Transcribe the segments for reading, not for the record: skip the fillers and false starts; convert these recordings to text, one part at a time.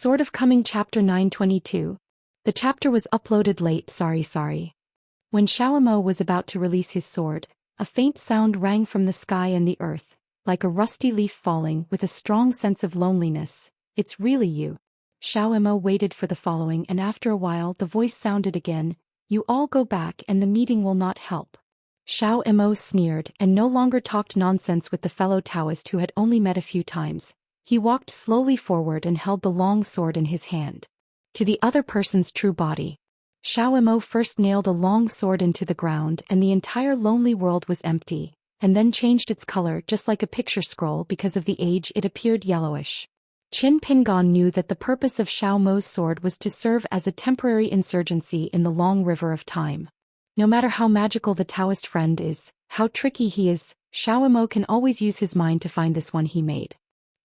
Sword of Coming Chapter 922. The chapter was uploaded late, sorry. When Xiaomo was about to release his sword, a faint sound rang from the sky and the earth, like a rusty leaf falling with a strong sense of loneliness. It's really you. Xiaomo waited for the following, and after a while the voice sounded again, you all go back and the meeting will not help. Xiaomo sneered and no longer talked nonsense with the fellow Daoist who had only met a few times. He walked slowly forward and held the long sword in his hand. To the other person's true body. Xiaomo first nailed a long sword into the ground and the entire lonely world was empty, and then changed its color just like a picture scroll. Because of the age it appeared yellowish. Qin Pingon knew that the purpose of Xiaomo's sword was to serve as a temporary insurgency in the long river of time. No matter how magical the Taoist friend is, how tricky he is, Xiaomo can always use his mind to find this one he made.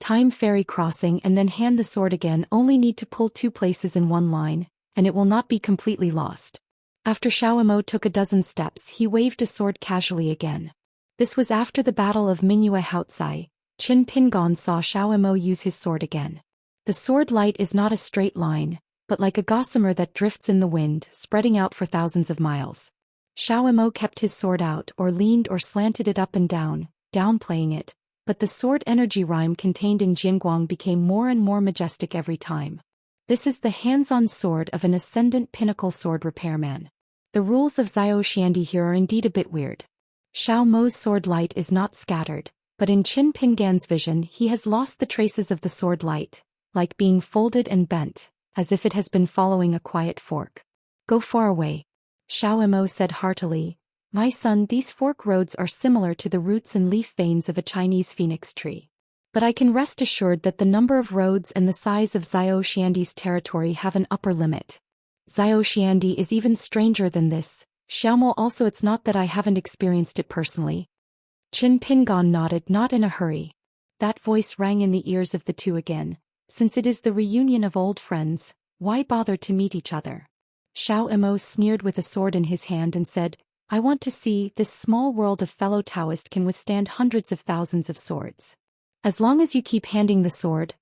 Time ferry crossing and then hand the sword again, only need to pull two places in one line, and it will not be completely lost. After Xiaomo took a dozen steps he waved a sword casually again. This was after the battle of Mingyue Haotsai. Qin Pingon saw Xiaomo use his sword again. The sword light is not a straight line, but like a gossamer that drifts in the wind, spreading out for thousands of miles. Xiaomo kept his sword out or leaned or slanted it up and down, downplaying it, but the sword energy rhyme contained in Jianguang became more and more majestic every time. This is the hands-on sword of an ascendant pinnacle sword repairman. The rules of Zhou Xian here are indeed a bit weird. Xiaomo's sword light is not scattered, but in Qin Pingan's vision he has lost the traces of the sword light, like being folded and bent, as if it has been following a quiet fork. Go far away. Xiaomo said heartily, my son, these fork roads are similar to the roots and leaf veins of a Chinese phoenix tree. But I can rest assured that the number of roads and the size of Zhou Xiandi's territory have an upper limit. Zhou Xiandi is even stranger than this. Xiaomo also, it's not that I haven't experienced it personally. Qin Pingon nodded, not in a hurry. That voice rang in the ears of the two again. Since it is the reunion of old friends, why bother to meet each other? Xiaomo sneered with a sword in his hand and said, I want to see this small world of fellow Taoist can withstand hundreds of thousands of swords. As long as you keep handing the sword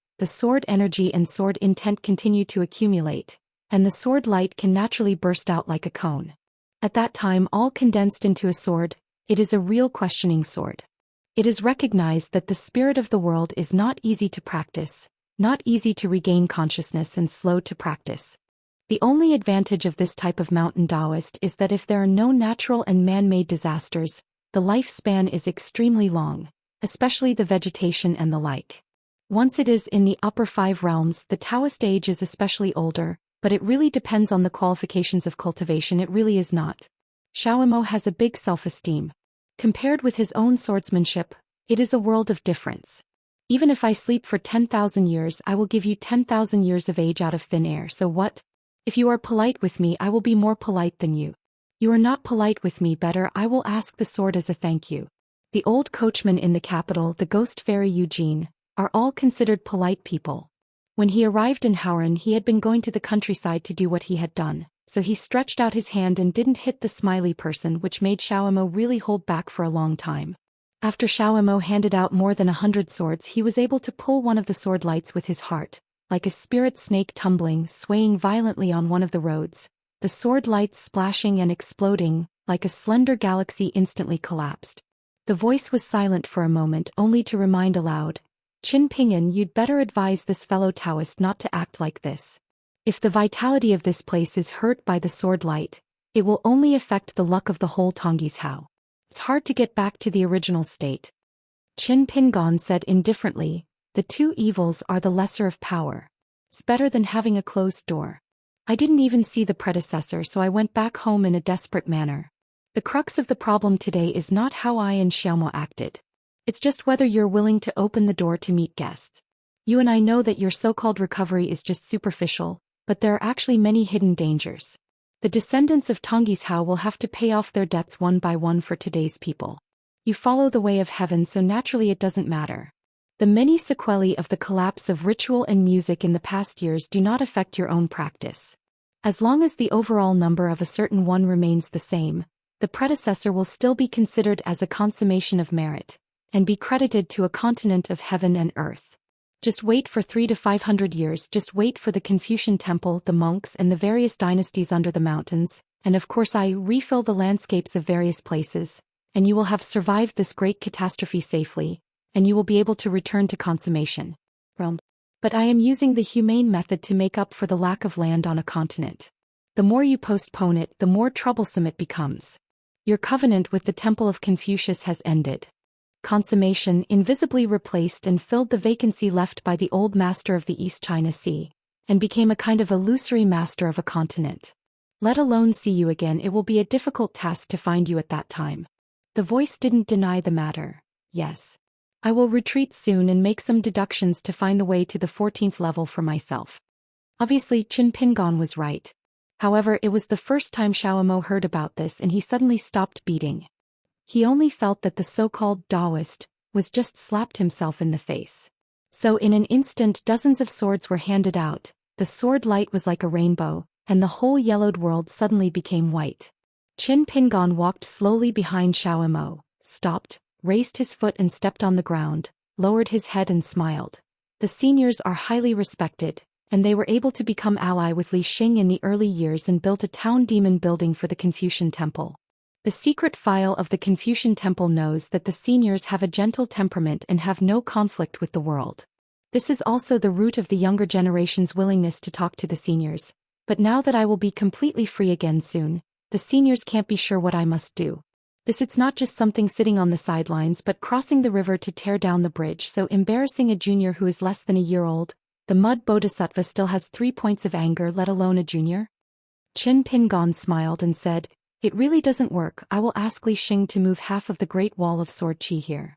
energy and sword intent continue to accumulate, and the sword light can naturally burst out like a cone. At that time all condensed into a sword, it is a real questioning sword. It is recognized that the spirit of the world is not easy to practice, not easy to regain consciousness and slow to practice. The only advantage of this type of mountain Daoist is that if there are no natural and man-made disasters, the lifespan is extremely long, especially the vegetation and the like. Once it is in the upper five realms, the Taoist age is especially older, but it really depends on the qualifications of cultivation. It really is not. Xiaomo has a big self-esteem. Compared with his own swordsmanship, it is a world of difference. Even if I sleep for 10,000 years, I will give you 10,000 years of age out of thin air, so what? If you are polite with me, I will be more polite than you. You are not polite with me, better I will ask the sword as a thank you. The old coachman in the capital, the ghost fairy Eugene, are all considered polite people. When he arrived in Howran, he had been going to the countryside to do what he had done, so he stretched out his hand and didn't hit the smiley person, which made Xiaomo really hold back for a long time. After Xiaomo handed out more than 100 swords, he was able to pull one of the sword lights with his heart. Like a spirit snake tumbling, swaying violently on one of the roads, the sword lights splashing and exploding, like a slender galaxy instantly collapsed. The voice was silent for a moment, only to remind aloud, Qin Pingan, you'd better advise this fellow Taoist not to act like this. If the vitality of this place is hurt by the sword light, it will only affect the luck of the whole Tonggis Hao. It's hard to get back to the original state. Qin Pingan said indifferently, the two evils are the lesser of power. It's better than having a closed door. I didn't even see the predecessor, so I went back home in a desperate manner. The crux of the problem today is not how I and Xiaomo acted. It's just whether you're willing to open the door to meet guests. You and I know that your so-called recovery is just superficial, but there are actually many hidden dangers. The descendants of Tonggis Hao will have to pay off their debts one by one for today's people. You follow the way of heaven, so naturally it doesn't matter. The many sequelae of the collapse of ritual and music in the past years do not affect your own practice. As long as the overall number of a certain one remains the same, the predecessor will still be considered as a consummation of merit, and be credited to a continent of heaven and earth. Just wait for 300 to 500 years, just wait for the Confucian temple, the monks and the various dynasties under the mountains, and of course I refill the landscapes of various places, and you will have survived this great catastrophe safely, and you will be able to return to consummation. But I am using the humane method to make up for the lack of land on a continent. The more you postpone it, the more troublesome it becomes. Your covenant with the Temple of Confucius has ended. Consummation invisibly replaced and filled the vacancy left by the old master of the East China Sea, and became a kind of illusory master of a continent. Let alone see you again, it will be a difficult task to find you at that time. The voice didn't deny the matter. Yes. I will retreat soon and make some deductions to find the way to the 14th level for myself. Obviously Qin Pingon was right. However, it was the first time Xiaomo heard about this and he suddenly stopped beating. He only felt that the so-called Daoist was just slapped himself in the face. So in an instant dozens of swords were handed out, the sword light was like a rainbow, and the whole yellowed world suddenly became white. Qin Pingon walked slowly behind Xiaomo, stopped, raised his foot and stepped on the ground, lowered his head and smiled. The seniors are highly respected, and they were able to become ally with Li Xing in the early years and built a town demon building for the Confucian temple. The secret file of the Confucian temple knows that the seniors have a gentle temperament and have no conflict with the world. This is also the root of the younger generation's willingness to talk to the seniors. But now that I will be completely free again soon, the seniors can't be sure what I must do. It's not just something sitting on the sidelines but crossing the river to tear down the bridge, so embarrassing a junior who is less than a year old. The mud bodhisattva still has 3 points of anger, let alone a junior. Qin Pingon smiled and said, "It really doesn't work. I will ask Li Xing to move half of the Great Wall of Sword Qi here.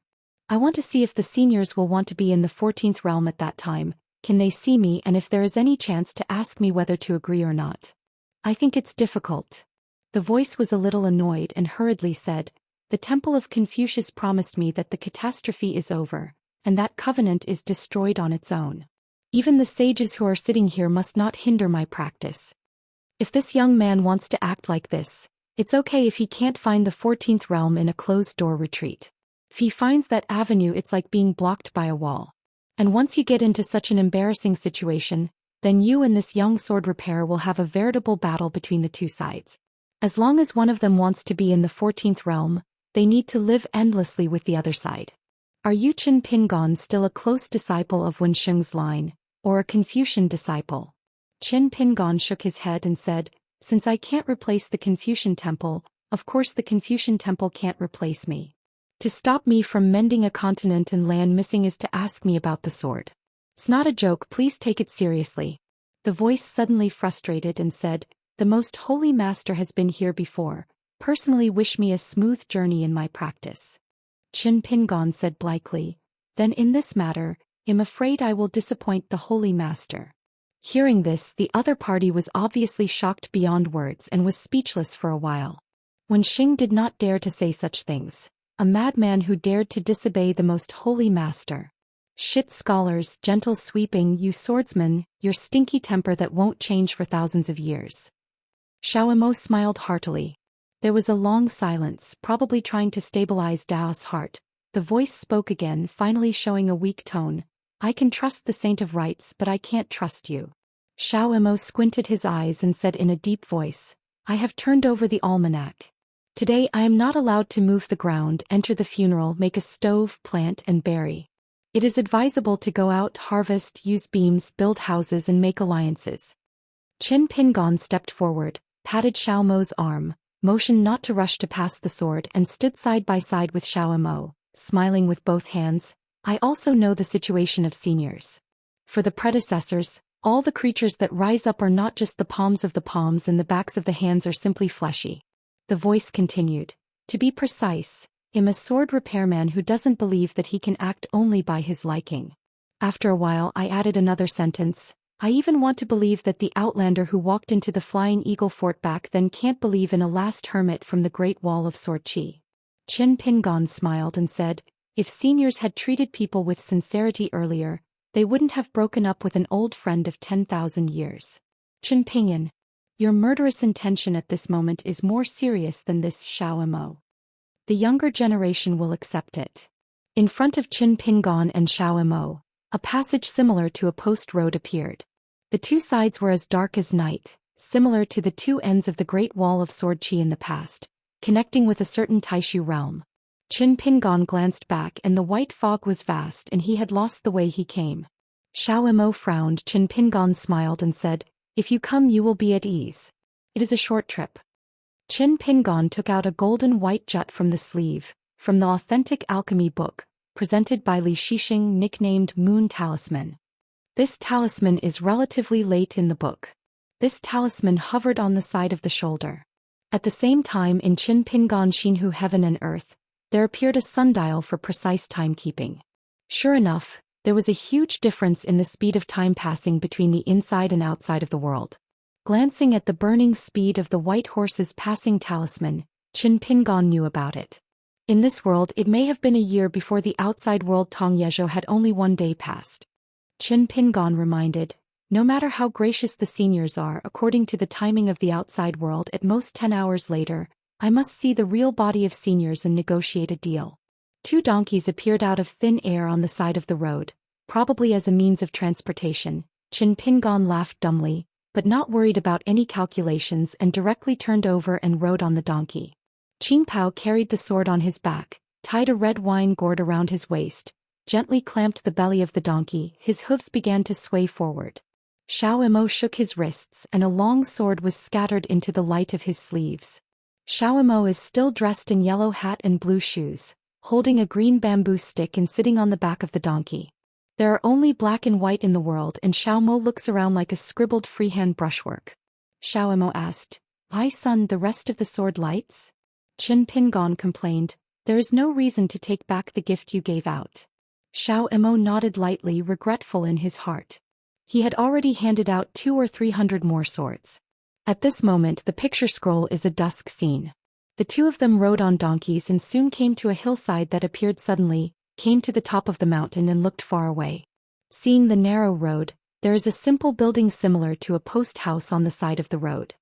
I want to see if the seniors will want to be in the 14th realm at that time. Can they see me, and if there is any chance to ask me whether to agree or not? I think it's difficult." The voice was a little annoyed and hurriedly said, "The Temple of Confucius promised me that the catastrophe is over, and that covenant is destroyed on its own. Even the sages who are sitting here must not hinder my practice. If this young man wants to act like this, it's okay if he can't find the 14th realm in a closed-door retreat. If he finds that avenue, it's like being blocked by a wall. And once you get into such an embarrassing situation, then you and this young sword repairer will have a veritable battle between the two sides. As long as one of them wants to be in the 14th realm, they need to live endlessly with the other side. Are you Qin Pingon still a close disciple of Wen Sheng's line, or a Confucian disciple?" Qin Pingon shook his head and said, "Since I can't replace the Confucian temple, of course the Confucian temple can't replace me. To stop me from mending a continent and land missing is to ask me about the sword. It's not a joke, please take it seriously." The voice suddenly frustrated and said, "The most holy master has been here before. Personally wish me a smooth journey in my practice." Qin Pingon said blankly, "Then in this matter, I'm afraid I will disappoint the holy master." Hearing this, the other party was obviously shocked beyond words and was speechless for a while. Wen Xing did not dare to say such things. A madman who dared to disobey the most holy master. Shit scholars, gentle sweeping, you swordsmen, your stinky temper that won't change for thousands of years. Xiaomo smiled heartily. There was a long silence, probably trying to stabilize Dao's heart. The voice spoke again, finally showing a weak tone. "I can trust the Saint of Rights, but I can't trust you." Xiaomo squinted his eyes and said in a deep voice, "I have turned over the almanac. Today I am not allowed to move the ground, enter the funeral, make a stove, plant and bury. It is advisable to go out, harvest, use beams, build houses and make alliances." Qin Pingon stepped forward, patted Xiaomo's arm, motioned not to rush to pass the sword and stood side by side with Xiaomo, smiling with both hands. "I also know the situation of seniors. For the predecessors, all the creatures that rise up are not just the palms of the palms and the backs of the hands are simply fleshy." The voice continued, "To be precise, I'm a sword repairman who doesn't believe that he can act only by his liking." After a while I added another sentence, "I even want to believe that the outlander who walked into the Flying Eagle fort back then can't believe in a last hermit from the Great Wall of Sword Qi." Qin Pingon smiled and said, "If seniors had treated people with sincerity earlier, they wouldn't have broken up with an old friend of 10,000 years. Qin Pingon, your murderous intention at this moment is more serious than this, Xiaomo. The younger generation will accept it." In front of Qin Pingon and Xiaomo, A passage similar to a post road appeared. The two sides were as dark as night, similar to the two ends of the Great Wall of Sword Qi in the past, connecting with a certain Taishu realm. Qin Pingon glanced back and the white fog was vast and he had lost the way he came. Xiao Mo frowned. Qin Pingon smiled and said, "If you come you will be at ease. It is a short trip." Qin Pingon took out a golden white jut from the sleeve, from the authentic alchemy book, presented by Li Shixing, nicknamed Moon Talisman. This talisman is relatively late in the book. This talisman hovered on the side of the shoulder. At the same time in Qin Pingon Xinhu Heaven and Earth, there appeared a sundial for precise timekeeping. Sure enough, there was a huge difference in the speed of time passing between the inside and outside of the world. Glancing at the burning speed of the white horse's passing talisman, Qin Pingon knew about it. In this world it may have been a year before the outside world. Tong Yezhou had only 1 day passed. Qin Pingon reminded, no matter how gracious the seniors are according to the timing of the outside world, at most 10 hours later, I must see the real body of seniors and negotiate a deal. 2 donkeys appeared out of thin air on the side of the road, probably as a means of transportation. Qin Pingon laughed dumbly, but not worried about any calculations, and directly turned over and rode on the donkey. Qingpao carried the sword on his back, tied a red wine gourd around his waist, gently clamped the belly of the donkey. His hooves began to sway forward. Xiao Mo shook his wrists and a long sword was scattered into the light of his sleeves. Xiao Mo is still dressed in yellow hat and blue shoes, holding a green bamboo stick and sitting on the back of the donkey. There are only black and white in the world, and Xiao Mo looks around like a scribbled freehand brushwork. Xiao Mo asked, "Why, son, the rest of the sword lights?" Qin Pingon complained, "There is no reason to take back the gift you gave out." Xiao Mo nodded lightly, regretful in his heart. He had already handed out 200 or 300 more swords. At this moment the picture scroll is a dusk scene. The 2 of them rode on donkeys and soon came to a hillside that appeared suddenly, came to the top of the mountain and looked far away. Seeing the narrow road, there is a simple building similar to a post house on the side of the road.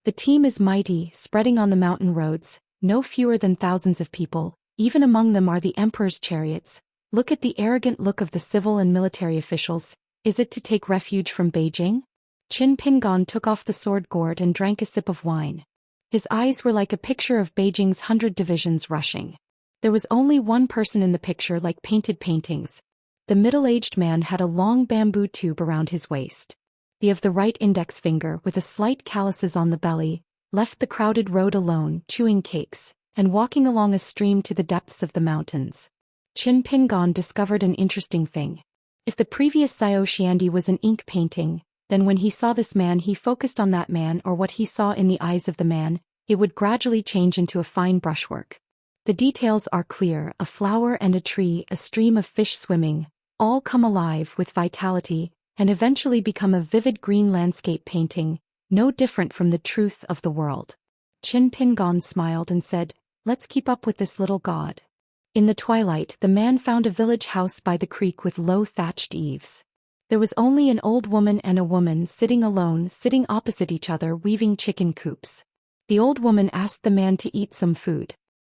The team is mighty, spreading on the mountain roads, no fewer than thousands of people, even among them are the emperor's chariots. Look at the arrogant look of the civil and military officials. Is it to take refuge from Beijing? Qin Pingon took off the sword gourd and drank a sip of wine. His eyes were like a picture of Beijing's 100 divisions rushing. There was only one person in the picture, like painted paintings. The middle-aged man had a long bamboo tube around his waist. The of the right index finger, with a slight calluses on the belly, left the crowded road alone, chewing cakes, and walking along a stream to the depths of the mountains. Qin Pingon discovered an interesting thing. If the previous Zhou Xian was an ink painting, then when he saw this man he focused on that man or what he saw in the eyes of the man, it would gradually change into a fine brushwork. The details are clear: a flower and a tree, a stream of fish swimming, all come alive with vitality, and eventually become a vivid green landscape painting, no different from the truth of the world. Qin Pingon smiled and said, "Let's keep up with this little god." In the twilight the man found a village house by the creek with low thatched eaves. There was only an old woman and a woman sitting alone, sitting opposite each other, weaving chicken coops. The old woman asked the man to eat some food.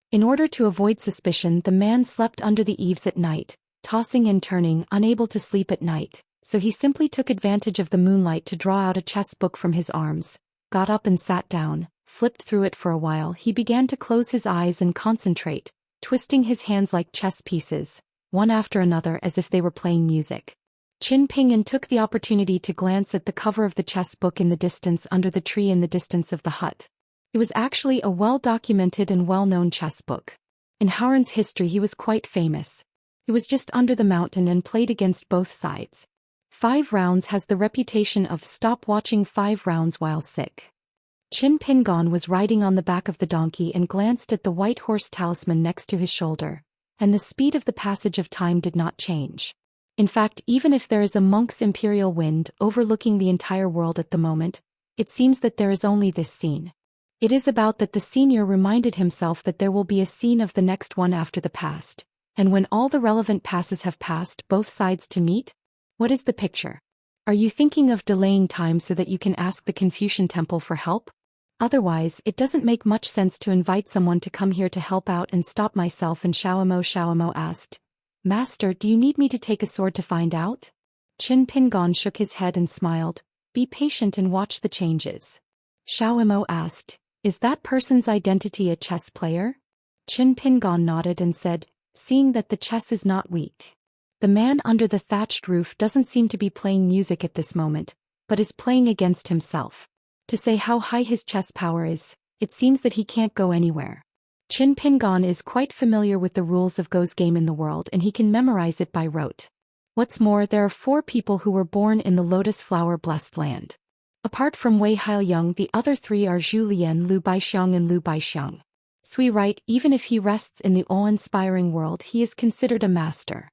In order to avoid suspicion, the man slept under the eaves at night, tossing and turning, unable to sleep at night, so he simply took advantage of the moonlight to draw out a chess book from his arms, got up and sat down, flipped through it for a while. He began to close his eyes and concentrate, twisting his hands like chess pieces, one after another as if they were playing music. Qin Pingon took the opportunity to glance at the cover of the chess book in the distance under the tree in the distance of the hut. It was actually a well-documented and well-known chess book. In Hauran's history he was quite famous. It was just under the mountain and played against both sides. 5 rounds has the reputation of stop watching 5 rounds while sick. Qin Pingon was riding on the back of the donkey and glanced at the white horse talisman next to his shoulder, and the speed of the passage of time did not change. In fact, even if there is a monk's imperial wind overlooking the entire world at the moment, it seems that there is only this scene. It is about that the senior reminded himself that there will be a scene of the next one after the past, and when all the relevant passes have passed, both sides to meet? What is the picture? Are you thinking of delaying time so that you can ask the Confucian temple for help? Otherwise, it doesn't make much sense to invite someone to come here to help out and stop myself. And Xiao Mo asked, Master, do you need me to take a sword to find out? Qin Pingon shook his head and smiled. Be patient and watch the changes. Xiao Imo asked, is that person's identity a chess player? Qin Pingon nodded and said, seeing that the chess is not weak. The man under the thatched roof doesn't seem to be playing music at this moment, but is playing against himself. To say how high his chess power is, it seems that he can't go anywhere. Qin Pingon is quite familiar with the rules of Go's game in the world and he can memorize it by rote. What's more, there are 4 people who were born in the Lotus Flower Blessed Land. Apart from Wei Haoyang, the other 3 are Zhou Lian, Liu Baixiang and Liu Baixiang. Sui right, even if he rests in the awe-inspiring world, he is considered a master.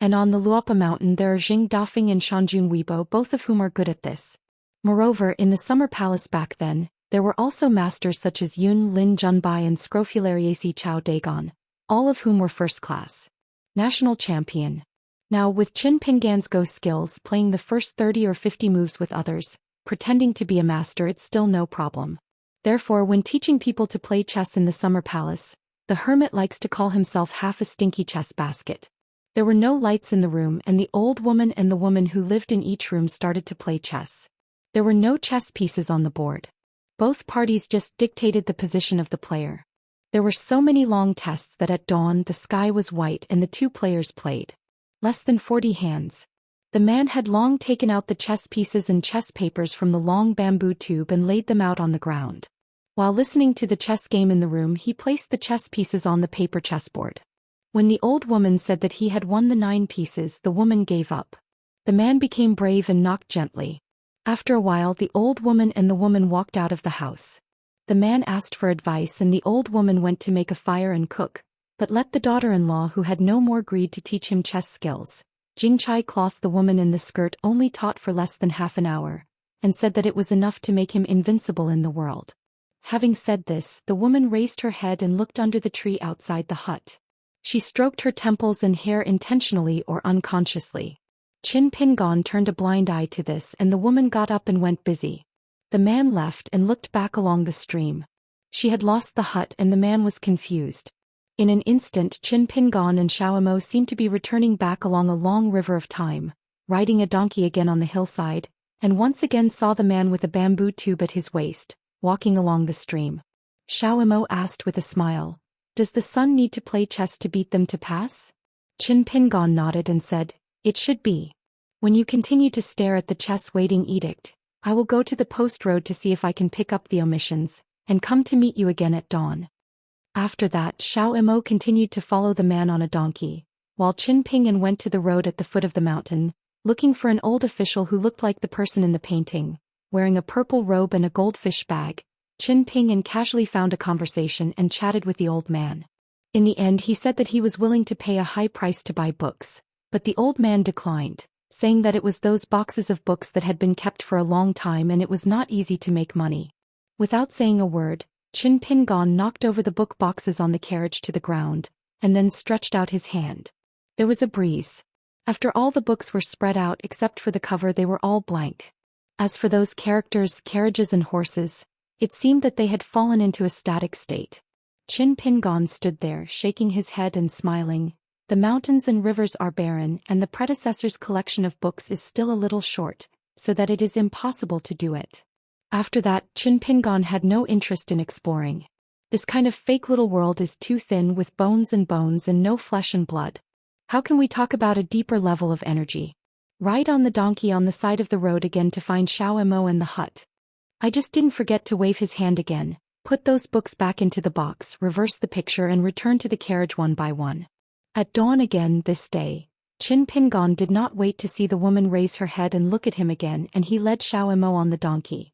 And on the Luopa mountain there are Jing Dafeng and Shanjun Weibo, both of whom are good at this. Moreover, in the Summer Palace back then, there were also masters such as Yun Lin Junbai and Scrofulariaci Chao Dagon, all of whom were first class. National champion. Now with Qin Pingan's Go skills playing the first 30 or 50 moves with others, pretending to be a master, it's still no problem. Therefore, when teaching people to play chess in the Summer Palace, the hermit likes to call himself half a stinky chess basket. There were no lights in the room and the old woman and the woman who lived in each room started to play chess. There were no chess pieces on the board. Both parties just dictated the position of the player. There were so many long tests that at dawn the sky was white and the 2 players played. Less than 40 hands. The man had long taken out the chess pieces and chess papers from the long bamboo tube and laid them out on the ground. While listening to the chess game in the room, he placed the chess pieces on the paper chessboard. When the old woman said that he had won the 9 pieces, the woman gave up. The man became brave and knocked gently. After a while, the old woman and the woman walked out of the house. The man asked for advice and the old woman went to make a fire and cook, but let the daughter-in-law who had no more greed to teach him chess skills. Jingchai cloth the woman in the skirt only taught for less than half an hour, and said that it was enough to make him invincible in the world. Having said this, the woman raised her head and looked under the tree outside the hut. She stroked her temples and hair intentionally or unconsciously. Qin Pingon turned a blind eye to this and the woman got up and went busy. The man left and looked back along the stream. She had lost the hut and the man was confused. In an instant, Qin Pingon and Xiao Imo seemed to be returning back along a long river of time, riding a donkey again on the hillside, and once again saw the man with a bamboo tube at his waist, walking along the stream. Xiao Imo asked with a smile, does the son need to play chess to beat them to pass? Qin Pingon nodded and said, it should be. When you continue to stare at the chess waiting edict, I will go to the post road to see if I can pick up the omissions, and come to meet you again at dawn. After that, Xiao Imo continued to follow the man on a donkey, while Qin Pingan went to the road at the foot of the mountain, looking for an old official who looked like the person in the painting, wearing a purple robe and a goldfish bag. Qin Pingan casually found a conversation and chatted with the old man. In the end, he said that he was willing to pay a high price to buy books, but the old man declined, saying that it was those boxes of books that had been kept for a long time and it was not easy to make money. Without saying a word, Qin Pingon knocked over the book boxes on the carriage to the ground, and then stretched out his hand. There was a breeze. After all the books were spread out except for the cover, they were all blank. As for those characters, carriages and horses, it seemed that they had fallen into a static state. Qin Pingon stood there, shaking his head and smiling. The mountains and rivers are barren and the predecessor's collection of books is still a little short, so that it is impossible to do it. After that, Qin Pingon had no interest in exploring. This kind of fake little world is too thin with bones and no flesh and blood. How can we talk about a deeper level of energy? Ride on the donkey on the side of the road again to find Xiao Imo and the hut. I just didn't forget to wave his hand again, put those books back into the box, reverse the picture and return to the carriage one by one. At dawn again this day, Qin Pingon did not wait to see the woman raise her head and look at him again, and he led Xiao Imo on the donkey.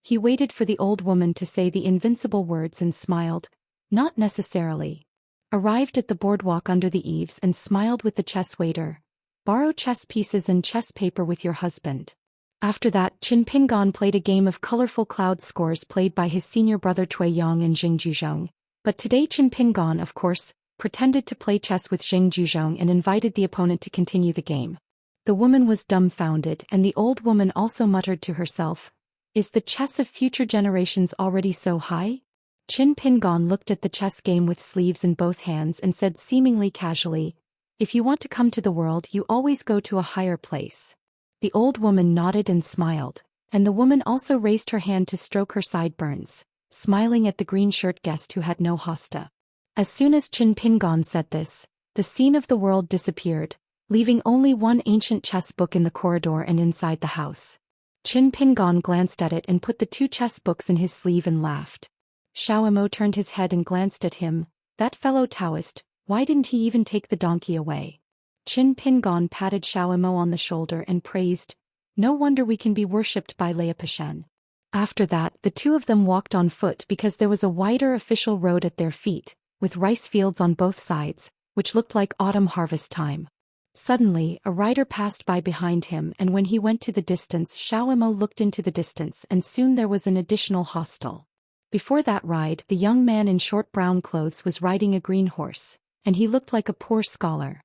He waited for the old woman to say the invincible words and smiled, not necessarily. Arrived at the boardwalk under the eaves and smiled with the chess waiter. Borrow chess pieces and chess paper with your husband. After that, Qin Pingon played a game of colorful cloud scores played by his senior brother Cui Yang and Jing Juzhong. But today Qin Pingon, of course, pretended to play chess with Jing Juzhong and invited the opponent to continue the game. The woman was dumbfounded and the old woman also muttered to herself, is the chess of future generations already so high? Qin Pingon looked at the chess game with sleeves in both hands and said seemingly casually, If you want to come to the world, you always go to a higher place. The old woman nodded and smiled, and the woman also raised her hand to stroke her sideburns, smiling at the green shirt guest who had no hosta. As soon as Qin Pingon said this, the scene of the world disappeared, leaving only one ancient chess book in the corridor and inside the house. Qin Pingon glanced at it and put the 2 chess books in his sleeve and laughed. Xiaomo turned his head and glanced at him. That fellow Daoist, why didn't he even take the donkey away? Qin Pingon patted Xiaomo on the shoulder and praised, "No wonder we can be worshipped by Leopashan." After that, the 2 of them walked on foot because there was a wider official road at their feet, with rice fields on both sides, which looked like autumn harvest time. Suddenly, a rider passed by behind him, and when he went to the distance, Xiaomo looked into the distance, and soon there was an additional hostel. Before that ride, the young man in short brown clothes was riding a green horse, and he looked like a poor scholar.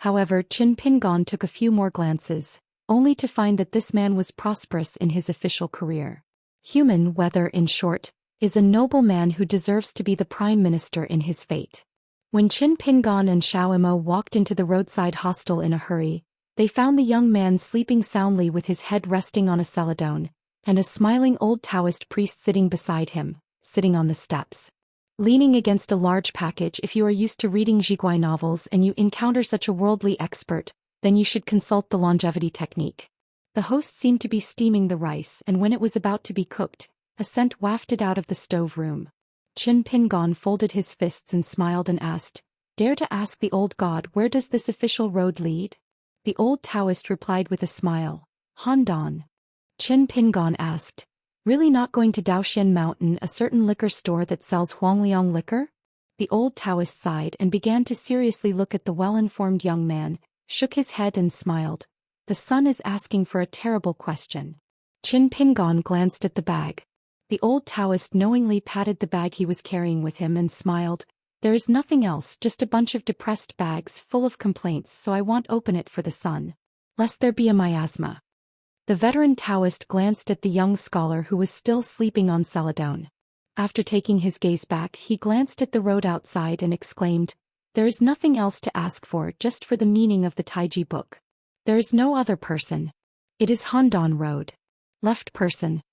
However, Qin Pingon took a few more glances, only to find that this man was prosperous in his official career. Human Weather, in short, is a noble man who deserves to be the prime minister in his fate. When Qin Pingon and Xiaomo walked into the roadside hostel in a hurry, they found the young man sleeping soundly with his head resting on a celadone, and a smiling old Taoist priest sitting beside him, sitting on the steps. Leaning against a large package. If you are used to reading Jiguai novels and you encounter such a worldly expert, then you should consult the longevity technique. The host seemed to be steaming the rice, and when it was about to be cooked, a scent wafted out of the stove room. Qin Pingon folded his fists and smiled and asked, "Dare to ask the old god, where does this official road lead?" The old Taoist replied with a smile, "Handan." Qin Pingon asked, "Really not going to Zhou Xian Mountain, a certain liquor store that sells Huangliang liquor?" The old Taoist sighed and began to seriously look at the well-informed young man, shook his head and smiled. "The son is asking for a terrible question." Qin Pingon glanced at the bag. The old Taoist knowingly patted the bag he was carrying with him and smiled. "There is nothing else, just a bunch of depressed bags full of complaints, so I won't open it for the son, lest there be a miasma." The veteran Taoist glanced at the young scholar who was still sleeping on celadone. After taking his gaze back, he glanced at the road outside and exclaimed, "There is nothing else to ask for, just for the meaning of the Taiji book. There is no other person. It is Handan Road. Left person."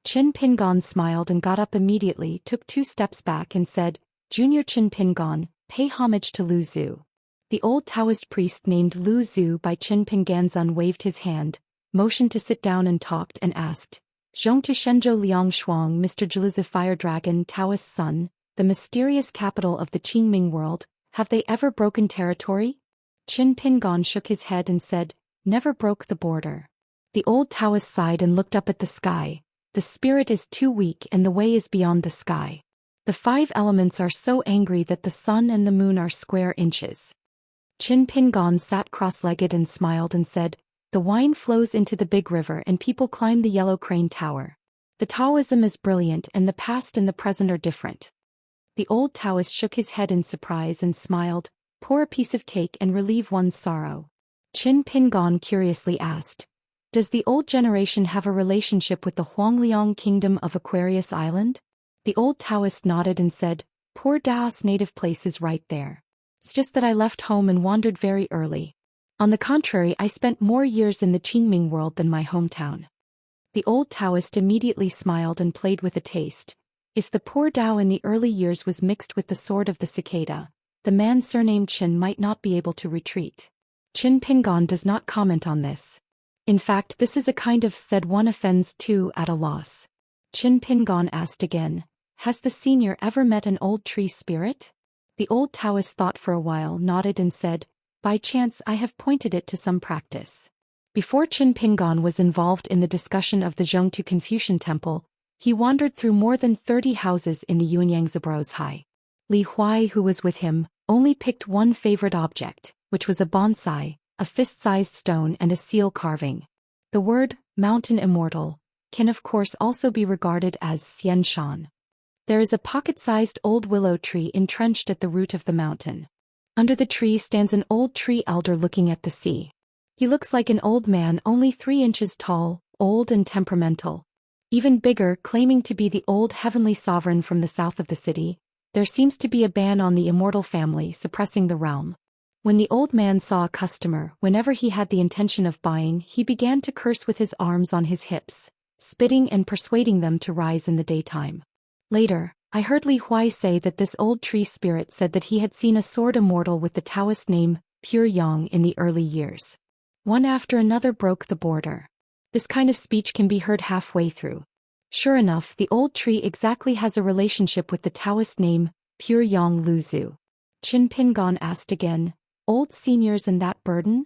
Qin Pingon smiled and got up immediately, took 2 steps back and said, "Junior Qin Pingon, pay homage to Lu Zhu." The old Taoist priest named Lu Zhu by Qin Pinganzun waved his hand, motioned to sit down and talked and asked, "Zhong to Shenzhou Liang Shuang, Mr. Zhiliza Fire Dragon, Taoist's son, the mysterious capital of the Qingming world, have they ever broken territory?" Qin Pingon shook his head and said, "Never broke the border." The old Taoist sighed and looked up at the sky. "The spirit is too weak and the way is beyond the sky. The 5 elements are so angry that the sun and the moon are square inches." Qin Pingon sat cross-legged and smiled and said, "The wine flows into the big river and people climb the yellow crane tower. The Taoism is brilliant and the past and the present are different." The old Taoist shook his head in surprise and smiled, "Pour a piece of cake and relieve one's sorrow." Qin Pingon curiously asked, "Does the old generation have a relationship with the Huangliang kingdom of Aquarius Island?" The old Taoist nodded and said, "Poor Dao's native place is right there. It's just that I left home and wandered very early. On the contrary, I spent more years in the Qingming world than my hometown." The old Taoist immediately smiled and played with a taste. If the poor Dao in the early years was mixed with the sword of the cicada, the man surnamed Qin might not be able to retreat. Qin Pingon does not comment on this. In fact, this is a kind of said one offends two at a loss. Qin Pingon asked again, "Has the senior ever met an old tree spirit?" The old Taoist thought for a while, nodded and said, "By chance I have pointed it to some practice." Before Qin Pingon was involved in the discussion of the Zhongtu Confucian temple, he wandered through more than 30 houses in the Yuanyang Zabrozhai. Li Huai, who was with him, only picked one favorite object, which was a bonsai, a fist-sized stone and a seal carving. The word, mountain immortal, can of course also be regarded as Xianxia. There is a pocket-sized old willow tree entrenched at the root of the mountain. Under the tree stands an old tree elder looking at the sea. He looks like an old man, only 3 inches tall, old and temperamental. Even bigger, claiming to be the old heavenly sovereign from the south of the city, there seems to be a ban on the immortal family, suppressing the realm. When the old man saw a customer, whenever he had the intention of buying, he began to curse with his arms on his hips, spitting and persuading them to rise in the daytime. Later, I heard Li Huai say that this old tree spirit said that he had seen a sword immortal with the Taoist name, Pure Yang, in the early years. One after another broke the border. This kind of speech can be heard halfway through. Sure enough, the old tree exactly has a relationship with the Taoist name, Pure Yang Luzu. Qin Pingon asked again, "Old seniors and that burden?"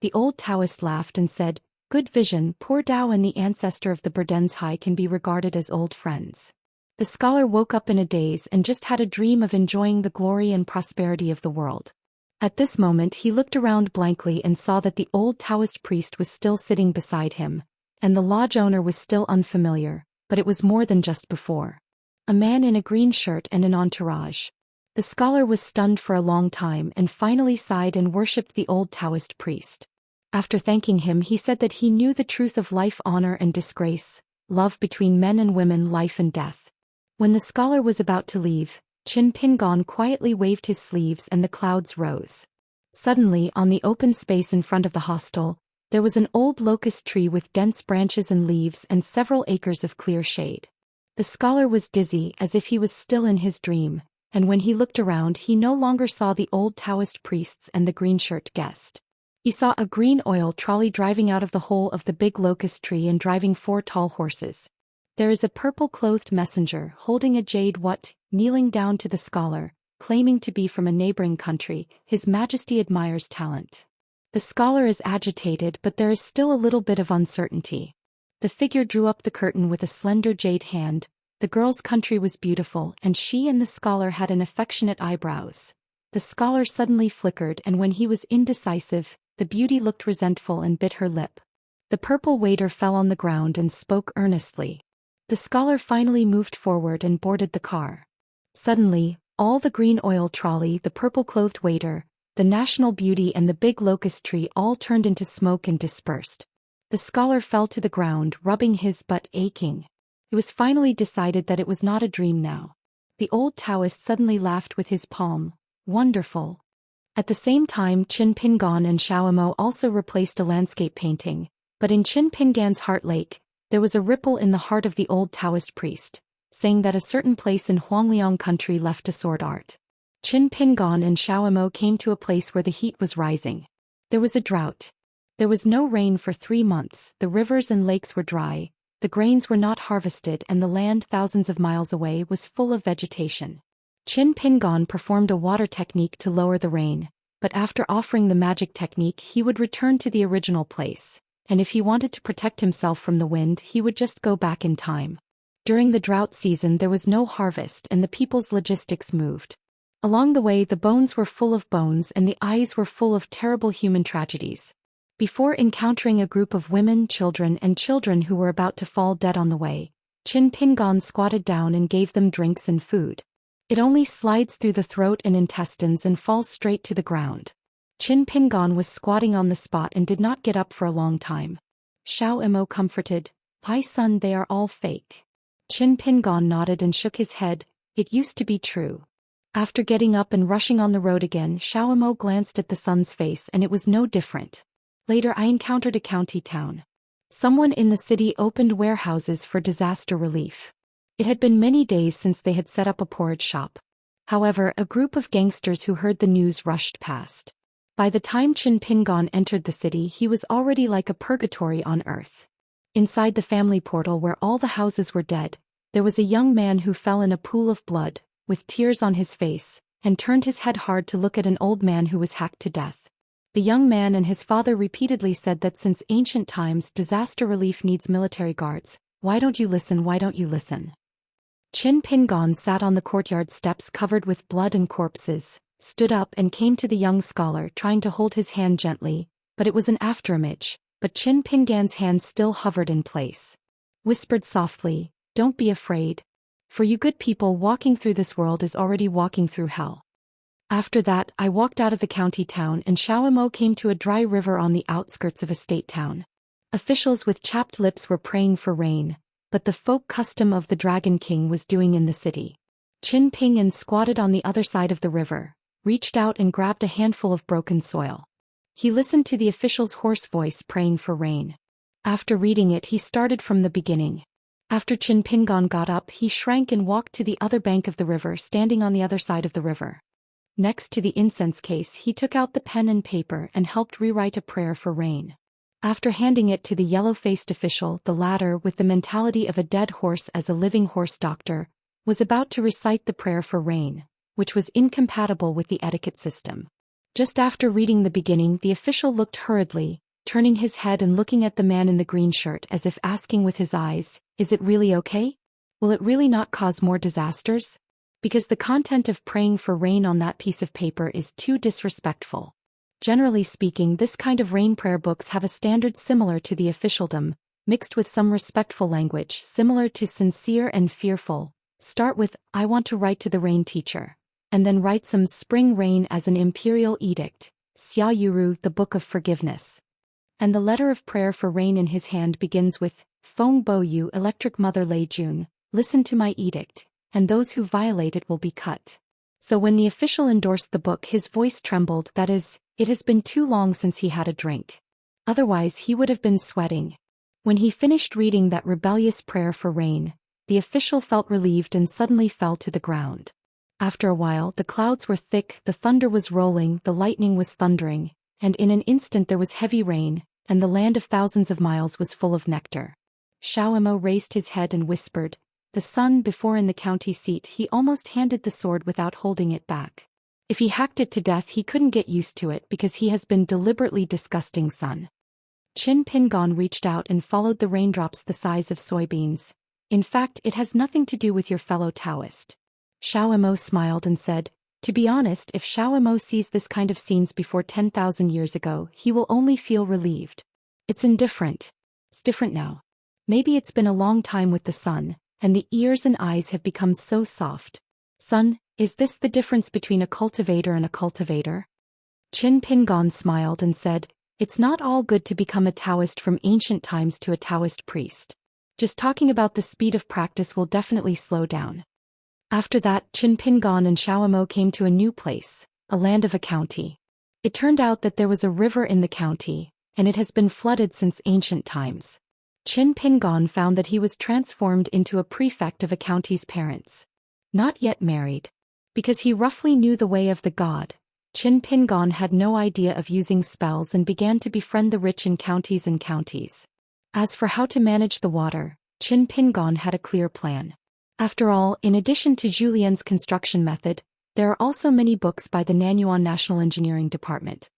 The old Taoist laughed and said, "Good vision, poor Dao and the ancestor of the Burdens High can be regarded as old friends." The scholar woke up in a daze and just had a dream of enjoying the glory and prosperity of the world. At this moment he looked around blankly and saw that the old Taoist priest was still sitting beside him, and the lodge owner was still unfamiliar, but it was more than just before. A man in a green shirt and an entourage. The scholar was stunned for a long time and finally sighed and worshipped the old Taoist priest. After thanking him, he said that he knew the truth of life, honor and disgrace, love between men and women, life and death. When the scholar was about to leave, Qin Pingon quietly waved his sleeves and the clouds rose. Suddenly, on the open space in front of the hostel, there was an old locust tree with dense branches and leaves and several acres of clear shade. The scholar was dizzy as if he was still in his dream, and when he looked around he no longer saw the old Taoist priests and the green-shirt guest. He saw a green oil trolley driving out of the hole of the big locust tree and driving 4 tall horses. There is a purple-clothed messenger holding a jade what, kneeling down to the scholar, claiming to be from a neighboring country. His Majesty admires talent. The scholar is agitated, but there is still a little bit of uncertainty. The figure drew up the curtain with a slender jade hand. The girl's country was beautiful, and she and the scholar had an affectionate eyebrows. The scholar suddenly flickered, and when he was indecisive, the beauty looked resentful and bit her lip. The purple waiter fell on the ground and spoke earnestly. The scholar finally moved forward and boarded the car. Suddenly, all the green oil trolley, the purple-clothed waiter, the national beauty and the big locust tree all turned into smoke and dispersed. The scholar fell to the ground, rubbing his butt, aching. It was finally decided that it was not a dream now. The old Taoist suddenly laughed with his palm. Wonderful. At the same time, Qin Pingon and Xiaomo also replaced a landscape painting, but in Qin Pingan's heart lake, there was a ripple in the heart of the old Taoist priest, saying that a certain place in Huangliang country left a sword art. Qin Pingon and Xiaomo came to a place where the heat was rising. There was a drought. There was no rain for 3 months, the rivers and lakes were dry, the grains were not harvested, and the land thousands of miles away was full of vegetation. Qin Pingon performed a water technique to lower the rain, but after offering the magic technique he would return to the original place, and if he wanted to protect himself from the wind he would just go back in time. During the drought season there was no harvest and the people's logistics moved. Along the way the bones were full of bones and the eyes were full of terrible human tragedies. Before encountering a group of women, children who were about to fall dead on the way, Qin Pingon squatted down and gave them drinks and food. It only slides through the throat and intestines and falls straight to the ground. Qin Pingon was squatting on the spot and did not get up for a long time. Xiao Imo comforted, "Hi son, they are all fake." Qin Pingon nodded and shook his head. It used to be true. After getting up and rushing on the road again, Xiao Imo glanced at the son's face and it was no different. Later I encountered a county town. Someone in the city opened warehouses for disaster relief. It had been many days since they had set up a porridge shop. However, a group of gangsters who heard the news rushed past. By the time Qin Pingon entered the city he was already like a purgatory on earth. Inside the family portal where all the houses were dead, there was a young man who fell in a pool of blood, with tears on his face, and turned his head hard to look at an old man who was hacked to death. The young man and his father repeatedly said that since ancient times disaster relief needs military guards. Why don't you listen? Why don't you listen? Qin Pingon sat on the courtyard steps covered with blood and corpses, stood up and came to the young scholar trying to hold his hand gently, but it was an afterimage, but Qin Pingan's hand still hovered in place. Whispered softly, "Don't be afraid. For you good people walking through this world is already walking through hell." After that I walked out of the county town and Xiaomo came to a dry river on the outskirts of a state town. Officials with chapped lips were praying for rain, but the folk custom of the Dragon King was doing in the city. Qin Pingan squatted on the other side of the river, reached out and grabbed a handful of broken soil. He listened to the official's hoarse voice praying for rain. After reading it, he started from the beginning. After Qin Pingon got up, he shrank and walked to the other bank of the river, standing on the other side of the river. Next to the incense case, he took out the pen and paper and helped rewrite a prayer for rain. After handing it to the yellow-faced official, the latter, with the mentality of a dead horse as a living horse doctor, was about to recite the prayer for rain, which was incompatible with the etiquette system. Just after reading the beginning, the official looked hurriedly, turning his head and looking at the man in the green shirt as if asking with his eyes, "Is it really okay? Will it really not cause more disasters?" Because the content of praying for rain on that piece of paper is too disrespectful. Generally speaking, this kind of rain prayer books have a standard similar to the officialdom, mixed with some respectful language similar to sincere and fearful. Start with, "I want to write to the rain teacher," and then write some spring rain as an imperial edict, Xia Yuru, the Book of Forgiveness. And the letter of prayer for rain in his hand begins with, "Feng Bo Yu, Electric Mother Lei Jun, listen to my edict, and those who violate it will be cut." So when the official endorsed the book, his voice trembled. That is, it has been too long since he had a drink. Otherwise he would have been sweating. When he finished reading that rebellious prayer for rain, the official felt relieved and suddenly fell to the ground. After a while, the clouds were thick, the thunder was rolling, the lightning was thundering, and in an instant there was heavy rain, and the land of thousands of miles was full of nectar. Xiaomo raised his head and whispered, "The sun." Before in the county seat, he almost handed the sword without holding it back. If he hacked it to death, he couldn't get used to it because he has been deliberately disgusting son. Qin Pingon reached out and followed the raindrops the size of soybeans. "In fact, it has nothing to do with your fellow Daoist." Xiaomo smiled and said, "To be honest, if Xiaomo sees this kind of scenes before 10,000 years ago, he will only feel relieved. It's indifferent. It's different now. Maybe it's been a long time with the sun, and the ears and eyes have become so soft. Son, is this the difference between a cultivator and a cultivator?" Qin Pingon smiled and said, "It's not all good to become a Taoist from ancient times to a Taoist priest. Just talking about the speed of practice will definitely slow down." After that, Qin Pingon and Xiaomo came to a new place, a land of a county. It turned out that there was a river in the county, and it has been flooded since ancient times. Qin Pingon found that he was transformed into a prefect of a county's parents. Not yet married. Because he roughly knew the way of the god, Qin Pingon had no idea of using spells and began to befriend the rich in counties and counties. As for how to manage the water, Qin Pingon had a clear plan. After all, in addition to Zhou Xian's construction method, there are also many books by the Nanyuan National Engineering Department.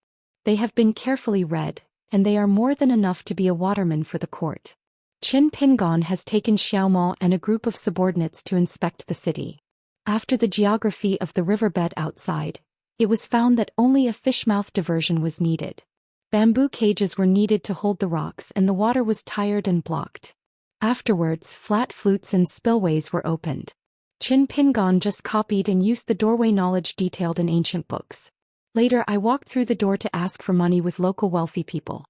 They have been carefully read, and they are more than enough to be a waterman for the court. Qin Pingon has taken Xiaomo and a group of subordinates to inspect the city. After the geography of the riverbed outside, it was found that only a fishmouth diversion was needed. Bamboo cages were needed to hold the rocks, and the water was tired and blocked. Afterwards, flat flutes and spillways were opened. Qin Pingon just copied and used the doorway knowledge detailed in ancient books. Later, I walked through the door to ask for money with local wealthy people.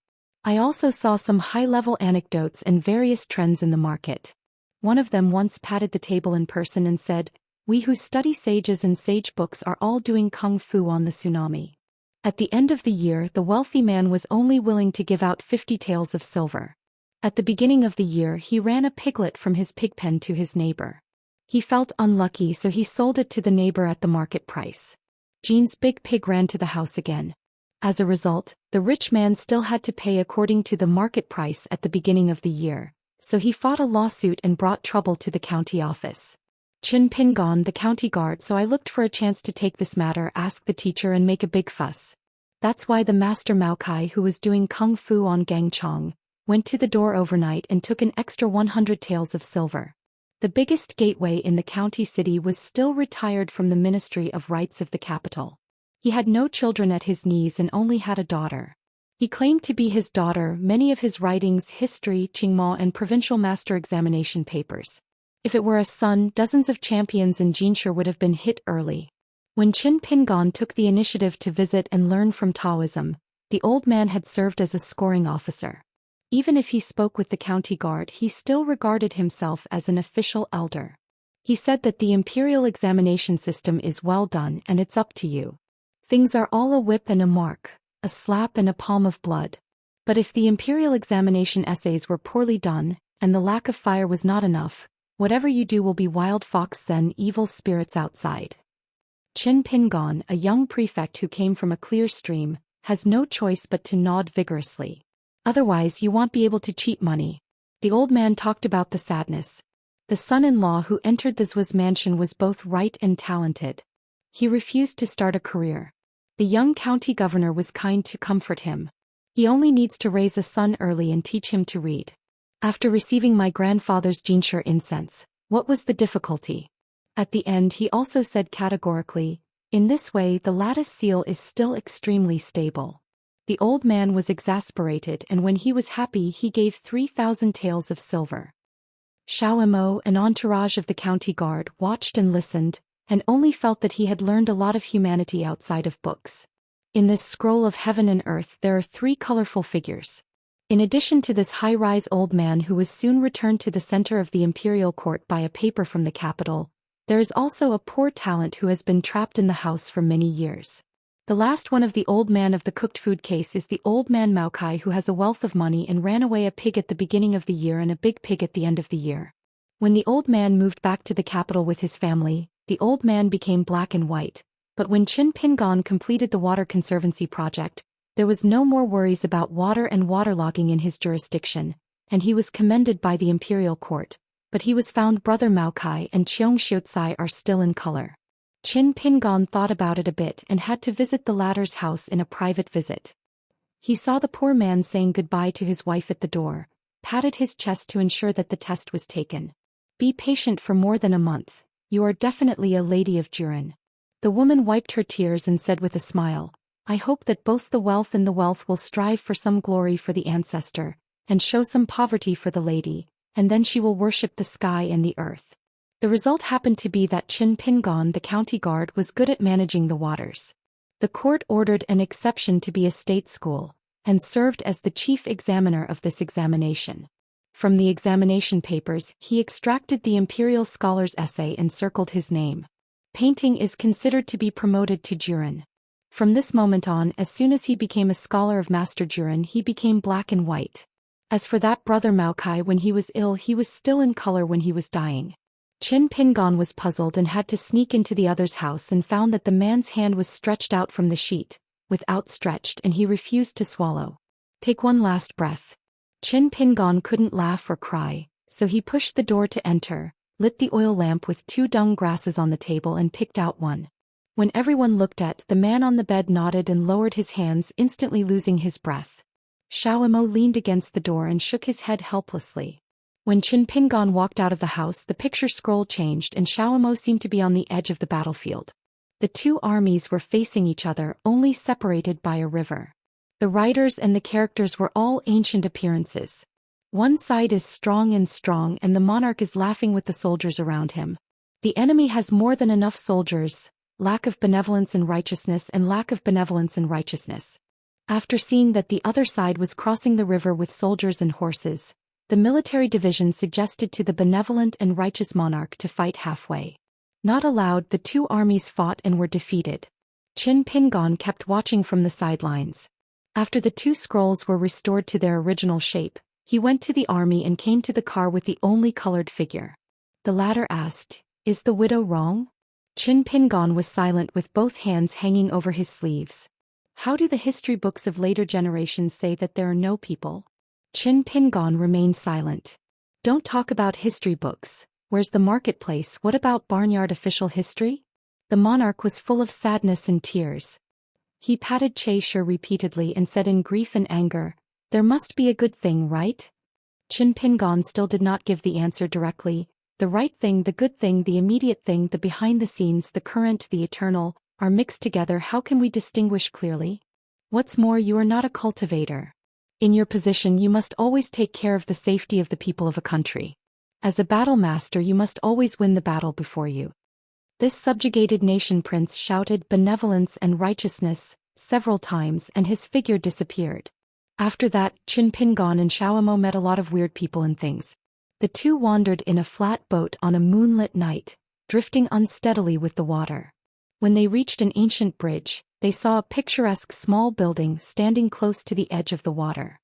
I also saw some high-level anecdotes and various trends in the market. One of them once patted the table in person and said, "We who study sages and sage books are all doing kung fu on the tsunami." At the end of the year, the wealthy man was only willing to give out 50 taels of silver. At the beginning of the year, he ran a piglet from his pigpen to his neighbor. He felt unlucky, so he sold it to the neighbor at the market price. Jean's big pig ran to the house again. As a result, the rich man still had to pay according to the market price at the beginning of the year, so he fought a lawsuit and brought trouble to the county office. Qin Pingon, the county guard, so I looked for a chance to take this matter, ask the teacher and make a big fuss. That's why the master Maokai, who was doing kung fu on Gangchong, went to the door overnight and took an extra 100 taels of silver. The biggest gateway in the county city was still retired from the Ministry of Rights of the capital. He had no children at his knees and only had a daughter. He claimed to be his daughter many of his writings, history, Qingmo and provincial master examination papers. If it were a son, dozens of champions in Jinshi would have been hit early. When Qin Pingon took the initiative to visit and learn from Taoism, the old man had served as a scoring officer. Even if he spoke with the county guard, he still regarded himself as an official elder. He said that the imperial examination system is well done and it's up to you. Things are all a whip and a mark, a slap and a palm of blood. But if the imperial examination essays were poorly done, and the lack of fire was not enough, whatever you do will be wild fox zen evil spirits outside. Qin Pingon, a young prefect who came from a clear stream, has no choice but to nod vigorously. Otherwise you won't be able to cheat money. The old man talked about the sadness. The son-in-law who entered the Zhu's mansion was both right and talented. He refused to start a career. The young county governor was kind to comfort him. He only needs to raise a son early and teach him to read. After receiving my grandfather's Jinsher incense, what was the difficulty? At the end he also said categorically, in this way the lattice seal is still extremely stable. The old man was exasperated, and when he was happy he gave 3,000 taels of silver. Xiaomo, an entourage of the county guard, watched and listened, and only felt that he had learned a lot of humanity outside of books. In this scroll of heaven and earth there are 3 colorful figures. In addition to this high-rise old man who was soon returned to the center of the imperial court by a paper from the capital, there is also a poor talent who has been trapped in the house for many years. The last one of the old man of the cooked food case is the old man Maokai, who has a wealth of money and ran away a pig at the beginning of the year and a big pig at the end of the year. When the old man moved back to the capital with his family, the old man became black and white, but when Qin Pingon completed the water conservancy project, there was no more worries about water and waterlogging in his jurisdiction, and he was commended by the imperial court, but he was found brother Maokai and Xianxia are still in color. Qin Pingon thought about it a bit and had to visit the latter's house in a private visit. He saw the poor man saying goodbye to his wife at the door, patted his chest to ensure that the test was taken. Be patient for more than a month, you are definitely a lady of Jurin. The woman wiped her tears and said with a smile, I hope that both the wealth and the wealth will strive for some glory for the ancestor, and show some poverty for the lady, and then she will worship the sky and the earth. The result happened to be that Qin Pingon, the county guard, was good at managing the waters. The court ordered an exception to be a state school, and served as the chief examiner of this examination. From the examination papers, he extracted the imperial scholar's essay and circled his name. Painting is considered to be promoted to Jurin. From this moment on, as soon as he became a scholar of Master Jurin, he became black and white. As for that brother Maokai, when he was ill he was still in color when he was dying. Qin Pingon was puzzled and had to sneak into the other's house and found that the man's hand was stretched out from the sheet, with outstretched, and he refused to swallow. Take one last breath. Qin Pingon couldn't laugh or cry, so he pushed the door to enter, lit the oil lamp with 2 dung grasses on the table and picked out one. When everyone looked at the man on the bed, nodded and lowered his hands, instantly losing his breath. Xiaomo leaned against the door and shook his head helplessly. When Qin Pingon walked out of the house, the picture scroll changed and Xiaomo seemed to be on the edge of the battlefield. The 2 armies were facing each other, only separated by a river. The writers and the characters were all ancient appearances. One side is strong and the monarch is laughing with the soldiers around him. The enemy has more than enough soldiers, lack of benevolence and righteousness, and lack of benevolence and righteousness. After seeing that the other side was crossing the river with soldiers and horses, the military division suggested to the benevolent and righteous monarch to fight halfway. Not allowed, the 2 armies fought and were defeated. Qin Pingon kept watching from the sidelines. After the 2 scrolls were restored to their original shape, he went to the army and came to the car with the only colored figure. The latter asked, "Is the widow wrong?" Qin Pingon was silent with both hands hanging over his sleeves. How do the history books of later generations say that there are no people? Qin Pingon remained silent. Don't talk about history books. Where's the marketplace? What about barnyard official history? The monarch was full of sadness and tears. He patted Chaisher repeatedly and said in grief and anger, "There must be a good thing, right?" Qin Pingon still did not give the answer directly. The right thing, the good thing, the immediate thing, the behind the scenes, the current, the eternal, are mixed together. How can we distinguish clearly? What's more, you are not a cultivator. In your position you must always take care of the safety of the people of a country. As a battle master you must always win the battle before you. This subjugated nation prince shouted benevolence and righteousness several times and his figure disappeared. After that, Qin Pingon and Xiaomo met a lot of weird people and things. The 2 wandered in a flat boat on a moonlit night, drifting unsteadily with the water. When they reached an ancient bridge, they saw a picturesque small building standing close to the edge of the water.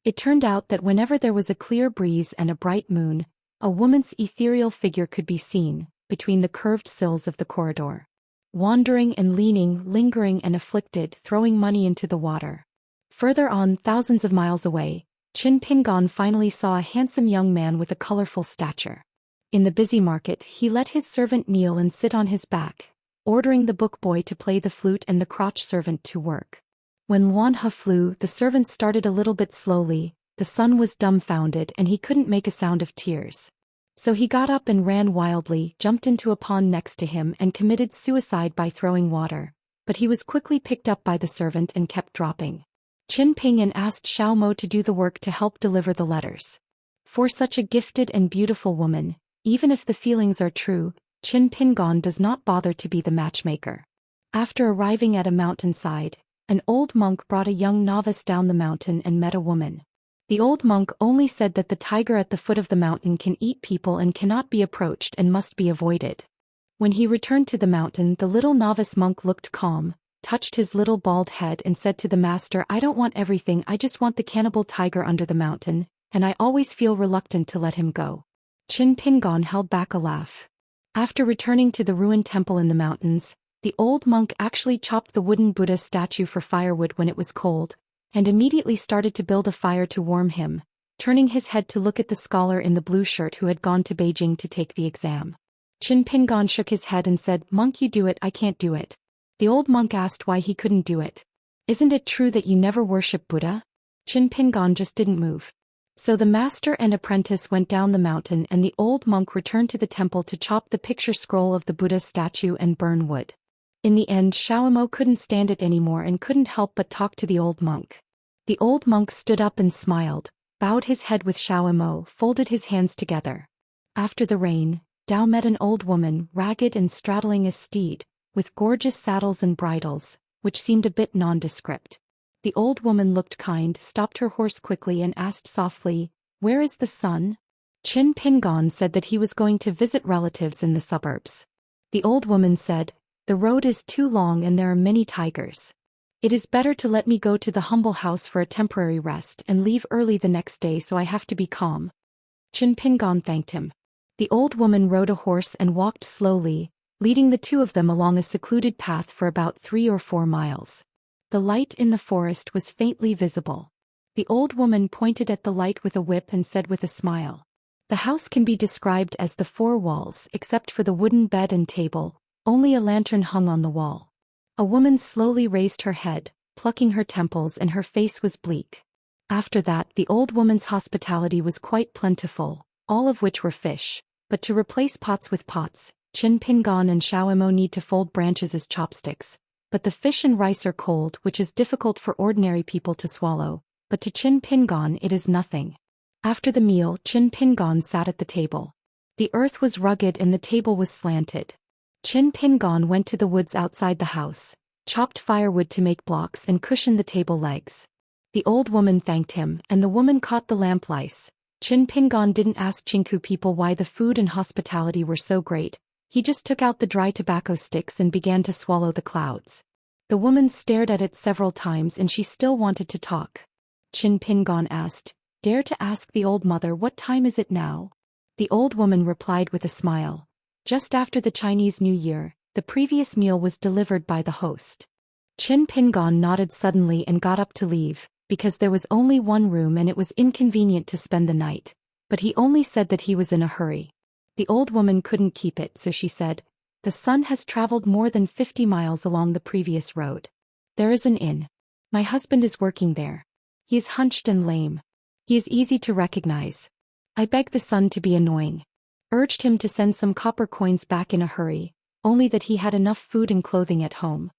It turned out that whenever there was a clear breeze and a bright moon, a woman's ethereal figure could be seen between the curved sills of the corridor. Wandering and leaning, lingering and afflicted, throwing money into the water. Further on, thousands of miles away, Qin Pingon finally saw a handsome young man with a colorful stature. In the busy market, he let his servant kneel and sit on his back, ordering the book boy to play the flute and the crotch servant to work. When Luan He flew, the servant started a little bit slowly. The son was dumbfounded and he couldn't make a sound of tears. So he got up and ran wildly, jumped into a pond next to him and committed suicide by throwing water. But he was quickly picked up by the servant and kept dropping. Qin Pingon asked Xiao Mo to do the work to help deliver the letters. For such a gifted and beautiful woman, even if the feelings are true, Qin Pingon does not bother to be the matchmaker. After arriving at a mountainside, an old monk brought a young novice down the mountain and met a woman. The old monk only said that the tiger at the foot of the mountain can eat people and cannot be approached and must be avoided. When he returned to the mountain, the little novice monk looked calm, touched his little bald head and said to the master, "I don't want everything, I just want the cannibal tiger under the mountain, and I always feel reluctant to let him go." Qin Pingon held back a laugh. After returning to the ruined temple in the mountains, the old monk actually chopped the wooden Buddha statue for firewood when it was cold, and immediately started to build a fire to warm him, turning his head to look at the scholar in the blue shirt who had gone to Beijing to take the exam. Qin Pingon shook his head and said, "Monk, you do it, I can't do it." The old monk asked why he couldn't do it. "Isn't it true that you never worship Buddha?" Qin Pingon just didn't move. So the master and apprentice went down the mountain and the old monk returned to the temple to chop the picture scroll of the Buddha statue and burn wood. In the end, Xiao Mo couldn't stand it anymore and couldn't help but talk to the old monk. The old monk stood up and smiled, bowed his head with Xiao Mo, folded his hands together. After the rain, Dao met an old woman, ragged and straddling a steed, with gorgeous saddles and bridles, which seemed a bit nondescript. The old woman looked kind, stopped her horse quickly and asked softly, "Where is the son?" Qin Pingon said that he was going to visit relatives in the suburbs. The old woman said, "The road is too long and there are many tigers. It is better to let me go to the humble house for a temporary rest and leave early the next day so I have to be calm." Qin Pingon thanked him. The old woman rode a horse and walked slowly, leading the two of them along a secluded path for about 3 or 4 miles. The light in the forest was faintly visible. The old woman pointed at the light with a whip and said with a smile, "The house can be described as the 4 walls except for the wooden bed and table, only a lantern hung on the wall." A woman slowly raised her head, plucking her temples, and her face was bleak. After that, the old woman's hospitality was quite plentiful, all of which were fish, but to replace pots with pots, Qin Pingon and Xiao Mo need to fold branches as chopsticks. But the fish and rice are cold, which is difficult for ordinary people to swallow, but to Qin Pingon it is nothing. After the meal, Qin Pingon sat at the table. The earth was rugged and the table was slanted. Qin Pingon went to the woods outside the house, chopped firewood to make blocks and cushioned the table legs. The old woman thanked him, and the woman caught the lamp lice. Qin Pingon didn't ask Chinku people why the food and hospitality were so great. He just took out the dry tobacco sticks and began to swallow the clouds. The woman stared at it several times and she still wanted to talk. Qin Pingon asked, "Dare to ask the old mother what time is it now?" The old woman replied with a smile, "Just after the Chinese New Year, the previous meal was delivered by the host." Qin Pingon nodded suddenly and got up to leave, because there was only one room and it was inconvenient to spend the night, but he only said that he was in a hurry. The old woman couldn't keep it, so she said, "The son has traveled more than 50 miles along the previous road. There is an inn. My husband is working there. He is hunched and lame. He is easy to recognize. I begged the son to be annoying. Urged him to send some copper coins back in a hurry, only that he had enough food and clothing at home."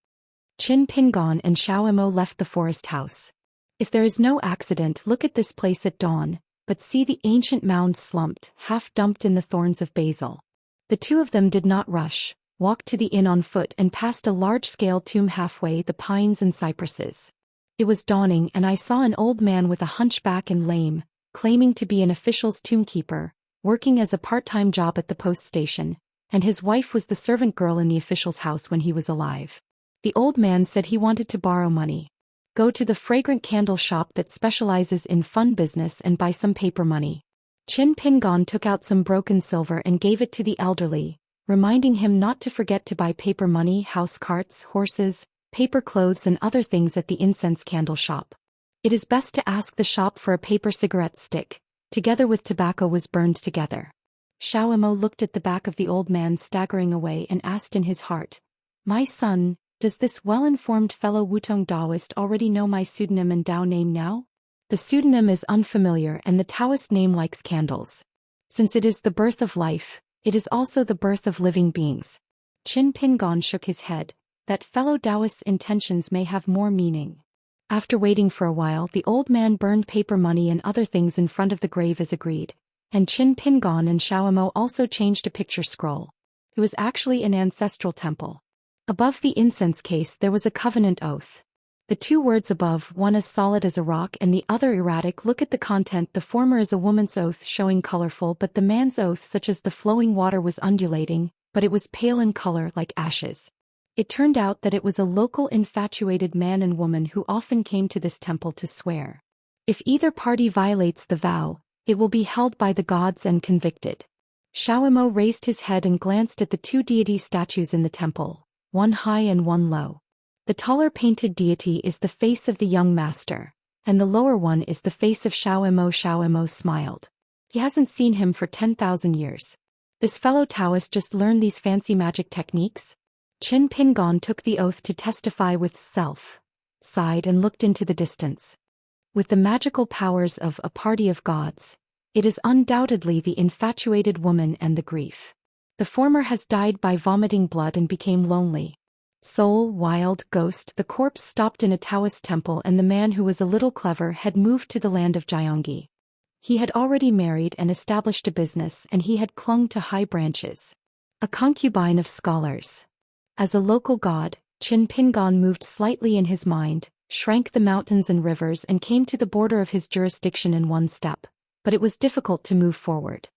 Qin Pingon and Xiao Mo left the forest house. If there is no accident, look at this place at dawn, but see the ancient mound slumped, half dumped in the thorns of basil. The two of them did not rush, walked to the inn on foot and passed a large-scale tomb halfway the pines and cypresses. It was dawning and I saw an old man with a hunchback and lame, claiming to be an official's tombkeeper, working as a part-time job at the post station, and his wife was the servant girl in the official's house when he was alive. The old man said he wanted to borrow money. Go to the fragrant candle shop that specializes in fun business and buy some paper money. Qin Pingon took out some broken silver and gave it to the elderly, reminding him not to forget to buy paper money, house carts, horses, paper clothes and other things at the incense candle shop. It is best to ask the shop for a paper cigarette stick, together with tobacco was burned together. Xiaomo looked at the back of the old man staggering away and asked in his heart, "My son, does this well-informed fellow Wutong Daoist already know my pseudonym and Dao name now?" The pseudonym is unfamiliar and the Taoist name likes candles. Since it is the birth of life, it is also the birth of living beings. Qin Pingon shook his head. That fellow Daoist's intentions may have more meaning. After waiting for a while, the old man burned paper money and other things in front of the grave as agreed, and Qin Pingon and Xiaomo also changed a picture scroll. It was actually an ancestral temple. Above the incense case there was a covenant oath. The two words above, one as solid as a rock and the other erratic. Look at the content. The former is a woman's oath showing colorful, but the man's oath, such as the flowing water, was undulating, but it was pale in color like ashes. It turned out that it was a local infatuated man and woman who often came to this temple to swear. If either party violates the vow, it will be held by the gods and convicted. Xiaomo raised his head and glanced at the two deity statues in the temple, one high and one low. The taller painted deity is the face of the young master, and the lower one is the face of Xiaomo. Xiaomo smiled. He hasn't seen him for 10,000 years. This fellow Taoist just learned these fancy magic techniques? Qin Pingon took the oath to testify with self, sighed and looked into the distance. With the magical powers of a party of gods, it is undoubtedly the infatuated woman and the grief. The former has died by vomiting blood and became lonely. Soul, wild, ghost. The corpse stopped in a Taoist temple and the man who was a little clever had moved to the land of Jiangyi. He had already married and established a business and he had clung to high branches. A concubine of scholars. As a local god, Qin Pingon moved slightly in his mind, shrank the mountains and rivers and came to the border of his jurisdiction in one step, but it was difficult to move forward.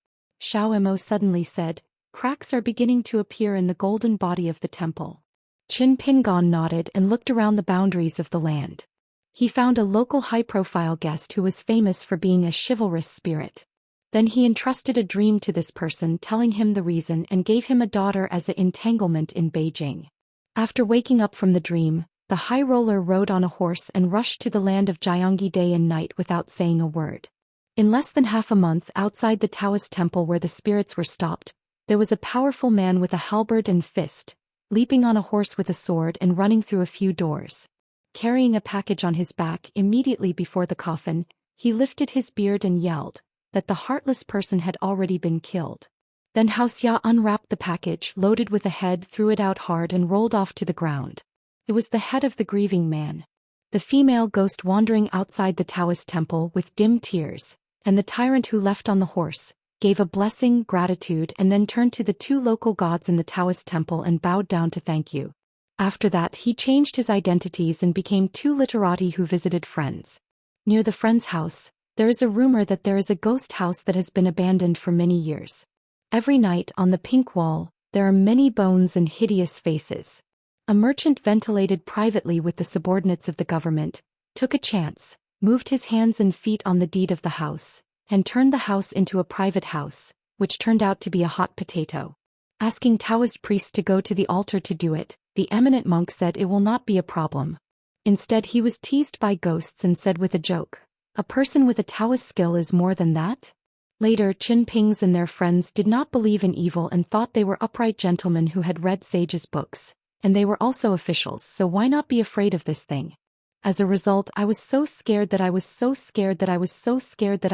Xiaomo suddenly said, "Cracks are beginning to appear in the golden body of the temple." Qin Pingon nodded and looked around the boundaries of the land. He found a local high-profile guest who was famous for being a chivalrous spirit. Then he entrusted a dream to this person, telling him the reason, and gave him a daughter as an entanglement in Beijing. After waking up from the dream, the high roller rode on a horse and rushed to the land of Jiangyi day and night without saying a word. In less than half a month, outside the Taoist temple where the spirits were stopped, there was a powerful man with a halberd and fist, leaping on a horse with a sword and running through a few doors. Carrying a package on his back, immediately before the coffin, he lifted his beard and yelled that the heartless person had already been killed. Then Wuxia unwrapped the package, loaded with a head, threw it out hard and rolled off to the ground. It was the head of the grieving man. The female ghost wandering outside the Taoist temple with dim tears, and the tyrant who left on the horse, gave a blessing, gratitude, and then turned to the two local gods in the Taoist temple and bowed down to thank you. After that he changed his identities and became two literati who visited friends. Near the friend's house, there is a rumor that there is a ghost house that has been abandoned for many years. Every night on the pink wall, there are many bones and hideous faces. A merchant ventilated privately with the subordinates of the government, took a chance, moved his hands and feet on the deed of the house, and turned the house into a private house, which turned out to be a hot potato. Asking Taoist priests to go to the altar to do it, the eminent monk said it will not be a problem. Instead he was teased by ghosts and said with a joke, "A person with a Taoist skill is more than that?" Later, Qin Pings and their friends did not believe in evil and thought they were upright gentlemen who had read sages' books, and they were also officials, so why not be afraid of this thing? As a result, I was so scared that I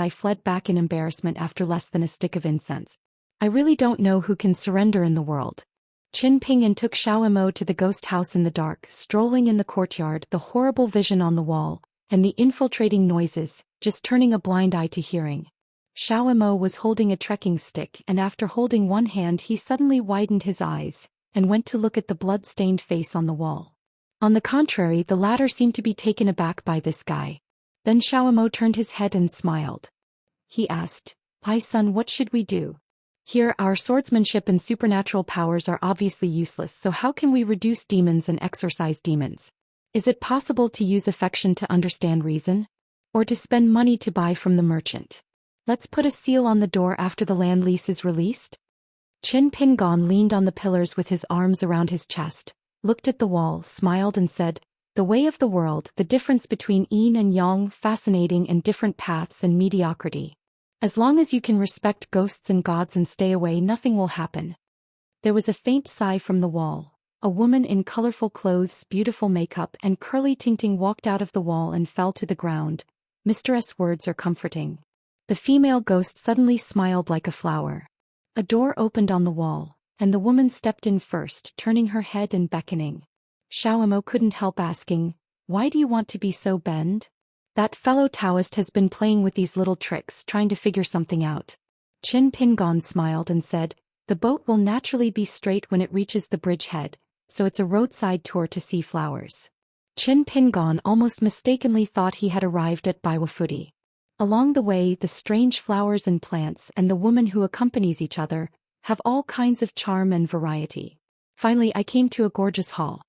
fled back in embarrassment after less than a stick of incense. I really don't know who can surrender in the world. Qin Ping took Xiaomo to the ghost house in the dark, strolling in the courtyard, the horrible vision on the wall, and the infiltrating noises, just turning a blind eye to hearing. Xiaomo was holding a trekking stick, and after holding one hand he suddenly widened his eyes, and went to look at the blood-stained face on the wall. On the contrary, the latter seemed to be taken aback by this guy. Then Xiaomo turned his head and smiled. He asked, "Hi son, what should we do?" Here, our swordsmanship and supernatural powers are obviously useless, so how can we reduce demons and exorcise demons? Is it possible to use affection to understand reason? Or to spend money to buy from the merchant? Let's put a seal on the door after the land lease is released? Qin Pingon leaned on the pillars with his arms around his chest, looked at the wall, smiled and said, "The way of the world, the difference between yin and yang, fascinating and different paths and mediocrity. As long as you can respect ghosts and gods and stay away, nothing will happen." There was a faint sigh from the wall. A woman in colorful clothes, beautiful makeup and curly tinting walked out of the wall and fell to the ground. "Mistress, words are comforting." The female ghost suddenly smiled like a flower. A door opened on the wall, and the woman stepped in first, turning her head and beckoning. Xiaomo couldn't help asking, "Why do you want to be so bend?" "That fellow Daoist has been playing with these little tricks, trying to figure something out." Qin Pingon smiled and said, "The boat will naturally be straight when it reaches the bridgehead, so it's a roadside tour to see flowers." Qin Pingon almost mistakenly thought he had arrived at Baiwafuti. Along the way, the strange flowers and plants and the woman who accompanies each other have all kinds of charm and variety. Finally, I came to a gorgeous hall.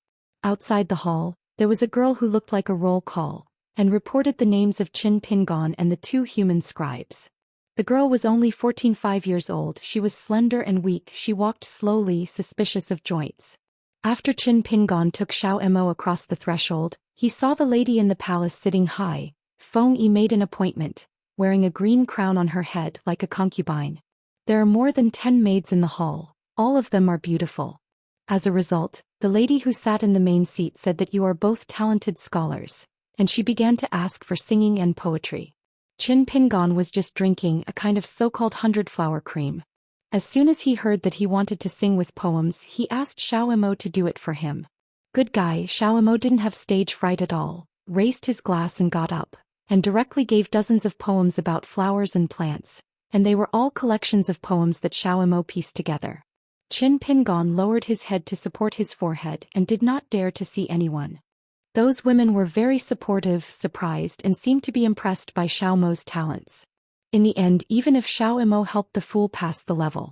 Outside the hall, there was a girl who looked like a roll call, and reported the names of Qin Pingon and the two human scribes. The girl was only 5 years old. She was slender and weak. She walked slowly, suspicious of joints. After Qin Pingon took Xiaomo across the threshold, he saw the lady in the palace sitting high. Feng Yi made an appointment, wearing a green crown on her head like a concubine. There are more than 10 maids in the hall. All of them are beautiful. As a result, the lady who sat in the main seat said that you are both talented scholars, and she began to ask for singing and poetry. Qin Pingon was just drinking a kind of so-called 100-flower cream. As soon as he heard that he wanted to sing with poems, he asked Xiaomo to do it for him. Good guy. Xiaomo didn't have stage fright at all, raised his glass and got up, and directly gave dozens of poems about flowers and plants, and they were all collections of poems that Xiaomo pieced together. Qin Pingon lowered his head to support his forehead and did not dare to see anyone. Those women were very supportive, surprised, and seemed to be impressed by Xiaomo's talents. In the end, even if Xiaomo helped the fool pass the level,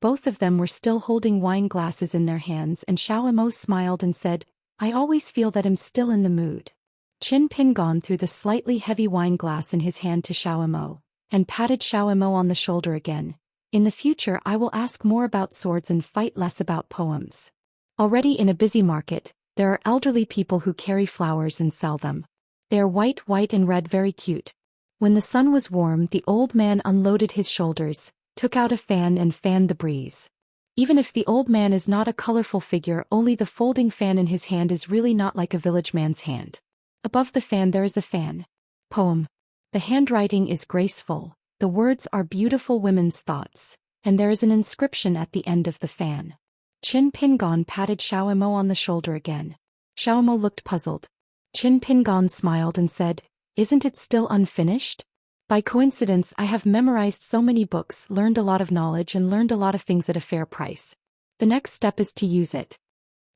both of them were still holding wine glasses in their hands, and Xiaomo smiled and said, "I always feel that I'm still in the mood." Qin Pingon threw the slightly heavy wine glass in his hand to Xiaomo, and patted Xiaomo on the shoulder again. "In the future I will ask more about swords and fight less about poems." Already in a busy market, there are elderly people who carry flowers and sell them. They are white and red, very cute. When the sun was warm, the old man unloaded his shoulders, took out a fan and fanned the breeze. Even if the old man is not a colorful figure, only the folding fan in his hand is really not like a village man's hand. Above the fan there is a fan. Poem. The handwriting is graceful, the words are beautiful women's thoughts, and there is an inscription at the end of the fan. Qin Pingon patted Xiaomo on the shoulder again. Xiaomo looked puzzled. Qin Pingon smiled and said, "Isn't it still unfinished? By coincidence, I have memorized so many books, learned a lot of knowledge, and learned a lot of things at a fair price. The next step is to use it."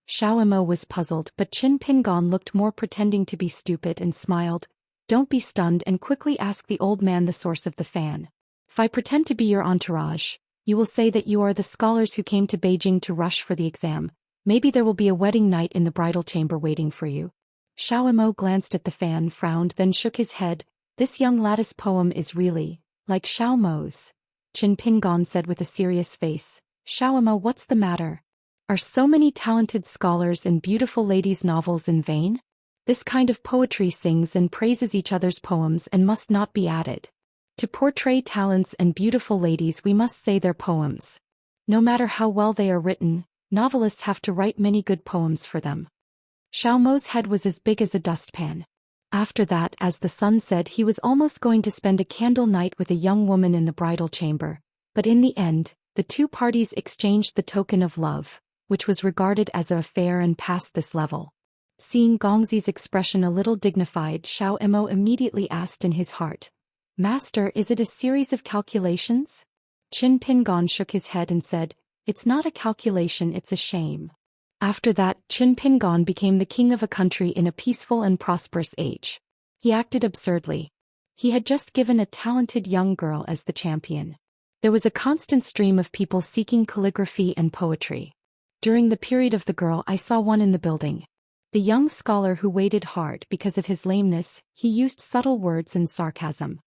Xiaomo was puzzled, but Qin Pingon looked more pretending to be stupid and smiled. "Don't be stunned and quickly ask the old man the source of the fan. If I pretend to be your entourage, you will say that you are the scholars who came to Beijing to rush for the exam. Maybe there will be a wedding night in the bridal chamber waiting for you." Xiaomo glanced at the fan, frowned, then shook his head. "This young lattice poem is really like Xiaomo's," Qin Pingon said with a serious face. "Xiaomo, what's the matter? Are so many talented scholars and beautiful ladies' novels in vain? This kind of poetry sings and praises each other's poems and must not be added. To portray talents and beautiful ladies we must say their poems. No matter how well they are written, novelists have to write many good poems for them." Xiaomo's head was as big as a dustpan. After that, as the sun said, he was almost going to spend a candle night with a young woman in the bridal chamber, but in the end, the two parties exchanged the token of love, which was regarded as an affair and passed this level. Seeing Gongzi's expression a little dignified, Xiaomo immediately asked in his heart, "Master, is it a series of calculations?" Qin Pingon shook his head and said, "It's not a calculation, it's a shame." After that, Qin Pingon became the king of a country in a peaceful and prosperous age. He acted absurdly. He had just given a talented young girl as the champion. There was a constant stream of people seeking calligraphy and poetry. During the period of the girl, I saw one in the building. The young scholar who waited hard because of his lameness, he used subtle words and sarcasm.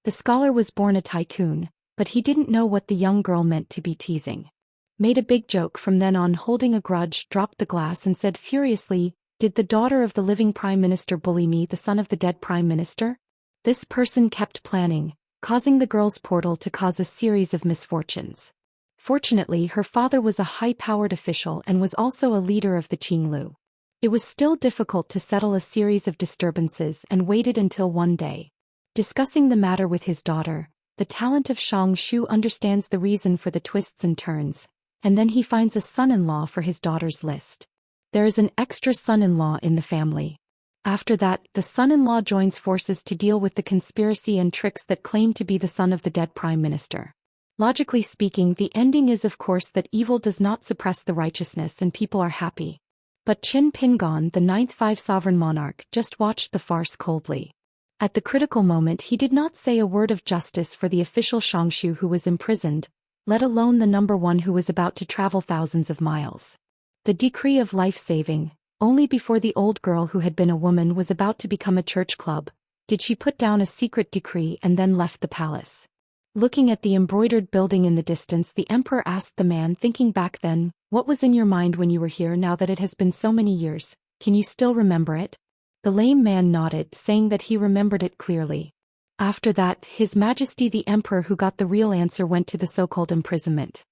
The scholar was born a tycoon, but he didn't know what the young girl meant to be teasing. Made a big joke from then on, holding a grudge, dropped the glass and said furiously, "Did the daughter of the living prime minister bully me, the son of the dead prime minister?" This person kept planning, causing the girl's portal to cause a series of misfortunes. Fortunately, her father was a high-powered official and was also a leader of the Qinglu. It was still difficult to settle a series of disturbances and waited until one day. Discussing the matter with his daughter, the talent of Xianxia understands the reason for the twists and turns, and then he finds a son-in-law for his daughter's list. There is an extra son-in-law in the family. After that, the son-in-law joins forces to deal with the conspiracy and tricks that claim to be the son of the dead prime minister. Logically speaking, the ending is of course that evil does not suppress the righteousness and people are happy. But Qin Pingon, the ninth five-sovereign monarch, just watched the farce coldly. At the critical moment he did not say a word of justice for the official Xianxia who was imprisoned, let alone the number one who was about to travel thousands of miles. The decree of life-saving, only before the old girl who had been a woman was about to become a church club, did she put down a secret decree and then left the palace. Looking at the embroidered building in the distance, the emperor asked the man, thinking back then, "What was in your mind when you were here? Now that it has been so many years, can you still remember it?" The lame man nodded, saying that he remembered it clearly. After that, His Majesty the Emperor, who got the real answer, went to the so-called imprisonment.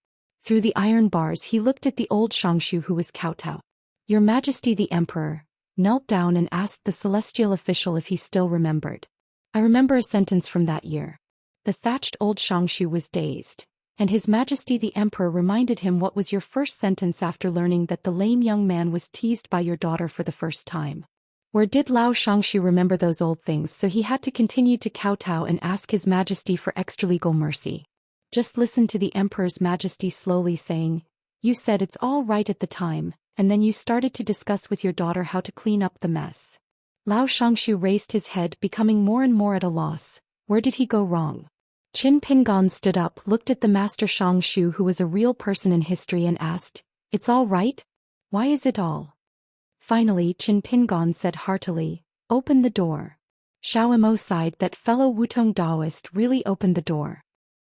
Through the iron bars he looked at the old Xianxia who was kowtow. Your Majesty the Emperor knelt down and asked the celestial official if he still remembered. "I remember a sentence from that year." The thatched old Xianxia was dazed, and His Majesty the Emperor reminded him, "What was your first sentence after learning that the lame young man was teased by your daughter for the first time?" Where did Lao Xianxia remember those old things, so he had to continue to kowtow and ask His Majesty for extralegal mercy. Just listen to the Emperor's Majesty slowly saying, "You said it's all right at the time, and then you started to discuss with your daughter how to clean up the mess." Lao Xianxia raised his head, becoming more and more at a loss. Where did he go wrong? Qin Pingon stood up, looked at the master Xianxia, who was a real person in history, and asked, "It's all right? Why is it all?" Finally, Qin Pingon said heartily, "Open the door." Xiaomo sighed. That fellow Wutong Daoist really opened the door.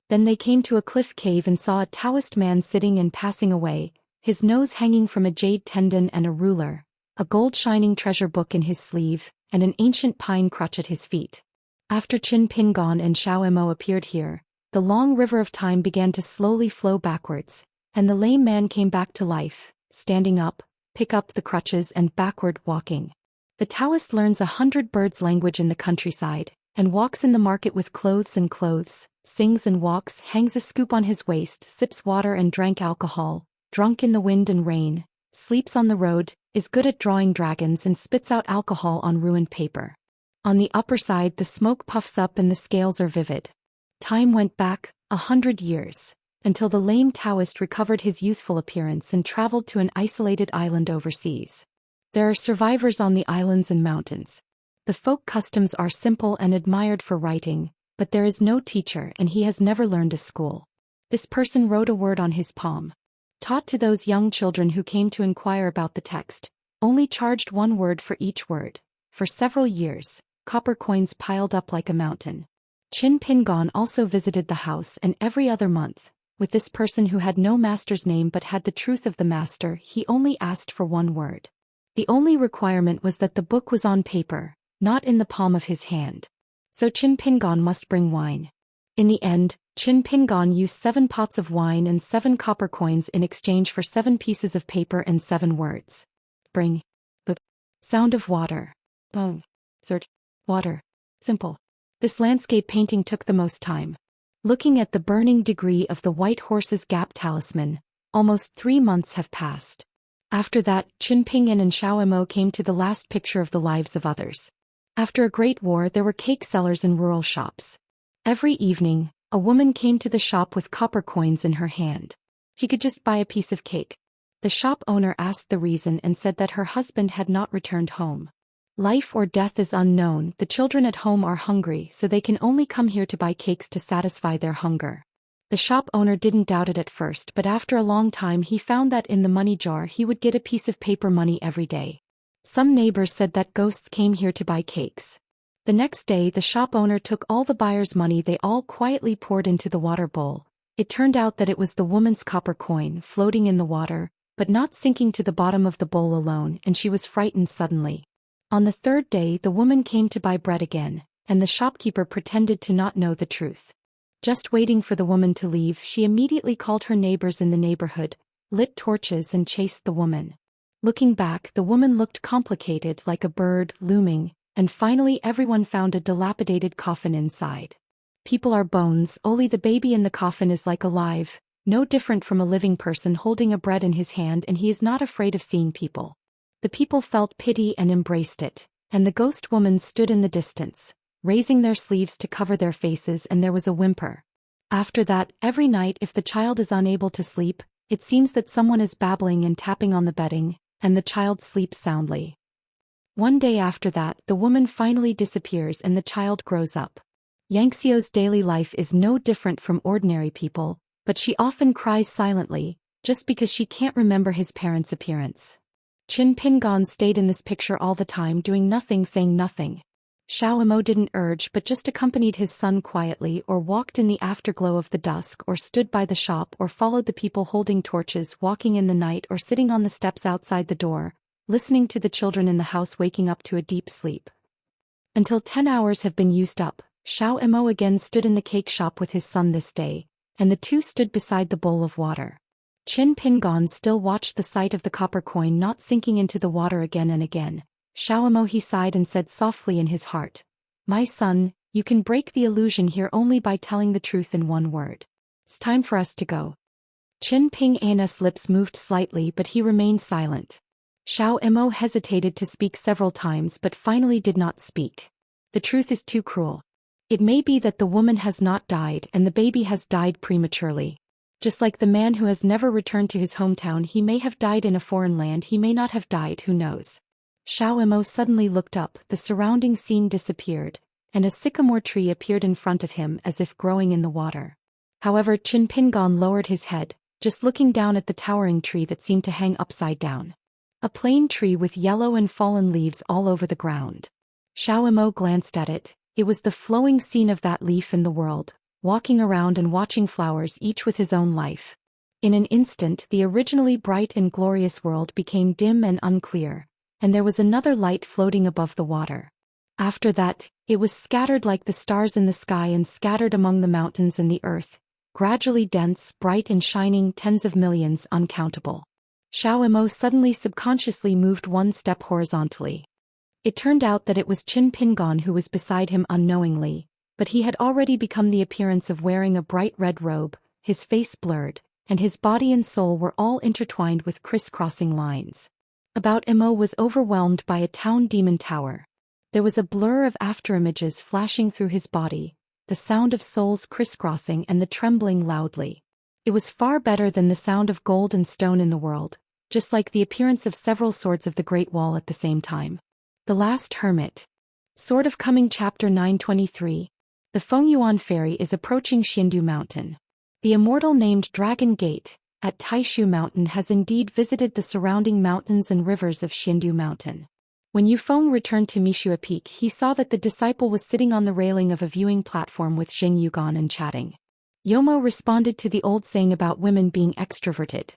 Then they came to a cliff cave and saw a Taoist man sitting and passing away, his nose hanging from a jade tendon and a ruler, a gold-shining treasure book in his sleeve, and an ancient pine crutch at his feet. After Qin Pingon and Xiaomo appeared here, the long river of time began to slowly flow backwards, and the lame man came back to life, standing up, pick up the crutches and backward walking. The Taoist learns 100 birds' language in the countryside, and walks in the market with clothes and clothes, sings and walks, hangs a scoop on his waist, sips water and drank alcohol, drunk in the wind and rain, sleeps on the road, is good at drawing dragons and spits out alcohol on ruined paper. On the upper side the smoke puffs up and the scales are vivid. Time went back 100 years, until the lame Taoist recovered his youthful appearance and traveled to an isolated island overseas. There are survivors on the islands and mountains. The folk customs are simple and admired for writing, but there is no teacher and he has never learned a school. This person wrote a word on his palm. Taught to those young children who came to inquire about the text, only charged one word for each word. For several years, copper coins piled up like a mountain. Qin Pingon also visited the house, and every other month, with this person who had no master's name but had the truth of the master, he only asked for one word. The only requirement was that the book was on paper, not in the palm of his hand. So Qin Pingon must bring wine. In the end, Qin Pingon used 7 pots of wine and 7 copper coins in exchange for 7 pieces of paper and 7 words. Bring. Boop. Sound of water. Bong. Zert. Water. Simple. This landscape painting took the most time. Looking at the burning degree of the White Horse's Gap talisman, almost 3 months have passed. After that, Qin Pinyin and Xiaomo came to the last picture of the lives of others. After a great war there were cake sellers in rural shops. Every evening, a woman came to the shop with copper coins in her hand. She could just buy a piece of cake. The shop owner asked the reason and said that her husband had not returned home. Life or death is unknown, the children at home are hungry, so they can only come here to buy cakes to satisfy their hunger. The shop owner didn't doubt it at first, but after a long time he found that in the money jar he would get a piece of paper money every day. Some neighbors said that ghosts came here to buy cakes. The next day the shop owner took all the buyers' money. They all quietly poured into the water bowl. It turned out that it was the woman's copper coin floating in the water, but not sinking to the bottom of the bowl alone, and she was frightened suddenly. On the third day the woman came to buy bread again, and the shopkeeper pretended to not know the truth. Just waiting for the woman to leave, she immediately called her neighbors in the neighborhood, lit torches and chased the woman. Looking back, the woman looked complicated, like a bird, looming, and finally everyone found a dilapidated coffin inside. People are bones, only the baby in the coffin is like alive, no different from a living person holding a bread in his hand, and he is not afraid of seeing people. The people felt pity and embraced it, and the ghost woman stood in the distance, raising their sleeves to cover their faces, and there was a whimper. After that, every night if the child is unable to sleep, it seems that someone is babbling and tapping on the bedding, and the child sleeps soundly. One day after that, the woman finally disappears and the child grows up. Xianxia's daily life is no different from ordinary people, but she often cries silently, just because she can't remember his parents' appearance. Qin Pingon stayed in this picture all the time, doing nothing, saying nothing. Xiao Imo didn't urge but just accompanied his son quietly, or walked in the afterglow of the dusk, or stood by the shop, or followed the people holding torches walking in the night, or sitting on the steps outside the door, listening to the children in the house waking up to a deep sleep. Until 10 hours have been used up, Xiao Imo again stood in the cake shop with his son this day, and the two stood beside the bowl of water. Qin Pingon still watched the sight of the copper coin not sinking into the water again and again. Xiao Imo, he sighed and said softly in his heart, "My son, you can break the illusion here only by telling the truth in one word. It's time for us to go." Qin Pingan's lips moved slightly, but he remained silent. Xiao Imo hesitated to speak several times but finally did not speak. The truth is too cruel. It may be that the woman has not died and the baby has died prematurely. Just like the man who has never returned to his hometown, he may have died in a foreign land, he may not have died, who knows. Xiao Imo suddenly looked up, the surrounding scene disappeared, and a sycamore tree appeared in front of him as if growing in the water. However, Qin Pingon lowered his head, just looking down at the towering tree that seemed to hang upside down. A plain tree with yellow and fallen leaves all over the ground. Xiao Imo glanced at it. It was the flowing scene of that leaf in the world, walking around and watching flowers, each with his own life. In an instant, the originally bright and glorious world became dim and unclear, and there was another light floating above the water. After that, it was scattered like the stars in the sky and scattered among the mountains and the earth, gradually dense, bright and shining, tens of millions, uncountable. Xiao Imo suddenly subconsciously moved one step horizontally. It turned out that it was Qin Pingon who was beside him unknowingly, but he had already become the appearance of wearing a bright red robe, his face blurred, and his body and soul were all intertwined with crisscrossing lines. About Imo was overwhelmed by a town demon tower. There was a blur of afterimages flashing through his body, the sound of souls crisscrossing and the trembling loudly. It was far better than the sound of gold and stone in the world, just like the appearance of several swords of the Great Wall at the same time. The Last Hermit. Sword of Coming Chapter 923. The Fengyuan Ferry is approaching Xindu Mountain. The Immortal named Dragon Gate at Taishu Mountain has indeed visited the surrounding mountains and rivers of Xindu Mountain. When Yufeng returned to Mishua Peak, he saw that the disciple was sitting on the railing of a viewing platform with Xing Yugan and chatting. Yomo responded to the old saying about women being extroverted.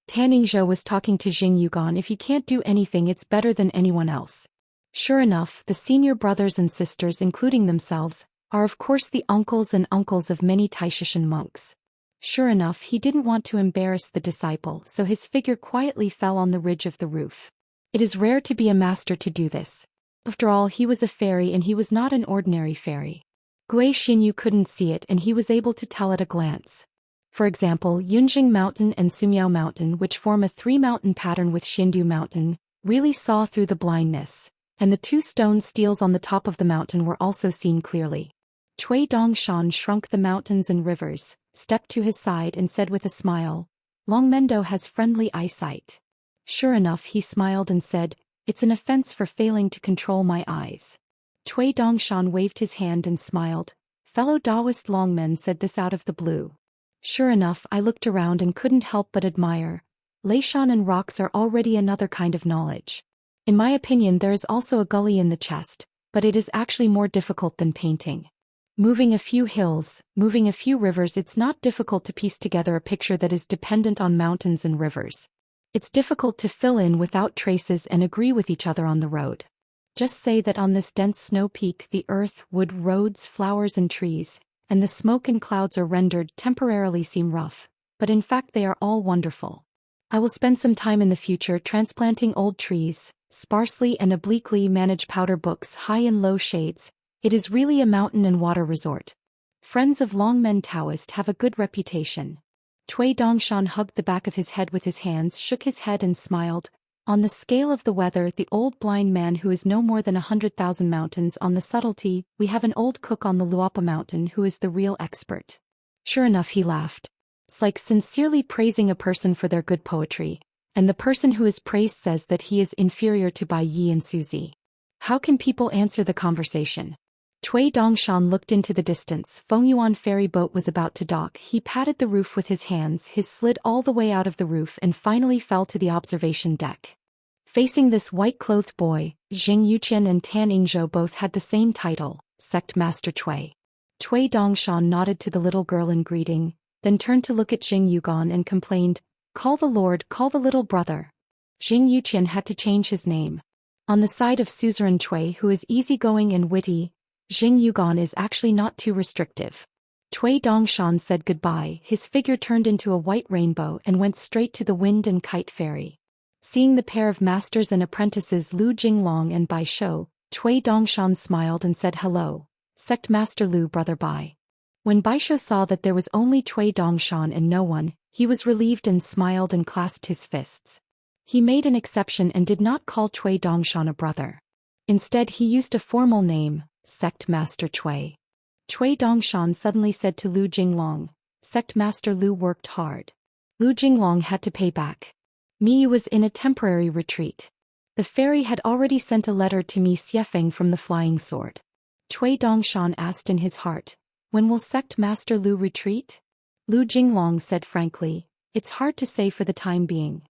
Taningzhou was talking to Xing Yugan, "If you can't do anything, it's better than anyone else." Sure enough, the senior brothers and sisters, including themselves, are of course the uncles and uncles of many Taishishan monks. Sure enough, he didn't want to embarrass the disciple, so his figure quietly fell on the ridge of the roof. It is rare to be a master to do this. After all, he was a fairy and he was not an ordinary fairy. Gui Xinyu couldn't see it and he was able to tell at a glance. For example, Yunjing Mountain and Sumiao Mountain, which form a three-mountain pattern with Xindu Mountain, really saw through the blindness, and the two stone steels on the top of the mountain were also seen clearly. Cui Dongshan shrunk the mountains and rivers, stepped to his side and said with a smile, "Longmendo has friendly eyesight." Sure enough, he smiled and said, "It's an offense for failing to control my eyes." Cui Dongshan waved his hand and smiled. Fellow Daoist Longmen said this out of the blue. Sure enough, I looked around and couldn't help but admire. Leishan and rocks are already another kind of knowledge. In my opinion, there is also a gully in the chest, but it is actually more difficult than painting. Moving a few hills, moving a few rivers, it's not difficult to piece together a picture that is dependent on mountains and rivers. It's difficult to fill in without traces and agree with each other on the road. Just say that on this dense snow peak the earth, wood, roads, flowers and trees, and the smoke and clouds are rendered temporarily seem rough, but in fact they are all wonderful. I will spend some time in the future transplanting old trees, sparsely and obliquely manage powder books high and low shades. It is really a mountain and water resort. Friends of Longmen Daoist have a good reputation. Cui Dongshan hugged the back of his head with his hands, shook his head and smiled. On the scale of the weather, the old blind man who is no more than 100,000 mountains. On the subtlety, we have an old cook on the Luapa mountain who is the real expert. Sure enough, he laughed. It's like sincerely praising a person for their good poetry, and the person who is praised says that he is inferior to Bai Yi and Suzy. How can people answer the conversation? Cui Dongshan looked into the distance. Fengyuan ferry boat was about to dock. He patted the roof with his hands. His slid all the way out of the roof and finally fell to the observation deck. Facing this white-clothed boy, Xiang Xian and Tan Yingzhou both had the same title, Sect Master Cui. Cui Dongshan nodded to the little girl in greeting, then turned to look at Xing Yugan and complained, "Call the Lord, call the little brother." Xiang Xian had to change his name. On the side of Suzerain Cui, who is easygoing and witty, Xing Yugan is actually not too restrictive. Cui Dongshan said goodbye. His figure turned into a white rainbow and went straight to the wind and kite fairy. Seeing the pair of masters and apprentices Lu Jinglong and Bai Shou, Cui Dongshan smiled and said hello, Sect Master Lu, brother Bai. When Bai Shou saw that there was only Cui Dongshan and no one, he was relieved and smiled and clasped his fists. He made an exception and did not call Cui Dongshan a brother. Instead he used a formal name, Sect Master Cui. Cui Dongshan suddenly said to Lu Jinglong, Sect Master Lu worked hard. Lu Jinglong had to pay back. Miyu was in a temporary retreat. The fairy had already sent a letter to Mi Xiefeng from the Flying Sword. Cui Dongshan asked in his heart, when will Sect Master Lu retreat? Lu Jinglong said frankly, it's hard to say for the time being.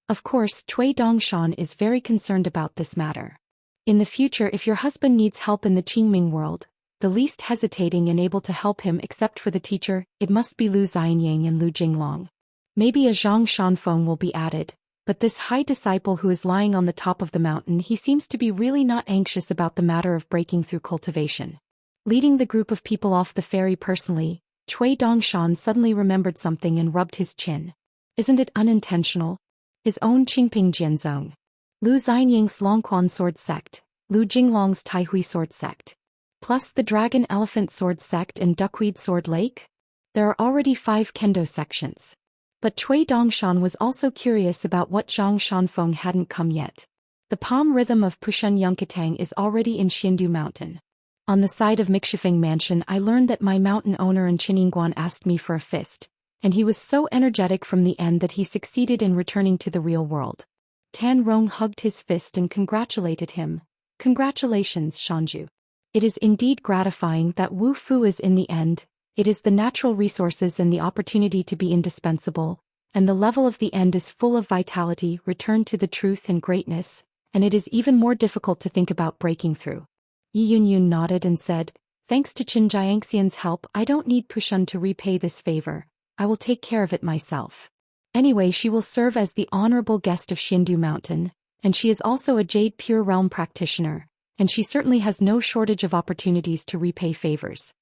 Of course, Cui Dongshan is very concerned about this matter. In the future, if your husband needs help in the Qingming world, the least hesitating and able to help him except for the teacher, it must be Lu Xianying and Lu Jinglong. Maybe a Zhang Shanfeng will be added, but this high disciple who is lying on the top of the mountain, he seems to be really not anxious about the matter of breaking through cultivation. Leading the group of people off the ferry personally, Cui Dongshan suddenly remembered something and rubbed his chin. Isn't it unintentional? His own Qingping Jianzong. Lu Xianying's Longquan sword sect, Lu Jinglong's Taihui sword sect. Plus the Dragon Elephant sword sect and Duckweed sword lake? There are already 5 kendo sections. But Cui Dongshan was also curious about what Zhang Shanfeng hadn't come yet. The palm rhythm of Pushun Yunkatang is already in Xindu Mountain. On the side of Mikshifeng Mansion, I learned that my mountain owner in Chiningguan asked me for a fist, and he was so energetic from the end that he succeeded in returning to the real world. Tan Rong hugged his fist and congratulated him. Congratulations, Shanju. It is indeed gratifying that Wu Fu is in the end. It is the natural resources and the opportunity to be indispensable, and the level of the end is full of vitality, return to the truth and greatness, and it is even more difficult to think about breaking through. Yi Yunyun nodded and said, thanks to Qin Jiangxian's help, I don't need Pushun to repay this favor. I will take care of it myself. Anyway, she will serve as the honorable guest of Xindu Mountain, and she is also a Jade Pure Realm practitioner, and she certainly has no shortage of opportunities to repay favors.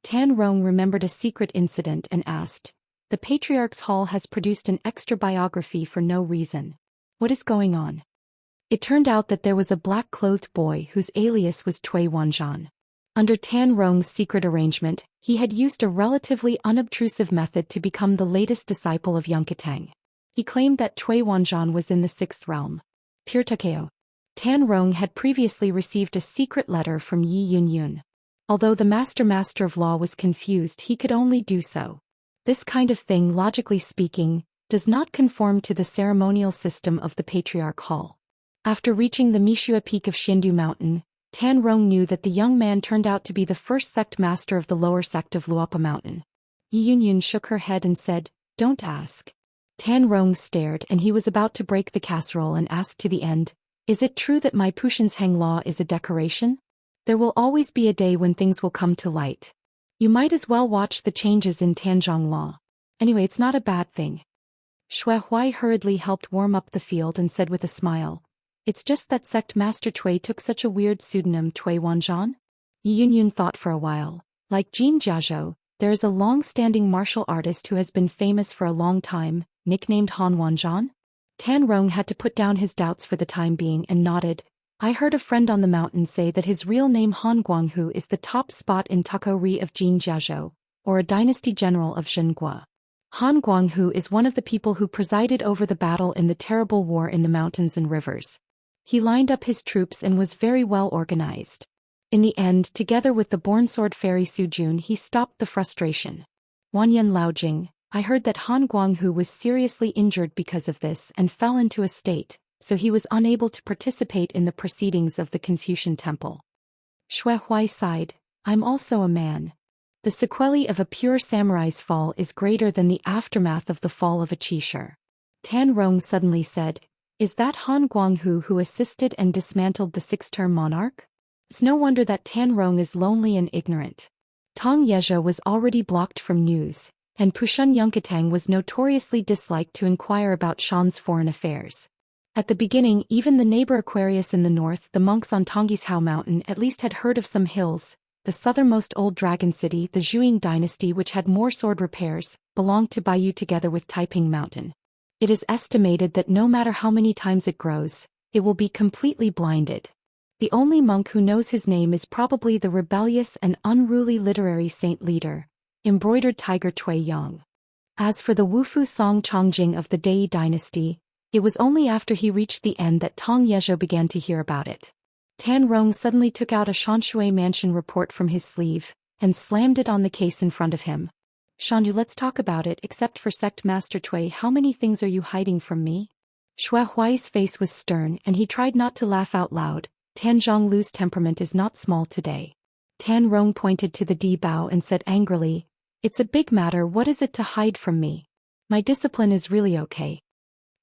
Tan Rong remembered a secret incident and asked, the Patriarch's Hall has produced an extra biography for no reason. What is going on? It turned out that there was a black-clothed boy whose alias was Cui Wanzhan. Under Tan Rong's secret arrangement, he had used a relatively unobtrusive method to become the latest disciple of Yunkatang. He claimed that Cui Wanzhan was in the 6th realm. Pure Takeo. Tan Rong had previously received a secret letter from Yi Yunyun. Although the master of law was confused, he could only do so. This kind of thing, logically speaking, does not conform to the ceremonial system of the Patriarch Hall. After reaching the Mishua peak of Xindu Mountain, Tan Rong knew that the young man turned out to be the first sect master of the lower sect of Luapa Mountain. Yi Yunyun shook her head and said, "Don't ask." Tan Rong stared and he was about to break the casserole and asked to the end, "Is it true that my Pushan's hang law is a decoration? There will always be a day when things will come to light. You might as well watch the changes in Tanzhong law. Anyway, it's not a bad thing." Xue Huai hurriedly helped warm up the field and said with a smile, "It's just that sect master Cui took such a weird pseudonym Cui Wanzhan." Yi Yunyun thought for a while. Like Jin Jiazhou, there is a long-standing martial artist who has been famous for a long time, nicknamed Han Wanzhan. Tan Rong had to put down his doubts for the time being and nodded. "I heard a friend on the mountain say that his real name Han Guanghu is the top spot in Tako Ri of Jin Jiazhou, or a dynasty general of Zhengua. Han Guanghu is one of the people who presided over the battle in the terrible war in the mountains and rivers. He lined up his troops and was very well organized. In the end, together with the born sword fairy Su Jun, he stopped the frustration. Wanyan Laojing, I heard that Han Guanghu was seriously injured because of this and fell into a state, so he was unable to participate in the proceedings of the Confucian temple." Xue Huai sighed, "I'm also a man. The sequelae of a pure samurai's fall is greater than the aftermath of the fall of a qishir." Tan Rong suddenly said, "Is that Han Guanghu who assisted and dismantled the six-term monarch?" It's no wonder that Tan Rong is lonely and ignorant. Tong Yezhou was already blocked from news, and Pushun Yunkatang was notoriously disliked to inquire about Shan's foreign affairs. At the beginning, even the neighbor Aquarius in the north, the monks on Tonggishao Mountain, at least had heard of some hills. The southernmost old dragon city, the Zhuing dynasty, which had more sword repairs, belonged to Baiyu together with Taiping Mountain. It is estimated that no matter how many times it grows, it will be completely blinded. The only monk who knows his name is probably the rebellious and unruly literary saint leader, embroidered tiger Cui Yang. As for the Wufu Song Chongjing of the Dai dynasty, it was only after he reached the end that Tong Yezhou began to hear about it. Tan Rong suddenly took out a Xianxia mansion report from his sleeve, and slammed it on the case in front of him. "Shanyu, let's talk about it. Except for Sect Master Cui, how many things are you hiding from me?" Xue Huai's face was stern and he tried not to laugh out loud. Tan Zhonglu's temperament is not small today. Tan Rong pointed to the Di Bao and said angrily, "It's a big matter. What is it to hide from me? My discipline is really okay.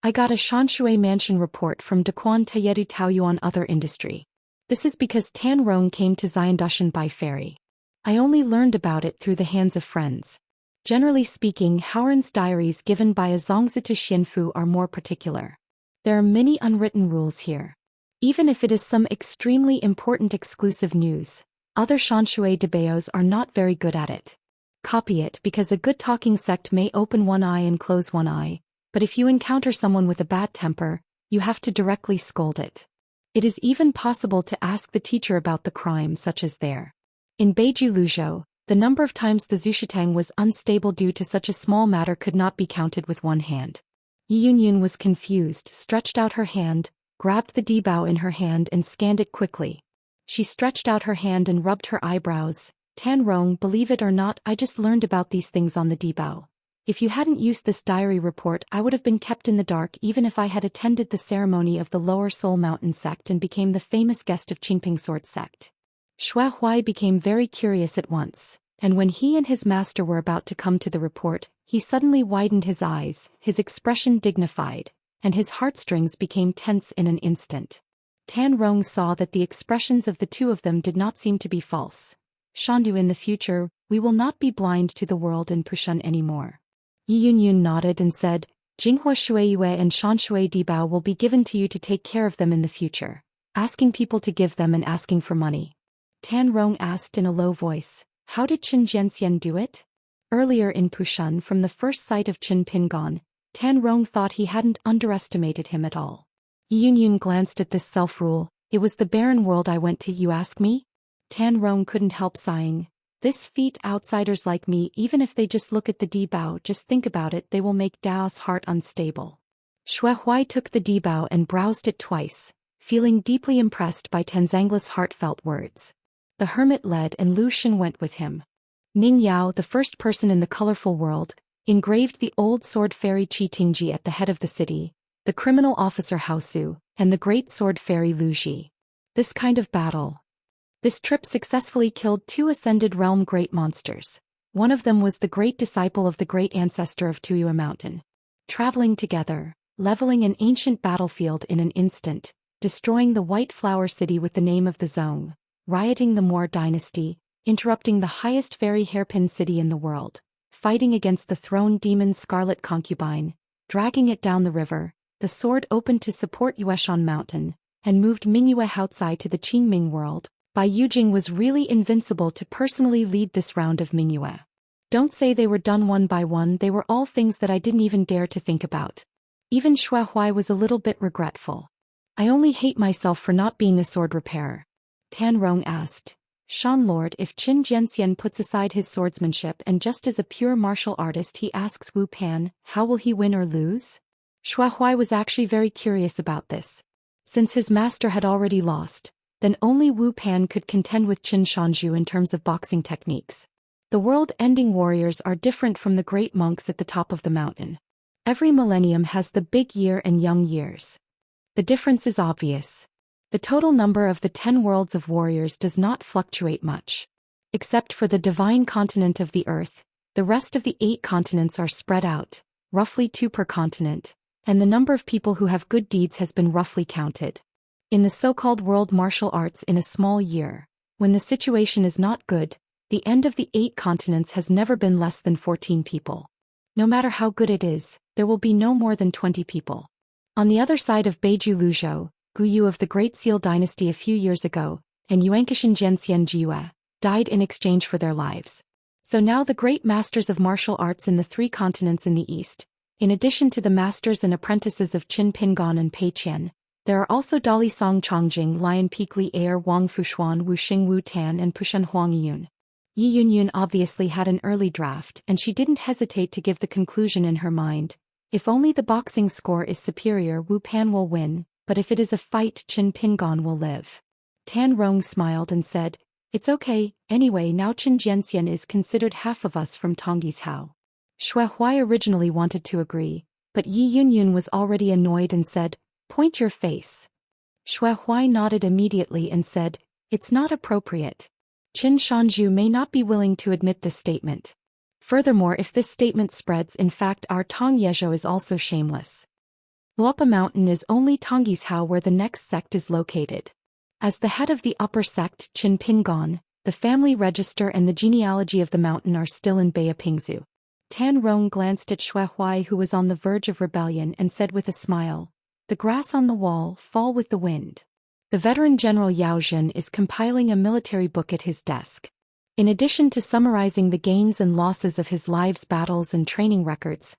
I got a Xianxia mansion report from Daquan Tayedu Taoyuan Other Industry. This is because Tan Rong came to Xiandushan by ferry. I only learned about it through the hands of friends. Generally speaking, Howren's diaries given by a Zongzi Xianfu are more particular. There are many unwritten rules here. Even if it is some extremely important exclusive news, other Xianxia debaos are not very good at it. Copy it because a good talking sect may open one eye and close one eye, but if you encounter someone with a bad temper, you have to directly scold it. It is even possible to ask the teacher about the crime, such as there. In Beiju Luzhou, the number of times the Zushitang was unstable due to such a small matter could not be counted with one hand. Yi Yunyun was confused, stretched out her hand, grabbed the Di Bao in her hand and scanned it quickly. She stretched out her hand and rubbed her eyebrows. "Tan Rong, believe it or not, I just learned about these things on the Di Bao. If you hadn't used this diary report, I would have been kept in the dark even if I had attended the ceremony of the Lower Soul Mountain sect and became the famous guest of Qingping Sword sect." Xue Huai became very curious at once, and when he and his master were about to come to the report, he suddenly widened his eyes, his expression dignified, and his heartstrings became tense in an instant. Tan Rong saw that the expressions of the two of them did not seem to be false. "Shandu, in the future, we will not be blind to the world in Pushun anymore." Yi Yunyun nodded and said, "Jinghua Shuiyue and Shanshui Dibao will be given to you to take care of them in the future, asking people to give them and asking for money." Tan Rong asked in a low voice, "How did Qin Jianxian do it?" Earlier in Pushun, from the first sight of Qin Pingon, Tan Rong thought he hadn't underestimated him at all. Yi Yunyun glanced at this self-rule. "It was the barren world I went to, you ask me?" Tan Rong couldn't help sighing. "This feat, outsiders like me, even if they just look at the Di Bao, just think about it, they will make Dao's heart unstable." Xue Huai took the Di Bao and browsed it twice, feeling deeply impressed by Tanzangla's heartfelt words. The hermit led and Lu Shen went with him. Ning Yao, the first person in the colorful world, engraved the old sword fairy Qi Tingji at the head of the city, the criminal officer Hao Su, and the great sword fairy Lu Ji. This kind of battle. This trip successfully killed 2 ascended realm great monsters. One of them was the great disciple of the great ancestor of Tuyue Mountain. Traveling together, leveling an ancient battlefield in an instant, destroying the White Flower City with the name of the Zong, rioting the Moor dynasty, interrupting the highest fairy hairpin city in the world, fighting against the throne demon's scarlet concubine, dragging it down the river, the sword opened to support Yueshan Mountain, and moved Mingyue Haotsai to the Qingming world. Bai Yujing was really invincible to personally lead this round of Mingyue. Don't say they were done one by one, they were all things that I didn't even dare to think about. Even Xue Huai was a little bit regretful. I only hate myself for not being a sword repairer. Tan Rong asked. Shan Lord, if Qin Jianxian puts aside his swordsmanship and just as a pure martial artist he asks Wu Pan, how will he win or lose? Xue Huai was actually very curious about this. Since his master had already lost, then only Wu Pan could contend with Qin Shanzhu in terms of boxing techniques. The world-ending warriors are different from the great monks at the top of the mountain. Every millennium has the big year and young years. The difference is obvious. The total number of the 10 worlds of warriors does not fluctuate much. Except for the divine continent of the earth, the rest of the 8 continents are spread out, roughly 2 per continent, and the number of people who have good deeds has been roughly counted. In the so-called world martial arts in a small year, when the situation is not good, the end of the 8 continents has never been less than 14 people. No matter how good it is, there will be no more than 20 people. On the other side of Beiju Luzhou, Gu Yu of the Great Seal dynasty a few years ago, and Yuankishan Jianxian Jiue, died in exchange for their lives. So now the great masters of martial arts in the 3 continents in the east, in addition to the masters and apprentices of Qin Pingon and Pei Qian, there are also Dali Song Chongjing, Lian Peak Air, Wang Fushuan, Wu Xing Wu Tan and Pushan Huang Yun. Yi Yunyun obviously had an early draft and she didn't hesitate to give the conclusion in her mind. If only the boxing score is superior, Wu Pan will win, but if it is a fight, Qin Pingon will live. Tan Rong smiled and said, it's okay, anyway now Qin Jianxian is considered half of us from Tongyi's Hao. Xue Huai originally wanted to agree, but Yi Yunyun was already annoyed and said, point your face. Xue Huai nodded immediately and said, it's not appropriate. Qin Shanzhu may not be willing to admit this statement. Furthermore, if this statement spreads, in fact our Tong Yezhou is also shameless. Luopa Mountain is only Tongyi's Hao where the next sect is located. As the head of the upper sect, Qin Pingon, the family register and the genealogy of the mountain are still in Beipingzu. Tan Rong glanced at Xue Huai who was on the verge of rebellion and said with a smile, the grass on the wall fall with the wind. The veteran General Yao Zhen is compiling a military book at his desk. In addition to summarizing the gains and losses of his lives, battles and training records,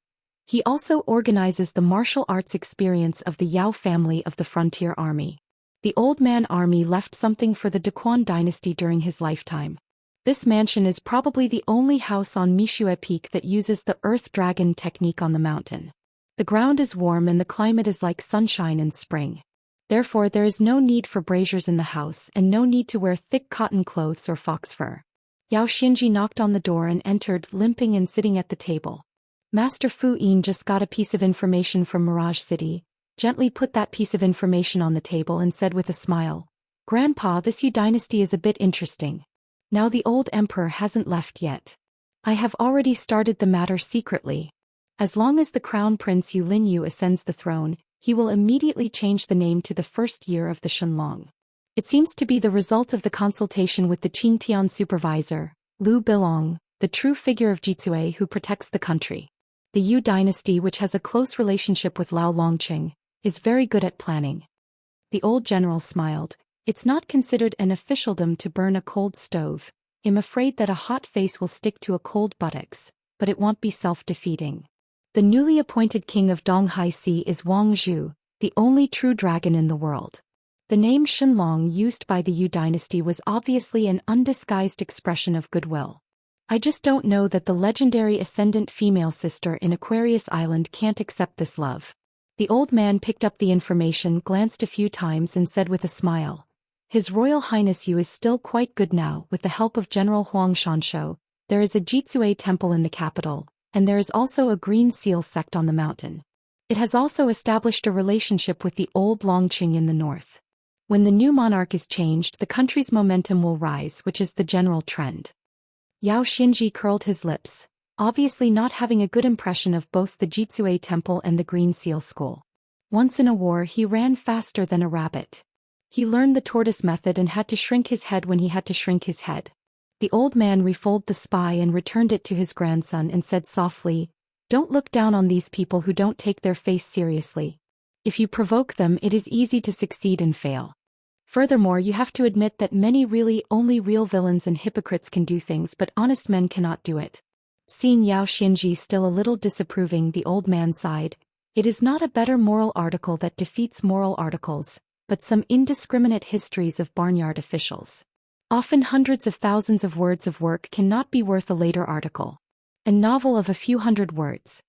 he also organizes the martial arts experience of the Yao family of the frontier army. The old man army left something for the Daquan dynasty during his lifetime. This mansion is probably the only house on Mishue Peak that uses the earth dragon technique on the mountain. The ground is warm and the climate is like sunshine in spring. Therefore there is no need for braziers in the house and no need to wear thick cotton clothes or fox fur. Yao Xinji knocked on the door and entered, limping and sitting at the table. Master Fu Yin just got a piece of information from Mirage City, gently put that piece of information on the table and said with a smile, Grandpa, this Yu dynasty is a bit interesting. Now the old emperor hasn't left yet. I have already started the matter secretly. As long as the crown prince Yu Linyu ascends the throne, he will immediately change the name to the first year of the Shenlong. It seems to be the result of the consultation with the Qingtian supervisor, Liu Bilong, the true figure of Jitsue who protects the country. The Yu dynasty, which has a close relationship with Lao Longqing, is very good at planning. The old general smiled. It's not considered an officialdom to burn a cold stove. I'm afraid that a hot face will stick to a cold buttocks, but it won't be self-defeating. The newly appointed king of Donghai Sea is Wang Zhu, the only true dragon in the world. The name Shenlong used by the Yu dynasty was obviously an undisguised expression of goodwill. I just don't know that the legendary ascendant female sister in Aquarius Island can't accept this love. The old man picked up the information, glanced a few times and said with a smile, His Royal Highness Yu is still quite good now. With the help of General Huang Shanshou, there is a Jitsue temple in the capital, and there is also a Green Seal sect on the mountain. It has also established a relationship with the old Longqing in the north. When the new monarch is changed, the country's momentum will rise, which is the general trend. Yao Xinji curled his lips, obviously not having a good impression of both the Jitsue Temple and the Green Seal School. Once in a war he ran faster than a rabbit. He learned the tortoise method and had to shrink his head when he had to shrink his head. The old man refolded the spy and returned it to his grandson and said softly, "Don't look down on these people who don't take their face seriously. If you provoke them, it is easy to succeed and fail. Furthermore, you have to admit that only real villains and hypocrites can do things, but honest men cannot do it." Seeing Yao Xinji still a little disapproving, the old man sighed. It is not a better moral article that defeats moral articles, but some indiscriminate histories of barnyard officials. Often hundreds of thousands of words of work cannot be worth a later article. A novel of a few hundred words.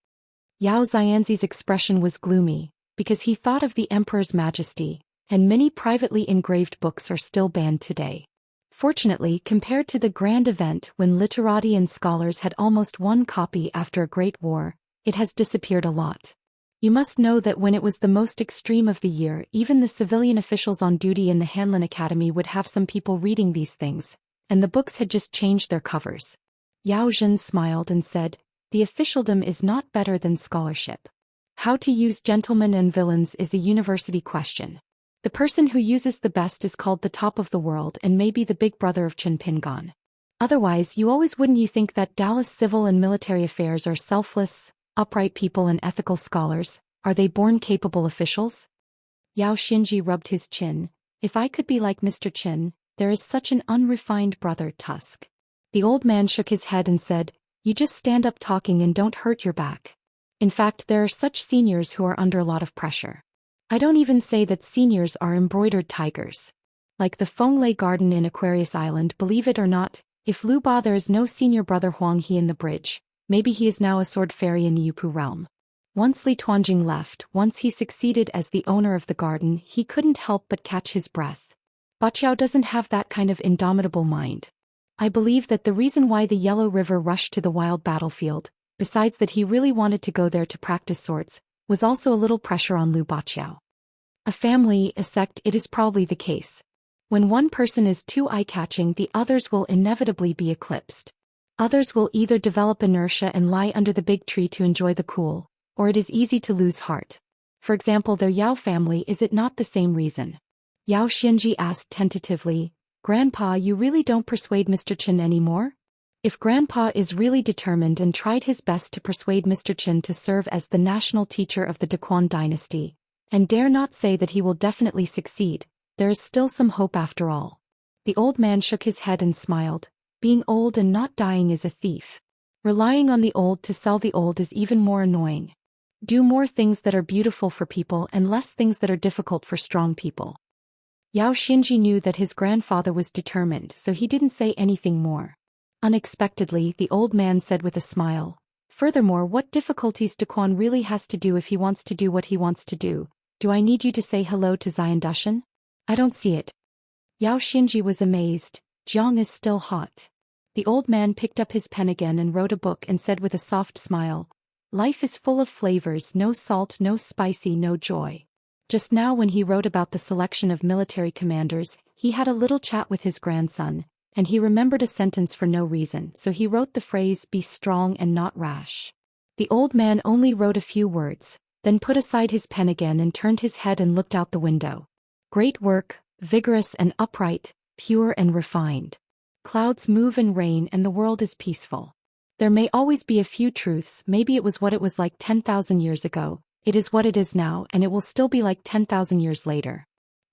Yao Xianxi's expression was gloomy, because he thought of the emperor's majesty, and many privately engraved books are still banned today. Fortunately, compared to the grand event when literati and scholars had almost one copy after a great war, it has disappeared a lot. You must know that when it was the most extreme of the year, even the civilian officials on duty in the Hanlin Academy would have some people reading these things, and the books had just changed their covers. Yao Zhen smiled and said, "The officialdom is not better than scholarship. How to use gentlemen and villains is a university question. The person who uses the best is called the top of the world and may be the big brother of Chen Pingan. Otherwise, wouldn't you think that Daoist civil and military affairs are selfless, upright people and ethical scholars? Are they born capable officials?" Yao Xinji rubbed his chin. "If I could be like Mr. Chen, there is such an unrefined brother Tusk." The old man shook his head and said, "You just stand up talking and don't hurt your back. In fact, there are such seniors who are under a lot of pressure. I don't even say that seniors are embroidered tigers. Like the Fenglei Garden in Aquarius Island, believe it or not, if Lu Ba there is no senior brother Huang He in the bridge, maybe he is now a sword fairy in the Yupu realm." Once Li Tuanjing left, once he succeeded as the owner of the garden, he couldn't help but catch his breath. Baqiao doesn't have that kind of indomitable mind. I believe that the reason why the Yellow River rushed to the wild battlefield, besides that he really wanted to go there to practice swords, was also a little pressure on Lu Baqiao. A family, a sect, it is probably the case. When one person is too eye-catching, the others will inevitably be eclipsed. Others will either develop inertia and lie under the big tree to enjoy the cool, or it is easy to lose heart. For example, their Yao family, is it not the same reason? Yao Xinji asked tentatively, "Grandpa, you really don't persuade Mr. Chen anymore?" If Grandpa is really determined and tried his best to persuade Mr. Chen to serve as the national teacher of the Daquan dynasty, and dare not say that he will definitely succeed, there is still some hope after all. The old man shook his head and smiled. Being old and not dying is a thief. Relying on the old to sell the old is even more annoying. Do more things that are beautiful for people and less things that are difficult for strong people. Yao Xinji knew that his grandfather was determined, so he didn't say anything more. Unexpectedly, the old man said with a smile, "Furthermore, what difficulties Daquan really has to do if he wants to do what he wants to do? Do I need you to say hello to Xian Dushan? I don't see it." Yao Xinji was amazed. "Jiang is still hot." The old man picked up his pen again and wrote a book and said with a soft smile, "Life is full of flavors, no salt, no spicy, no joy." Just now when he wrote about the selection of military commanders, he had a little chat with his grandson, and he remembered a sentence for no reason, so he wrote the phrase, "Be strong and not rash." The old man only wrote a few words, then put aside his pen again and turned his head and looked out the window. Great work, vigorous and upright, pure and refined. Clouds move and rain and the world is peaceful. There may always be a few truths, maybe it was what it was like 10,000 years ago, it is what it is now, and it will still be like 10,000 years later.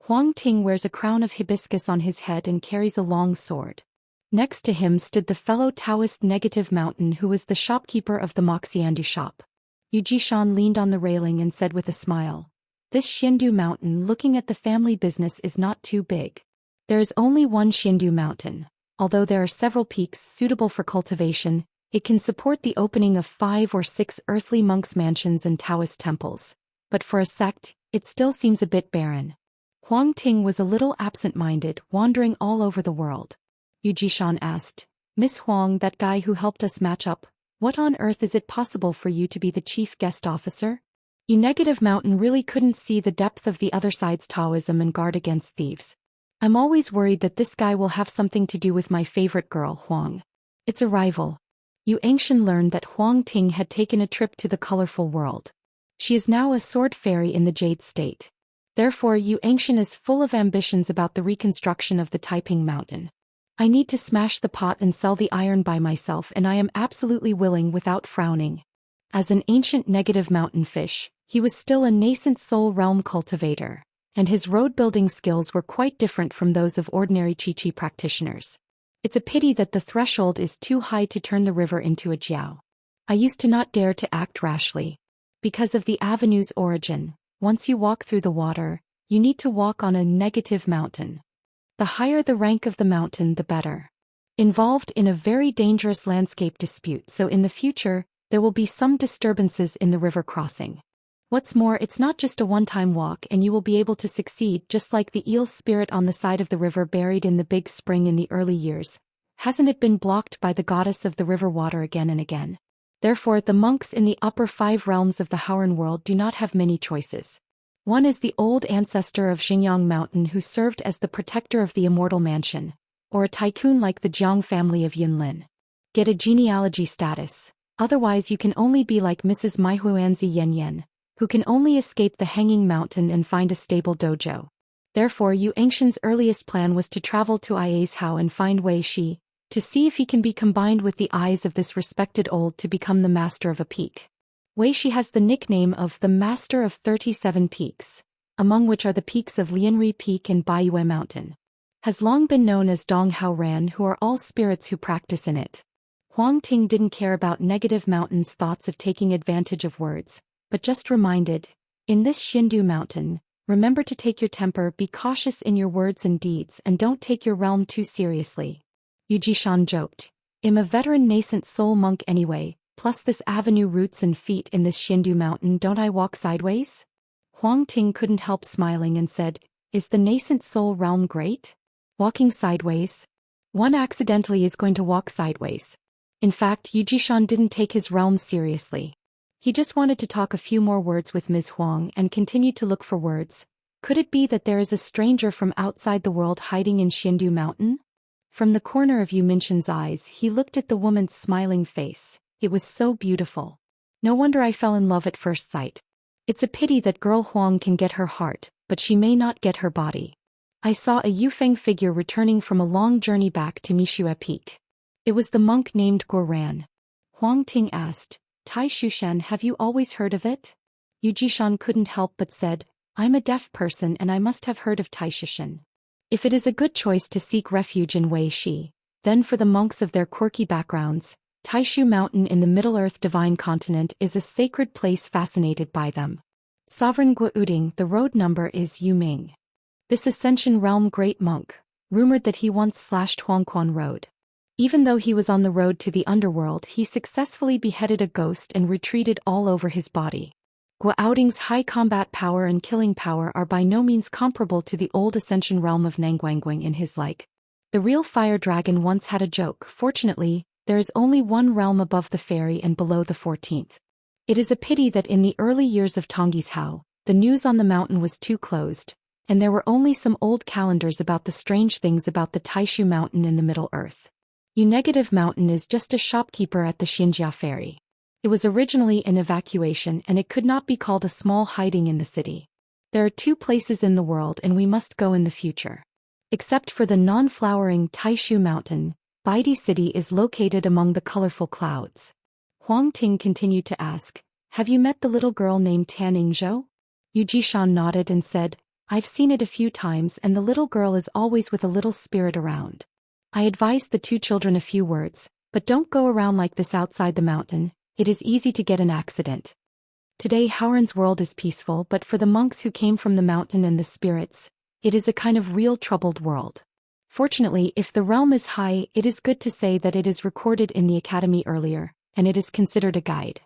Huang Ting wears a crown of hibiscus on his head and carries a long sword. Next to him stood the fellow Taoist Negative Mountain who was the shopkeeper of the Moxiandu shop. Yu Jishan leaned on the railing and said with a smile, "This Xindu Mountain, looking at the family business, is not too big. There is only one Xindu Mountain. Although there are several peaks suitable for cultivation, it can support the opening of 5 or 6 earthly monks' mansions and Taoist temples. But for a sect, it still seems a bit barren." Huang Ting was a little absent-minded, wandering all over the world. Yu Jishan asked, "Miss Huang, that guy who helped us match up, what on earth is it possible for you to be the chief guest officer? You Negative Mountain really couldn't see the depth of the other side's Taoism and guard against thieves. I'm always worried that this guy will have something to do with my favorite girl, Huang." Its arrival. Xianxia learned that Huang Ting had taken a trip to the colorful world. She is now a sword fairy in the Jade State. Therefore Xianxia is full of ambitions about the reconstruction of the Taiping Mountain. I need to smash the pot and sell the iron by myself, and I am absolutely willing without frowning. As an ancient negative mountain fish, he was still a nascent soul realm cultivator, and his road-building skills were quite different from those of ordinary Qi practitioners. It's a pity that the threshold is too high to turn the river into a jiao. I used to not dare to act rashly. Because of the avenue's origin, once you walk through the water, you need to walk on a negative mountain. The higher the rank of the mountain, the better. Involved in a very dangerous landscape dispute, so in the future, there will be some disturbances in the river crossing. What's more, it's not just a one-time walk and you will be able to succeed, just like the eel spirit on the side of the river buried in the big spring in the early years. Hasn't it been blocked by the goddess of the river water again and again? Therefore, the monks in the upper 5 realms of the Howren world do not have many choices. One is the old ancestor of Xingyang Mountain who served as the protector of the Immortal Mansion, or a tycoon like the Jiang family of Yinlin. Get a genealogy status, otherwise you can only be like Mrs. Maihuanzi Yanyan, who can only escape the Hanging Mountain and find a stable dojo. Therefore Xianxia's earliest plan was to travel to Ia's Hao and find Wei Shi, to see if he can be combined with the eyes of this respected old to become the master of a peak. Wei Shi has the nickname of the Master of 37 Peaks, among which are the peaks of Lianri Peak and Baiyue Mountain. Has long been known as Dong Hao Ran, who are all spirits who practice in it. Huang Ting didn't care about Negative Mountain's thoughts of taking advantage of words, but just reminded, in this Xindu Mountain, remember to take your temper, be cautious in your words and deeds, and don't take your realm too seriously. Xian joked. I'm a veteran nascent soul monk anyway, plus this avenue roots and feet in this Xindu Mountain, don't I walk sideways? Huang Ting couldn't help smiling and said, is the nascent soul realm great? Walking sideways? One accidentally is going to walk sideways. In fact, Xian didn't take his realm seriously. He just wanted to talk a few more words with Ms. Huang and continued to look for words. Could it be that there is a stranger from outside the world hiding in Xindu Mountain? From the corner of Yu Minxian's eyes, he looked at the woman's smiling face. It was so beautiful. No wonder I fell in love at first sight. It's a pity that girl Huang can get her heart, but she may not get her body. I saw a Yufeng figure returning from a long journey back to Mishue Peak. It was the monk named Guoran. Huang Ting asked, Tai Shushan, have you always heard of it? Xian couldn't help but said, I'm a deaf person and I must have heard of Tai Shushan. If it is a good choice to seek refuge in Wei Shi, then for the monks of their quirky backgrounds, Taishu Mountain in the Middle-earth Divine Continent is a sacred place fascinated by them. Sovereign Guoding, the road number is Yu Ming. This Ascension Realm great monk, rumored that he once slashed Huangquan Road. Even though he was on the road to the underworld, he successfully beheaded a ghost and retreated all over his body. Guoding's high combat power and killing power are by no means comparable to the old Ascension Realm of Nangguangguang in his like. The real fire dragon once had a joke. Fortunately, there is only one realm above the fairy and below the 14th. It is a pity that in the early years of Tongyi's Hao, the news on the mountain was too closed, and there were only some old calendars about the strange things about the Taishu Mountain in the Middle Earth. Negative Mountain is just a shopkeeper at the Xianxia ferry. It was originally an evacuation and it could not be called a small hiding in the city. There are 2 places in the world and we must go in the future. Except for the non-flowering Taishu Mountain, Baidi City is located among the colorful clouds. Huang Ting continued to ask, have you met the little girl named Tan Yingzhou? Xian nodded and said, I've seen it a few times and the little girl is always with a little spirit around. I advised the 2 children a few words, but don't go around like this outside the mountain, it is easy to get an accident. Today Howren's world is peaceful, but for the monks who came from the mountain and the spirits, it is a kind of real troubled world. Fortunately, if the realm is high, it is good to say that it is recorded in the academy earlier, and it is considered a guide.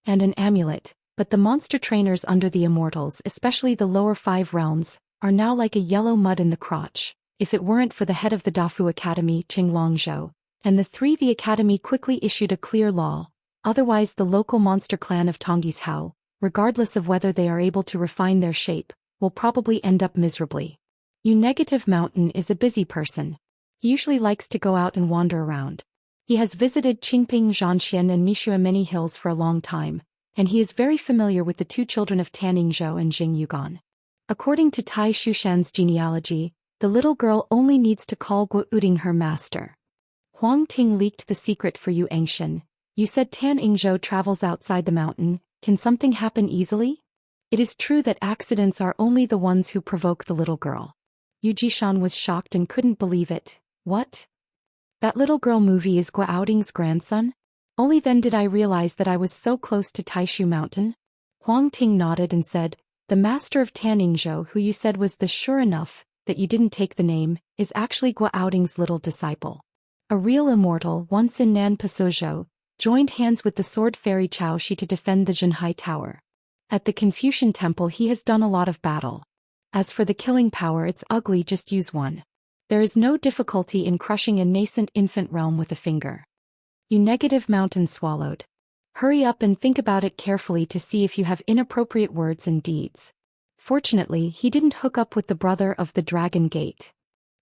And an amulet, but the monster trainers under the Immortals, especially the lower 5 realms, are now like a yellow mud in the crotch. If it weren't for the head of the Dafu Academy, Qinglongzhou, and the academy quickly issued a clear law, otherwise the local monster clan of Tongyi's Hao, regardless of whether they are able to refine their shape, will probably end up miserably. Negative Mountain is a busy person. He usually likes to go out and wander around. He has visited Qingping, Zhou Xian and Mishua many hills for a long time, and he is very familiar with the two children of Tanning Zhou and Jing Yugan. According to Tai Shushan's genealogy, the little girl only needs to call Guo Uding her master. Huang Ting leaked the secret for you, Angshan. You said Tan Ingzhou travels outside the mountain. Can something happen easily? It is true that accidents are only the ones who provoke the little girl. Yu Jishan was shocked and couldn't believe it. What? That little girl movie is Guo Uding's grandson? Only then did I realize that I was so close to Taishu Mountain. Huang Ting nodded and said, the master of Tan Ingzhou who you said was the sure enough that you didn't take the name, is actually Guo Uding's little disciple. A real immortal once in Nan Pasozhou, joined hands with the sword fairy Chao Shi to defend the Zhenhai Tower. At the Confucian Temple he has done a lot of battle. As for the killing power, it's ugly, just use one. There is no difficulty in crushing a nascent infant realm with a finger. You negative mountain swallowed. Hurry up and think about it carefully to see if you have inappropriate words and deeds. Fortunately, he didn't hook up with the brother of the Dragon Gate.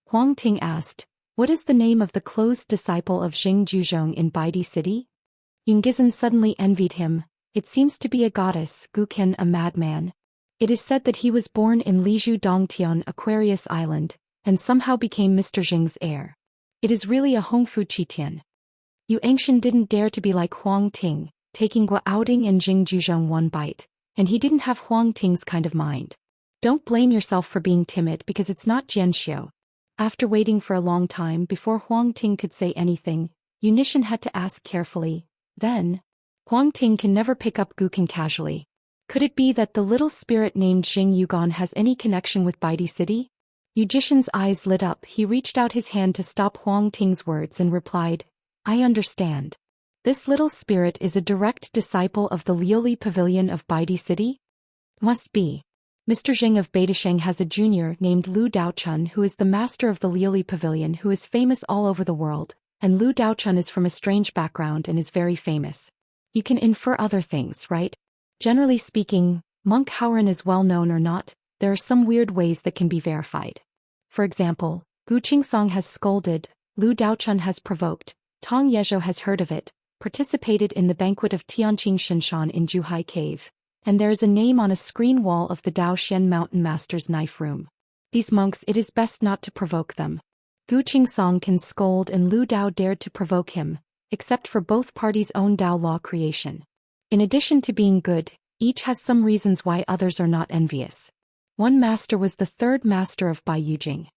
Huang Ting asked, what is the name of the closed disciple of Jing Juzhong in Baidi City? Yunggizan suddenly envied him. It seems to be a goddess, Guqian, a madman. It is said that he was born in Lizhu Dongtian, Aquarius Island, and somehow became Mr. Jing's heir. It is really a Hongfu Qitian. Yu Angshan didn't dare to be like Huang Ting, taking Guo Uding and Jing Juzhong one bite, and he didn't have Huang Ting's kind of mind. Don't blame yourself for being timid because it's not Jianxiu. After waiting for a long time before Huang Ting could say anything, Yu Nishan had to ask carefully, then, Huang Ting can never pick up Guqin casually. Could it be that the little spirit named Jing Yugan has any connection with Baidi City? Yu Jishan's eyes lit up. He reached out his hand to stop Huang Ting's words and replied, I understand. This little spirit is a direct disciple of the Liuli Pavilion of Baidi City? Must be. Mr. Jing of Beidasheng has a junior named Lu Daochun who is the master of the Liuli Pavilion, who is famous all over the world, and Lu Daochun is from a strange background and is very famous. You can infer other things, right? Generally speaking, Monk Howren is well known or not, there are some weird ways that can be verified. For example, Gu Qingsong has scolded, Lu Daochun has provoked, Tong Yezhou has heard of it, participated in the banquet of Tianqing Shinshan in Zhuhai Cave, and there is a name on a screen wall of the Zhou Xian Mountain Master's knife room. These monks, it is best not to provoke them. Gu Qingsong can scold and Lu Dao dared to provoke him, except for both parties' own Dao law creation. In addition to being good, each has some reasons why others are not envious. One master was the third master of Bai Yujing.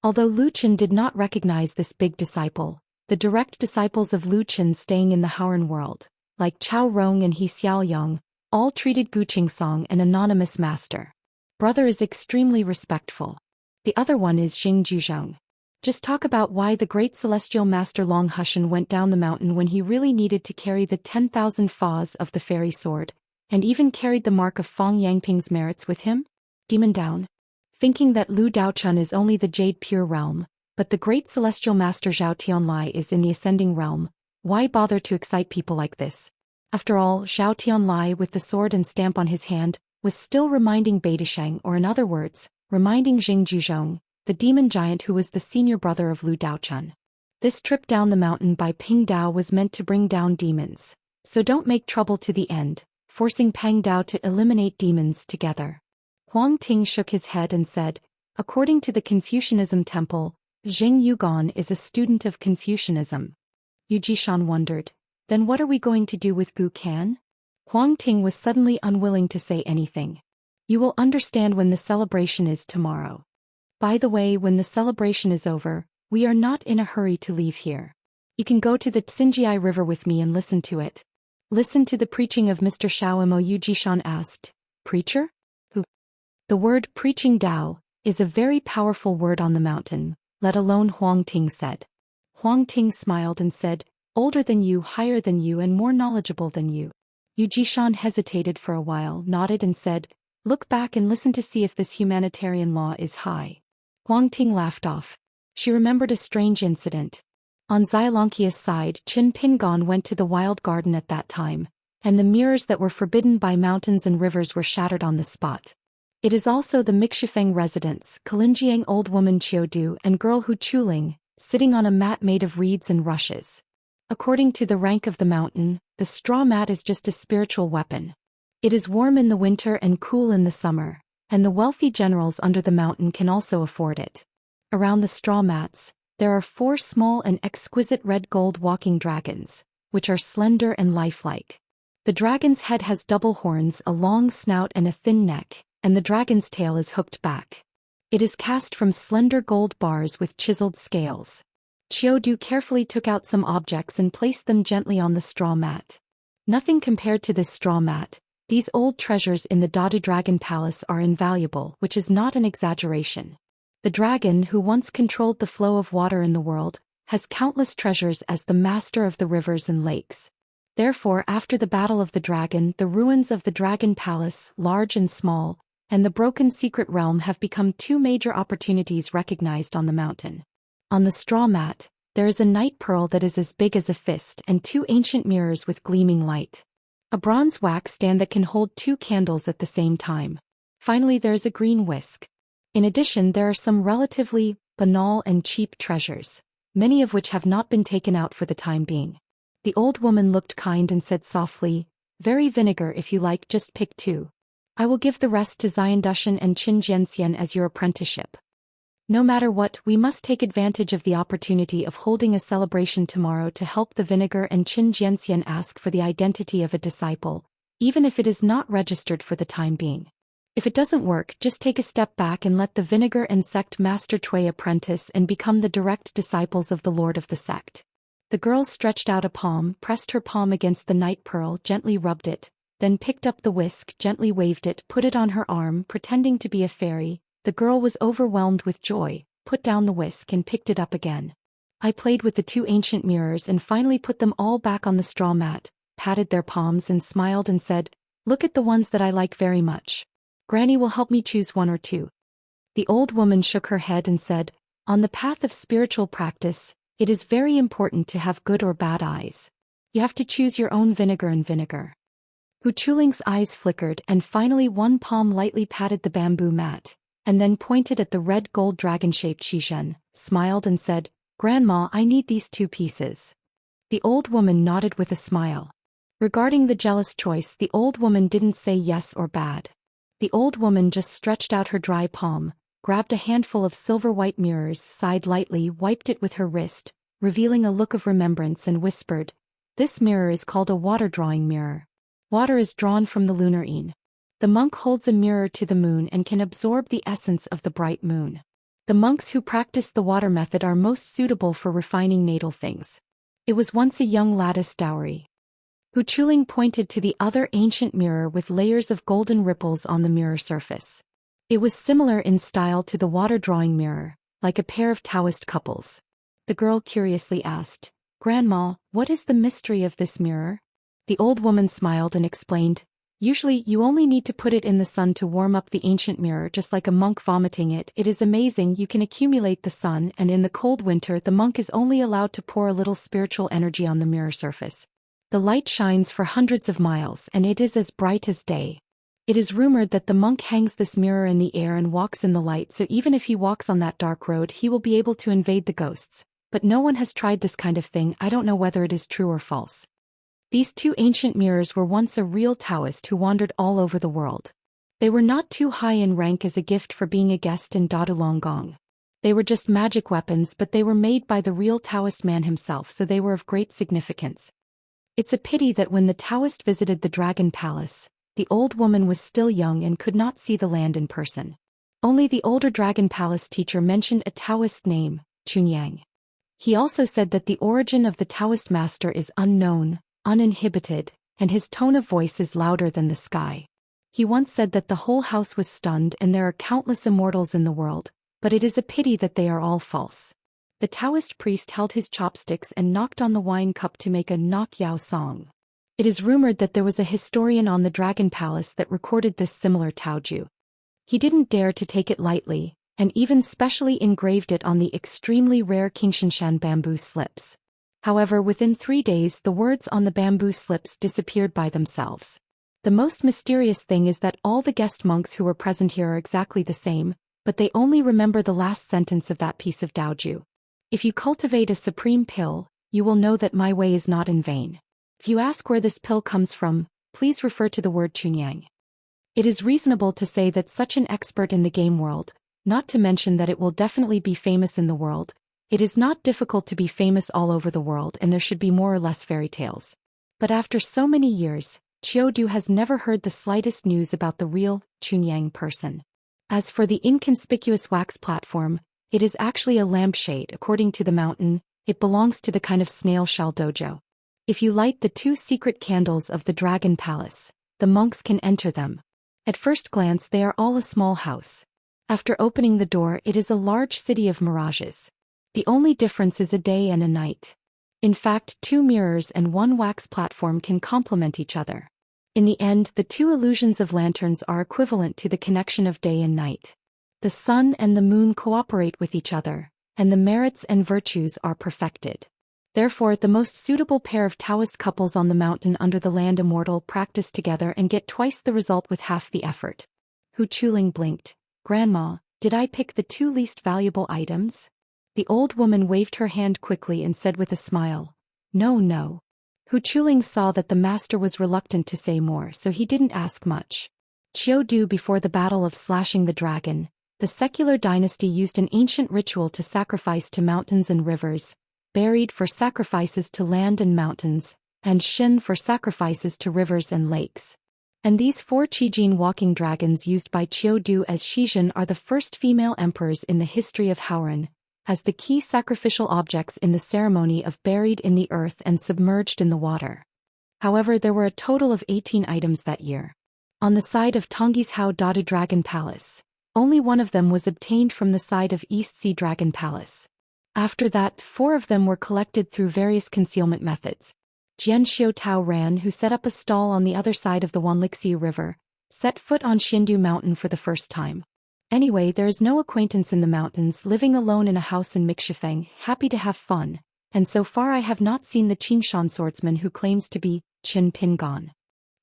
Although Lu Chen did not recognize this big disciple, the direct disciples of Lu Chen staying in the Howren world, like Chao Rong and He Xiaoyang, all treated Gu Qingsong an anonymous master. Brother is extremely respectful. The other one is Jing Juzhong. Just talk about why the great celestial master Long Hushan went down the mountain when he really needed to carry the 10,000 fa's of the fairy sword, and even carried the mark of Fong Yangping's merits with him? Demon down. Thinking that Lu Daochun is only the Jade Pure realm, but the great celestial master Zhao Tianlai is in the ascending realm, why bother to excite people like this? After all, Zhao Tianlai with the sword and stamp on his hand, was still reminding Beidasheng, or in other words, reminding Jing Juzhong, the demon giant who was the senior brother of Lu Daochun. This trip down the mountain by Ping Dao was meant to bring down demons, so don't make trouble to the end, forcing Pang Dao to eliminate demons together. Huang Ting shook his head and said, according to the Confucianism temple, Jing Yugan is a student of Confucianism. Yu Jishan wondered, then what are we going to do with Gu Kan? Huang Ting was suddenly unwilling to say anything. You will understand when the celebration is tomorrow. By the way, when the celebration is over, we are not in a hurry to leave here. You can go to the Xinjiai River with me and listen to it. Listen to the preaching of Mr. Shaoimo, Yu Jishan asked. Preacher? Who? The word preaching Dao is a very powerful word on the mountain, let alone Huang Ting said. Huang Ting smiled and said, older than you, higher than you and more knowledgeable than you. Yu Jishan hesitated for a while, nodded and said, look back and listen to see if this humanitarian law is high. Huang Ting laughed off. She remembered a strange incident. On Xianxia's side, Qin Pingon went to the wild garden at that time, and the mirrors that were forbidden by mountains and rivers were shattered on the spot. It is also the Mixifeng residence, Kalinjiang old woman Qiu Du and girl Hu Chuling, sitting on a mat made of reeds and rushes. According to the rank of the mountain, the straw mat is just a spiritual weapon. It is warm in the winter and cool in the summer, and the wealthy generals under the mountain can also afford it. Around the straw mats, there are 4 small and exquisite red gold walking dragons, which are slender and lifelike. The dragon's head has double horns, a long snout and a thin neck, and the dragon's tail is hooked back. It is cast from slender gold bars with chiseled scales. Qiudu carefully took out some objects and placed them gently on the straw mat. Nothing compared to this straw mat. These old treasures in the Dadu Dragon Palace are invaluable, which is not an exaggeration. The dragon, who once controlled the flow of water in the world, has countless treasures as the master of the rivers and lakes. Therefore, after the Battle of the Dragon, the ruins of the Dragon Palace, large and small, and the broken secret realm have become 2 major opportunities recognized on the mountain. On the straw mat, there is a night pearl that is as big as a fist and 2 ancient mirrors with gleaming light. A bronze wax stand that can hold 2 candles at the same time. Finally, there is a green whisk. In addition, there are some relatively banal and cheap treasures, many of which have not been taken out for the time being. The old woman looked kind and said softly, "Very vinegar if you like, just pick 2. I will give the rest to Xianxia and Xianxia as your apprenticeship. No matter what, we must take advantage of the opportunity of holding a celebration tomorrow to help the vinegar and Xianxia ask for the identity of a disciple, even if it is not registered for the time being. If it doesn't work, just take a step back and let the vinegar and sect master Cui apprentice and become the direct disciples of the lord of the sect." The girl stretched out a palm, pressed her palm against the night pearl, gently rubbed it, then picked up the whisk, gently waved it, put it on her arm, pretending to be a fairy. The girl was overwhelmed with joy, put down the whisk and picked it up again. I played with the 2 ancient mirrors and finally put them all back on the straw mat, patted their palms and smiled and said, "Look at the ones that I like very much. Granny will help me choose 1 or 2. The old woman shook her head and said, "On the path of spiritual practice, it is very important to have good or bad eyes. You have to choose your own vinegar and vinegar." Hu Chuling's eyes flickered and finally one palm lightly patted the bamboo mat, and then pointed at the red gold dragon-shaped Xian, smiled and said, "Grandma, I need these 2 pieces." The old woman nodded with a smile. Regarding the jealous choice, the old woman didn't say yes or bad. The old woman just stretched out her dry palm, grabbed a handful of silver-white mirrors, sighed lightly, wiped it with her wrist, revealing a look of remembrance and whispered, "This mirror is called a water-drawing mirror. Water is drawn from the lunar yin. The monk holds a mirror to the moon and can absorb the essence of the bright moon. The monks who practice the water method are most suitable for refining natal things. It was once a young lattice dowry." Hu Chuling pointed to the other ancient mirror with layers of golden ripples on the mirror surface. It was similar in style to the water-drawing mirror, like a pair of Daoist couples. The girl curiously asked, "Grandma, what is the mystery of this mirror?" The old woman smiled and explained, "Usually you only need to put it in the sun to warm up the ancient mirror, just like a monk vomiting it. It is amazing you can accumulate the sun, and in the cold winter the monk is only allowed to pour a little spiritual energy on the mirror surface. The light shines for hundreds of miles and it is as bright as day. It is rumored that the monk hangs this mirror in the air and walks in the light, so even if he walks on that dark road he will be able to invade the ghosts. But no one has tried this kind of thing. I don't know whether it is true or false." These 2 ancient mirrors were once a real Taoist who wandered all over the world. They were not too high in rank as a gift for being a guest in Dadulonggong. They were just magic weapons, but they were made by the real Taoist man himself, so they were of great significance. It's a pity that when the Taoist visited the Dragon Palace, the old woman was still young and could not see the land in person. Only the older Dragon Palace teacher mentioned a Taoist name, Chunyang. He also said that the origin of the Taoist master is unknown, uninhibited, and his tone of voice is louder than the sky. He once said that the whole house was stunned and there are countless immortals in the world, but it is a pity that they are all false. The Taoist priest held his chopsticks and knocked on the wine cup to make a knock yao song. It is rumored that there was a historian on the Dragon Palace that recorded this similar Taoju. He didn't dare to take it lightly, and even specially engraved it on the extremely rare Xianxia bamboo slips. However, within 3 days the words on the bamboo slips disappeared by themselves. The most mysterious thing is that all the guest monks who were present here are exactly the same, but they only remember the last sentence of that piece of Daoju. If you cultivate a supreme pill, you will know that my way is not in vain. If you ask where this pill comes from, please refer to the word Chunyang. It is reasonable to say that such an expert in the game world, not to mention that it will definitely be famous in the world, it is not difficult to be famous all over the world and there should be more or less fairy tales. But after so many years, Qiudu has never heard the slightest news about the real Chunyang person. As for the inconspicuous wax platform, it is actually a lampshade according to the mountain. It belongs to the kind of snail shell dojo. If you light the 2 secret candles of the Dragon Palace, the monks can enter them. At first glance they are all a small house. After opening the door it is a large city of mirages. The only difference is a day and a night. In fact, 2 mirrors and 1 wax platform can complement each other. In the end, the 2 illusions of lanterns are equivalent to the connection of day and night. The sun and the moon cooperate with each other, and the merits and virtues are perfected. Therefore, the most suitable pair of Taoist couples on the mountain under the land Immortal practice together and get twice the result with half the effort. Hu Chuling blinked. Grandma, did I pick the 2 least valuable items? The old woman waved her hand quickly and said with a smile, No, no. Hu Chuling saw that the master was reluctant to say more, so he didn't ask much. Qiudu before the battle of slashing the dragon, the secular dynasty used an ancient ritual to sacrifice to mountains and rivers, buried for sacrifices to land and mountains, and Xin for sacrifices to rivers and lakes. And these 4 Qijin walking dragons used by Qiudu as Xizhen are the first female emperors in the history of Haoran, as the key sacrificial objects in the ceremony of buried in the earth and submerged in the water. However, there were a total of 18 items that year. On the side of Tongyi's Hao Dadu Dragon Palace, only 1 of them was obtained from the side of East Sea Dragon Palace. After that, 4 of them were collected through various concealment methods. Jian Xiu Tao Ran, who set up a stall on the other side of the Wanlixiu River, set foot on Xindu Mountain for the first time. Anyway, there is no acquaintance in the mountains, living alone in a house in Mixifeng, happy to have fun, and so far I have not seen the Qingshan swordsman who claims to be Qin Pingon.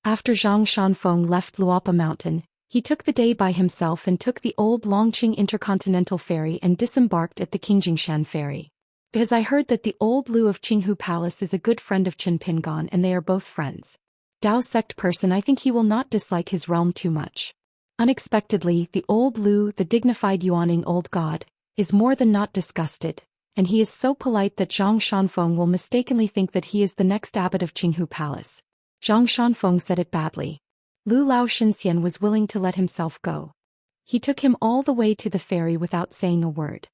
After Zhang Shanfeng left Luopa Mountain, he took the day by himself and took the old Longqing Intercontinental Ferry and disembarked at the Qingjingshan Ferry. Because I heard that the old Lu of Qinghu Palace is a good friend of Qin Pingon and they are both friends. Dao sect person, I think he will not dislike his realm too much. Unexpectedly, the old Lu, the dignified Yuaning old god, is more than not disgusted, and he is so polite that Zhang Shanfeng will mistakenly think that he is the next abbot of Qinghu Palace. Zhang Shanfeng said it badly. Lu Lao Xinxian was willing to let himself go. He took him all the way to the ferry without saying a word.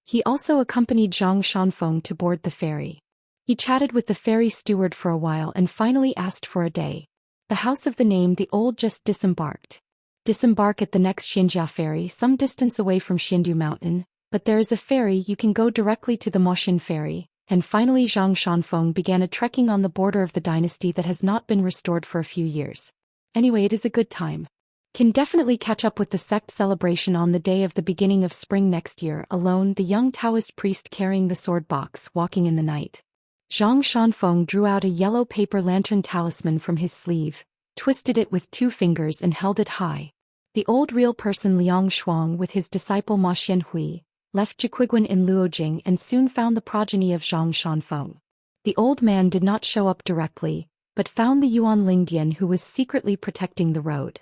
He also accompanied Zhang Shanfeng to board the ferry. He chatted with the ferry steward for a while and finally asked for a day. The house of the name the old just disembarked. Disembark at the next Xianxia ferry some distance away from Xindu Mountain, but there is a ferry you can go directly to the Moxin ferry, and finally Zhang Shanfeng began a trekking on the border of the dynasty that has not been restored for a few years. Anyway, it is a good time. Can definitely catch up with the sect celebration on the day of the beginning of spring next year, alone, the young Taoist priest carrying the sword box, walking in the night. Zhang Shanfeng drew out a yellow paper lantern talisman from his sleeve, twisted it with 2 fingers and held it high. The old real person Liang Shuang with his disciple Ma Xianhui left Jiquiguan in Luojing and soon found the progeny of Zhang Shanfeng. The old man did not show up directly, but found the Yuan Lingdian who was secretly protecting the road.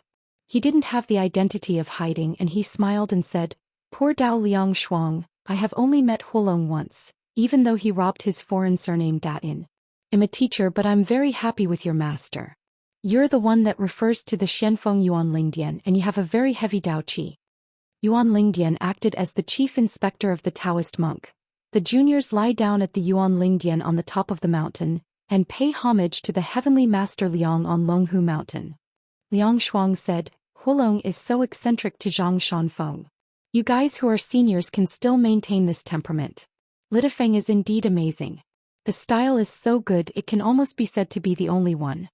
He didn't have the identity of hiding and he smiled and said, Poor Dao Liang Shuang, I have only met Hulong once, even though he robbed his foreign surname Dat-in. I'm a teacher but I'm very happy with your master. You're the one that refers to the Xianfeng Yuan Lingdian and you have a very heavy Dao Qi. Yuan Lingdian acted as the chief inspector of the Taoist monk. The juniors lie down at the Yuan Lingdian on the top of the mountain, and pay homage to the heavenly master Liang on Longhu Mountain. Liang Shuang said, Hulong is so eccentric to Zhang Shanfeng. You guys who are seniors can still maintain this temperament. Litafeng is indeed amazing. The style is so good it can almost be said to be the only one.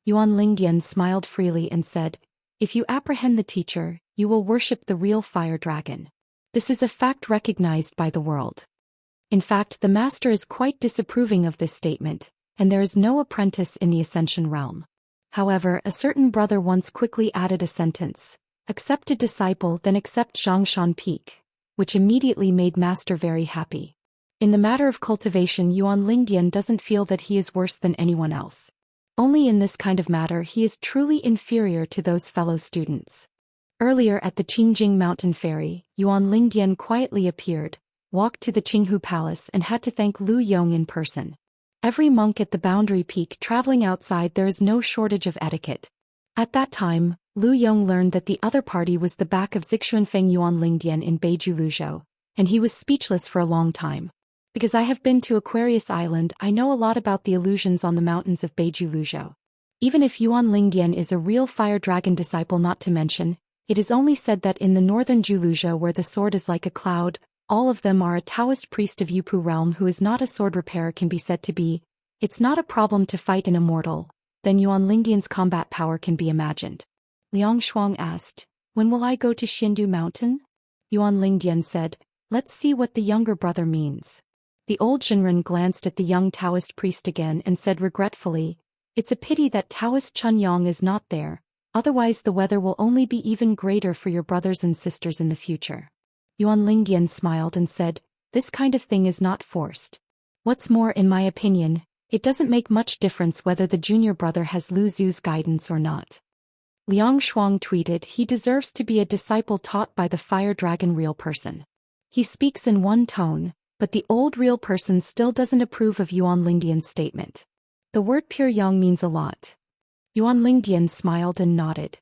Yuan Lingdian smiled freely and said, If you apprehend the teacher, you will worship the real fire dragon. This is a fact recognized by the world. In fact, the master is quite disapproving of this statement, and there is no apprentice in the Ascension realm. However, a certain brother once quickly added a sentence, accept a disciple then accept Zhang Shan Peak, which immediately made master very happy. In the matter of cultivation, Yuan Lingdian doesn't feel that he is worse than anyone else. Only in this kind of matter he is truly inferior to those fellow students. Earlier at the Qingjing Mountain Ferry, Yuan Lingdian quietly appeared, walked to the Qinghu Palace and had to thank Lu Yong in person. Every monk at the boundary peak traveling outside, there is no shortage of etiquette. At that time, Lu Yong learned that the other party was the back of Zixuanfeng Yuan Lingdian in Beiju Luzhou, and he was speechless for a long time. Because I have been to Aquarius Island, I know a lot about the illusions on the mountains of Beiju Luzhou. Even if Yuan Lingdian is a real fire dragon disciple, not to mention, it is only said that in the northern Luzhou, where the sword is like a cloud, all of them are a Taoist priest of Yupu realm who is not a sword repairer can be said to be. It's not a problem to fight an immortal, then Yuan Lingdian's combat power can be imagined. Liang Shuang asked, "When will I go to Xindu Mountain?" Yuan Lingdian said, "Let's see what the younger brother means." The old Shinran glanced at the young Taoist priest again and said regretfully, "It's a pity that Taoist Chun Yang is not there, otherwise the weather will only be even greater for your brothers and sisters in the future." Yuan Lingdian smiled and said, "This kind of thing is not forced. What's more, in my opinion, it doesn't make much difference whether the junior brother has Lu Zu's guidance or not." Liang Shuang tweeted, "He deserves to be a disciple taught by the fire dragon real person. He speaks in one tone, but the old real person still doesn't approve of Yuan Lingdian's statement. The word pure yang means a lot." Yuan Lingdian smiled and nodded.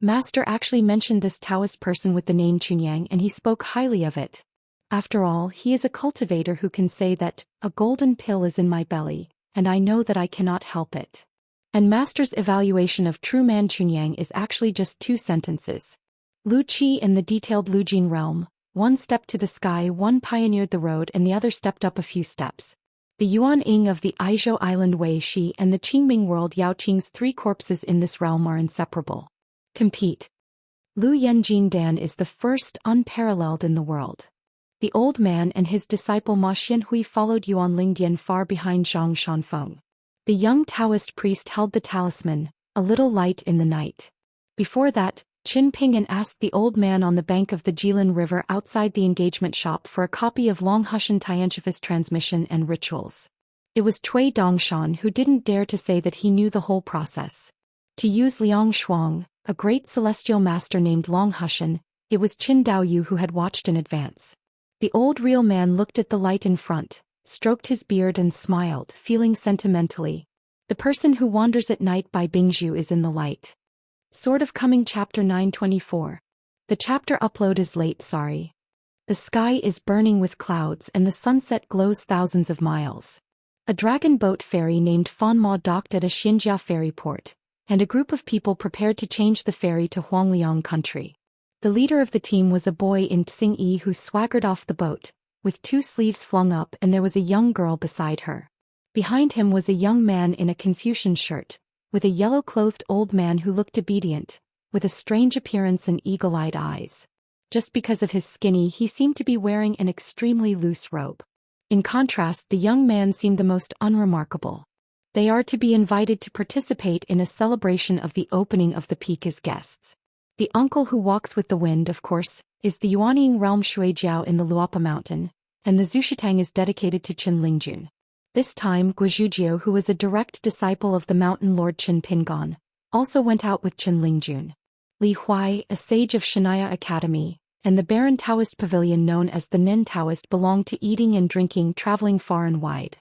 Master actually mentioned this Taoist person with the name Chunyang and he spoke highly of it. After all, he is a cultivator who can say that, "A golden pill is in my belly, and I know that I cannot help it." And Master's evaluation of true man Chunyang is actually just 2 sentences. Lu Qi in the detailed Lujin realm, one stepped to the sky, one pioneered the road and the other stepped up a few steps. The Yuan Ying of the Aizhou Island Wei Shi and the Qingming world Yao Qing's 3 corpses in this realm are inseparable. Compete. Lu Yenjin Dan is the first unparalleled in the world. The old man and his disciple Ma Xianhui followed Yuan Lingdian far behind Zhang Shanfeng. The young Taoist priest held the talisman, a little light in the night. Before that, Qin Ping'an asked the old man on the bank of the Jilin River outside the engagement shop for a copy of Long Hushan Tiantian's transmission and rituals. It was Cui Dongshan who didn't dare to say that he knew the whole process. To use Liang Shuang, a great celestial master named Long Hushan, it was Qin Daoyu who had watched in advance. The old real man looked at the light in front, stroked his beard and smiled, feeling sentimentally. The person who wanders at night by Bingzhu is in the light. Sort of coming. Chapter 924. The chapter upload is late, sorry. The sky is burning with clouds and the sunset glows thousands of miles. A dragon boat ferry named Fanma docked at a Xianxia ferry port, and a group of people prepared to change the ferry to Huangliang country. The leader of the team was a boy in Tsingyi who swaggered off the boat, with 2 sleeves flung up, and there was a young girl beside her. Behind him was a young man in a Confucian shirt, with a yellow-clothed old man who looked obedient, with a strange appearance and eagle-eyed eyes. Just because of his skinny, he seemed to be wearing an extremely loose robe. In contrast, the young man seemed the most unremarkable. They are to be invited to participate in a celebration of the opening of the peak as guests. The uncle who walks with the wind, of course, is the Yuanying realm Shuijiao in the Luapa mountain, and the Zushitang is dedicated to Qin Lingjun. This time Guizhujiao, who was a direct disciple of the mountain lord Qin Pingon, also went out with Qin Lingjun. Li Huai, a sage of Shanaya Academy, and the Baron Taoist pavilion known as the Nin Taoist belonged to eating and drinking, traveling far and wide.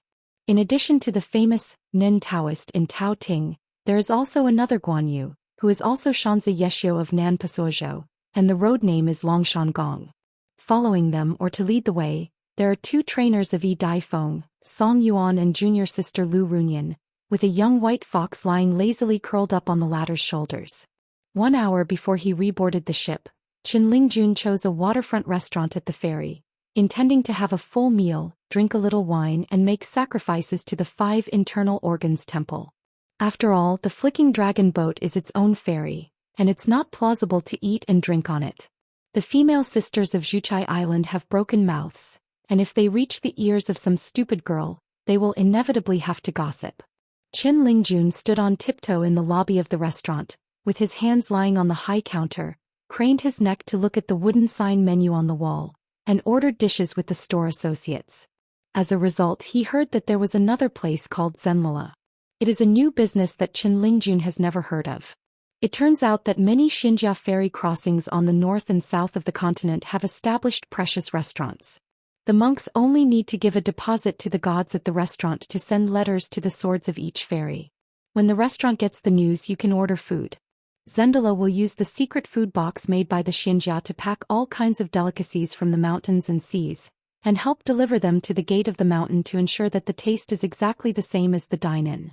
In addition to the famous Nin Taoist in Tao Ting, there is also another Guanyu, who is also Shanzi Yeshio of Nan Pasozhou, and the road name is Longshan Gong. Following them, or to lead the way, there are 2 trainers of Yi Dai Feng, Song Yuan and junior sister Lu Runyan, with a young white fox lying lazily curled up on the latter's shoulders. 1 hour before he reboarded the ship, Qin Lingjun chose a waterfront restaurant at the ferry, intending to have a full meal, drink a little wine and make sacrifices to the 5 internal organs temple. After all, the flicking dragon boat is its own ferry, and it's not plausible to eat and drink on it. The female sisters of Zhuchai Island have broken mouths, and if they reach the ears of some stupid girl, they will inevitably have to gossip. Qin Lingjun stood on tiptoe in the lobby of the restaurant, with his hands lying on the high counter, craned his neck to look at the wooden sign menu on the wall, and ordered dishes with the store associates. As a result, he heard that there was another place called Zenlala. It is a new business that Qin Lingjun has never heard of. It turns out that many Xianxia ferry crossings on the north and south of the continent have established precious restaurants. The monks only need to give a deposit to the gods at the restaurant to send letters to the swords of each ferry. When the restaurant gets the news, you can order food. Zendala will use the secret food box made by the Xianxia to pack all kinds of delicacies from the mountains and seas, and help deliver them to the gate of the mountain to ensure that the taste is exactly the same as the dine-in.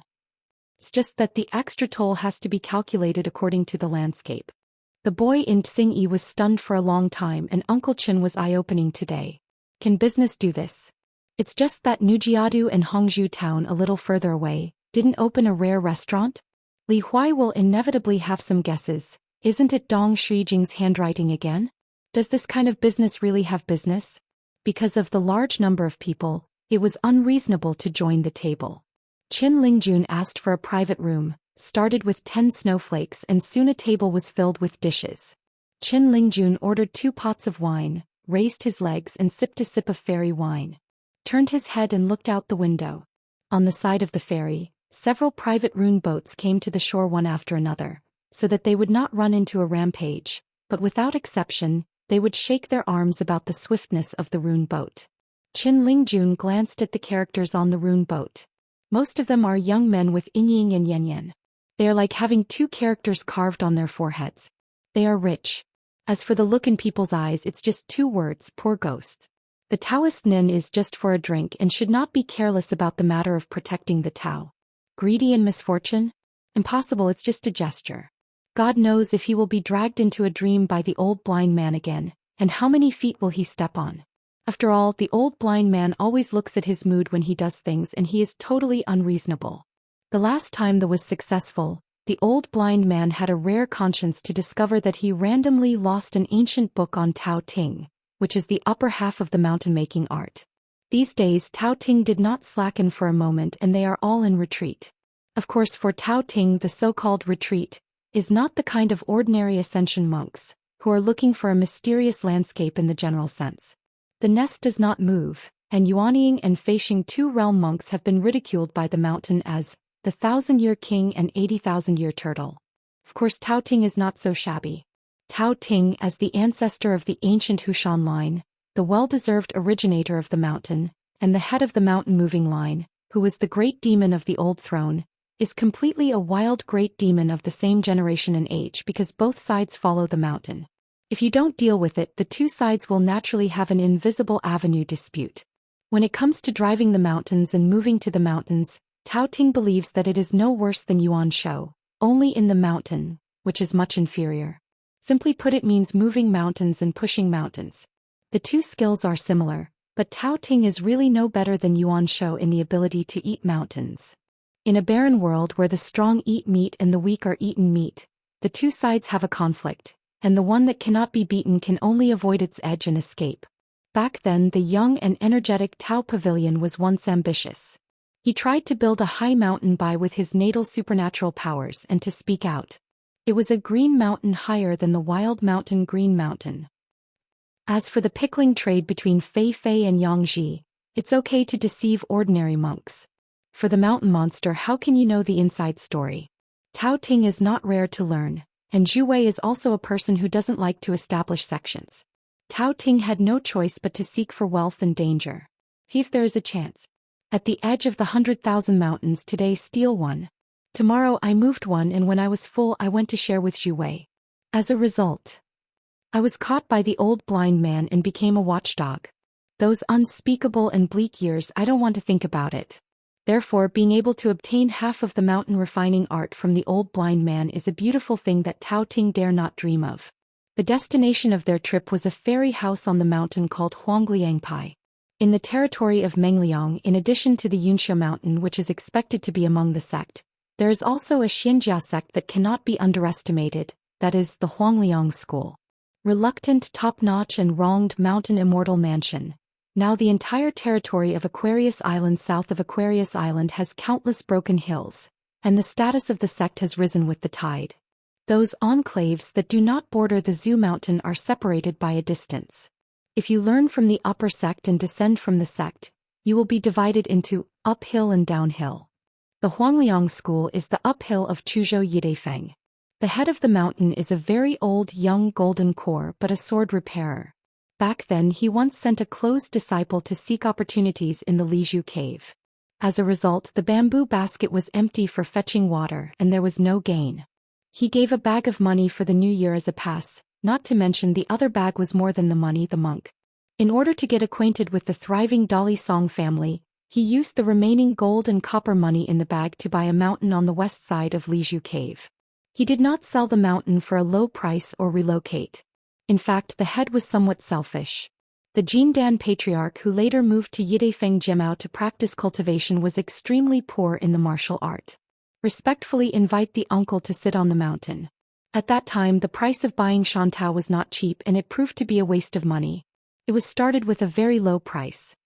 It's just that the extra toll has to be calculated according to the landscape. The boy in Tsingyi was stunned for a long time, and Uncle Chen was eye-opening today. Can business do this? It's just that Nujiadu and Hongzhou town a little further away didn't open a rare restaurant? Li Huai will inevitably have some guesses. Isn't it Dong Shijing's handwriting again? Does this kind of business really have business? Because of the large number of people, it was unreasonable to join the table. Qin Lingjun asked for a private room, started with 10 snowflakes, and soon a table was filled with dishes. Qin Lingjun ordered 2 pots of wine, raised his legs and sipped a sip of fairy wine. Turned his head and looked out the window. On the side of the ferry, several private rune boats came to the shore one after another, so that they would not run into a rampage, but without exception, they would shake their arms about the swiftness of the rune boat. Qin Lingjun glanced at the characters on the rune boat. Most of them are young men with Yingying and Yanyan. They are like having 2 characters carved on their foreheads. They are rich. As for the look in people's eyes, it's just 2 words: poor ghosts. The Taoist nin is just for a drink and should not be careless about the matter of protecting the Tao. Greedy in misfortune? Impossible, it's just a gesture. God knows if he will be dragged into a dream by the old blind man again, and how many feet will he step on? After all, the old blind man always looks at his mood when he does things, and he is totally unreasonable. The last time that was successful, the old blind man had a rare conscience to discover that he randomly lost an ancient book on Tao Ting, which is the upper half of the mountain-making art. These days Tao Ting did not slacken for a moment, and they are all in retreat. Of course, for Tao Ting the so-called retreat is not the kind of ordinary ascension monks, who are looking for a mysterious landscape in the general sense. The nest does not move, and Yuanying and Feishing, 2 realm monks, have been ridiculed by the mountain as the 1,000-year king and 80,000-year turtle. Of course, Tao Ting is not so shabby. Tao Ting, as the ancestor of the ancient Hushan line, the well-deserved originator of the mountain, and the head of the mountain-moving line, who was the great demon of the old throne, is completely a wild great demon of the same generation and age, because both sides follow the mountain. If you don't deal with it, the 2 sides will naturally have an invisible avenue dispute. When it comes to driving the mountains and moving to the mountains, Tao Ting believes that it is no worse than Yuan Shou, only in the mountain, which is much inferior. Simply put, it means moving mountains and pushing mountains. The 2 skills are similar, but Tao Ting is really no better than Yuan Shou in the ability to eat mountains. In a barren world where the strong eat meat and the weak are eaten meat, the 2 sides have a conflict, and the one that cannot be beaten can only avoid its edge and escape. Back then, the young and energetic Tao Pavilion was once ambitious. He tried to build a high mountain with his natal supernatural powers and to speak out. It was a green mountain higher than the wild mountain Green Mountain. As for the pickling trade between Fei Fei and Yangji, it's okay to deceive ordinary monks. For the mountain monster, how can you know the inside story? Tao Ting is not rare to learn, and Zhu Wei is also a person who doesn't like to establish sections. Tao Ting had no choice but to seek for wealth and danger. If there is a chance. At the edge of the 100,000 mountains today, steal one. Tomorrow I moved one, and when I was full I went to share with Zhu Wei. As a result, I was caught by the old blind man and became a watchdog. Those unspeakable and bleak years, I don't want to think about it. Therefore, being able to obtain half of the mountain refining art from the old blind man is a beautiful thing that Tao Ting dare not dream of. The destination of their trip was a fairy house on the mountain called Huangliangpai. In the territory of Mengliang, in addition to the Yunxia mountain, which is expected to be among the sect, there is also a Xianxia sect that cannot be underestimated, that is, the Huangliang school. Reluctant, top-notch and wronged mountain Immortal mansion. Now the entire territory of Aquarius Island south of Aquarius Island has countless broken hills, and the status of the sect has risen with the tide. Those enclaves that do not border the Zhu mountain are separated by a distance. If you learn from the upper sect and descend from the sect, you will be divided into uphill and downhill. The Huangliang school is the uphill of Chuzhou Yidefeng. The head of the mountain is a very old young golden core but a sword repairer. Back then he once sent a closed disciple to seek opportunities in the Lizhu cave. As a result, the bamboo basket was empty for fetching water and there was no gain. He gave a bag of money for the new year as a pass, not to mention the other bag was more than the money the monk. In order to get acquainted with the thriving Dali Song family, he used the remaining gold and copper money in the bag to buy a mountain on the west side of Lizhu cave. He did not sell the mountain for a low price or relocate. In fact, the head was somewhat selfish. The Jindan patriarch who later moved to Yidefeng Jiamao to practice cultivation was extremely poor in the martial art. Respectfully invite the uncle to sit on the mountain. At that time the price of buying Shantao was not cheap and it proved to be a waste of money. It was started with a very low price.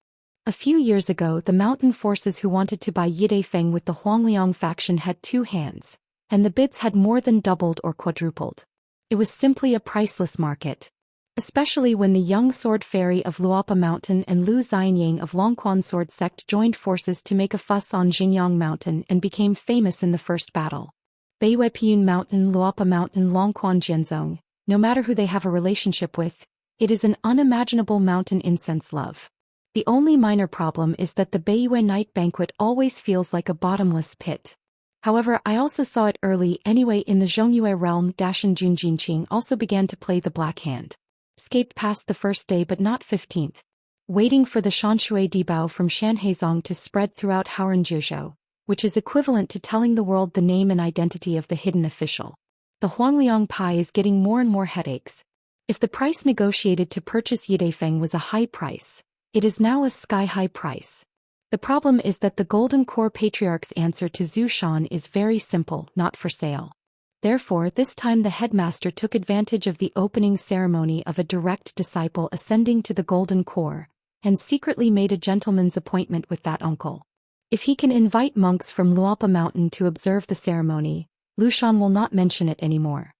A few years ago the mountain forces who wanted to buy Yidefeng with the Huangliang faction had two hands, and the bids had more than doubled or quadrupled. It was simply a priceless market. Especially when the young sword fairy of Luopa Mountain and Lu Xianyang of Longquan sword sect joined forces to make a fuss on Xinjiang Mountain and became famous in the first battle. Beiwepiun Mountain, Luopa Mountain, Longquan Jianzong, no matter who they have a relationship with, it is an unimaginable mountain incense love. The only minor problem is that the Beiwe night banquet always feels like a bottomless pit. However, I also saw it early anyway in the Zhongyue realm. Dashan Junjinqing also began to play the black hand. Escaped past the first day but not 15th. Waiting for the Shanshui Dibao from Shanhaizong to spread throughout Haoranjuzhou, which is equivalent to telling the world the name and identity of the hidden official. The Huangliang pie is getting more and more headaches. If the price negotiated to purchase Yidefeng was a high price, it is now a sky-high price. The problem is that the Golden Core Patriarch's answer to Zhou Xian is very simple, not for sale. Therefore, this time the headmaster took advantage of the opening ceremony of a direct disciple ascending to the Golden Core, and secretly made a gentleman's appointment with that uncle. If he can invite monks from Luopa Mountain to observe the ceremony, Lu Shan will not mention it anymore.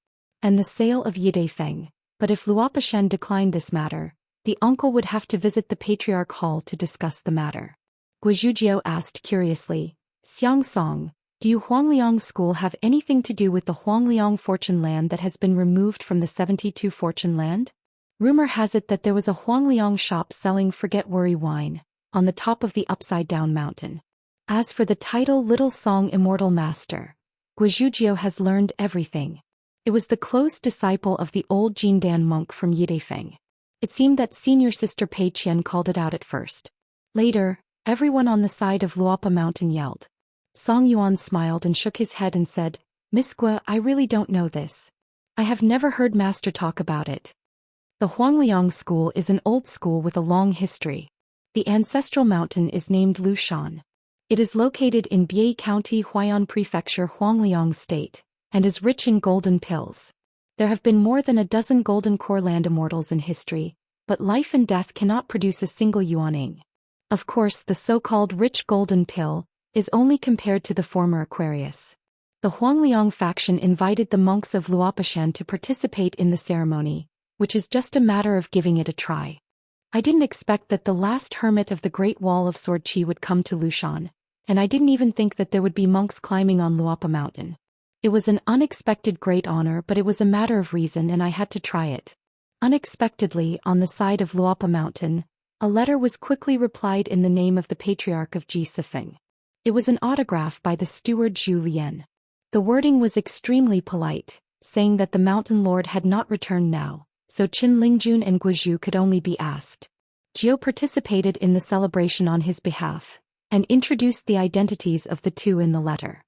And the sale of Yidefeng. But if Luopa Shen declined this matter, the uncle would have to visit the Patriarch Hall to discuss the matter. Guizhujiao asked curiously, Xianxia, do you Huangliang school have anything to do with the Huangliang fortune land that has been removed from the 72 fortune land? Rumor has it that there was a Huangliang shop selling forget worry wine, on the top of the upside-down mountain. As for the title Little Song Immortal Master, Guizhujiao has learned everything. It was the close disciple of the old Jindan monk from Yidefeng. It seemed that senior sister Pei Qian called it out at first. Later, everyone on the side of Luopa Mountain yelled. Song Yuan smiled and shook his head and said, Miss Gua, I really don't know this. I have never heard Master talk about it. The Huangliang school is an old school with a long history. The ancestral mountain is named Lu Shan. It is located in Biei County, Huai'an Prefecture, Huangliang State, and is rich in golden pills. There have been more than a dozen Golden Core land immortals in history, but life and death cannot produce a single Yuaning. Of course, the so-called rich golden pill is only compared to the former Aquarius. The Huangliang faction invited the monks of Luopashan to participate in the ceremony, which is just a matter of giving it a try. I didn't expect that the last hermit of the Great Wall of Sword Qi would come to Lushan, and I didn't even think that there would be monks climbing on Luopa Mountain. It was an unexpected great honor, but it was a matter of reason and I had to try it. Unexpectedly, on the side of Luopa Mountain, a letter was quickly replied in the name of the Patriarch of Ji Sifeng. It was an autograph by the steward Zhu Lian. The wording was extremely polite, saying that the mountain lord had not returned now, so Qin Lingjun and Guizhu could only be asked. Jiao participated in the celebration on his behalf, and introduced the identities of the two in the letter.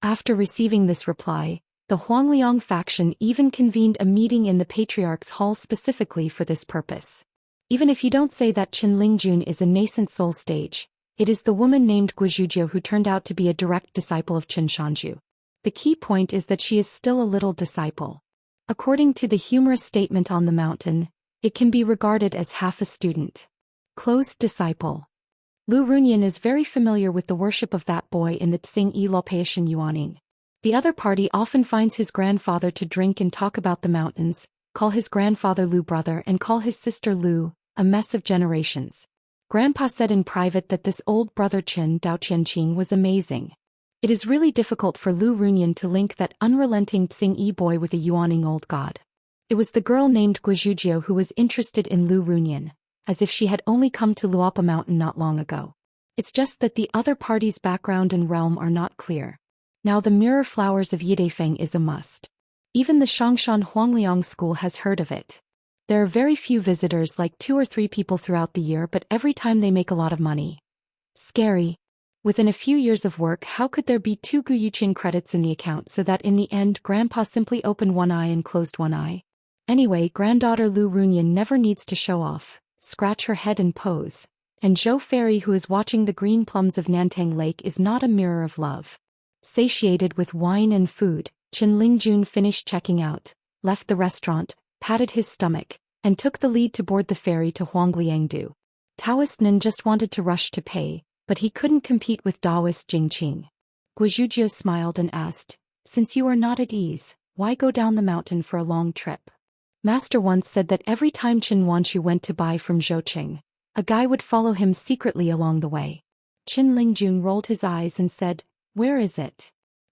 After receiving this reply, the Huangliang faction even convened a meeting in the Patriarch's Hall specifically for this purpose. Even if you don't say that Qin Lingjun is a nascent soul stage, it is the woman named Guizhujiao who turned out to be a direct disciple of Qin Shanju. The key point is that she is still a little disciple. According to the humorous statement on the mountain, it can be regarded as half a student. Close disciple. Lu Runyan is very familiar with the worship of that boy in the Tsing-yi Lopeishan Yuaning. The other party often finds his grandfather to drink and talk about the mountains, call his grandfather Lu brother and call his sister Lu, a mess of generations. Grandpa said in private that this old brother Qin Dao Qianqing was amazing. It is really difficult for Lu Runyan to link that unrelenting Tsing-yi boy with a yuaning old god. It was the girl named Guizhuzhou who was interested in Lu Runyan, as if she had only come to Luopa Mountain not long ago. It's just that the other party's background and realm are not clear. Now the mirror flowers of Yidefeng is a must. Even the Xiangshan Huangliang school has heard of it. There are very few visitors, like 2 or 3 people throughout the year, but every time they make a lot of money. Scary. Within a few years of work, how could there be 2 Guyuqin credits in the account so that in the end Grandpa simply opened one eye and closed one eye? Anyway, granddaughter Lu Runyan never needs to show off, scratch her head and pose. And Zhou Fairy, who is watching the green plums of Nantang Lake, is not a mirror of love. Satiated with wine and food, Qin Lingjun finished checking out, left the restaurant, patted his stomach, and took the lead to board the ferry to Huangliangdu. Taoist Nin just wanted to rush to pay, but he couldn't compete with Daoist Jingqing. Guizhuzhou smiled and asked, "Since you are not at ease, why go down the mountain for a long trip?" Master once said that every time Qin Wanshu went to buy from Zhouqing, a guy would follow him secretly along the way. Qin Lingjun rolled his eyes and said, "Where is it?"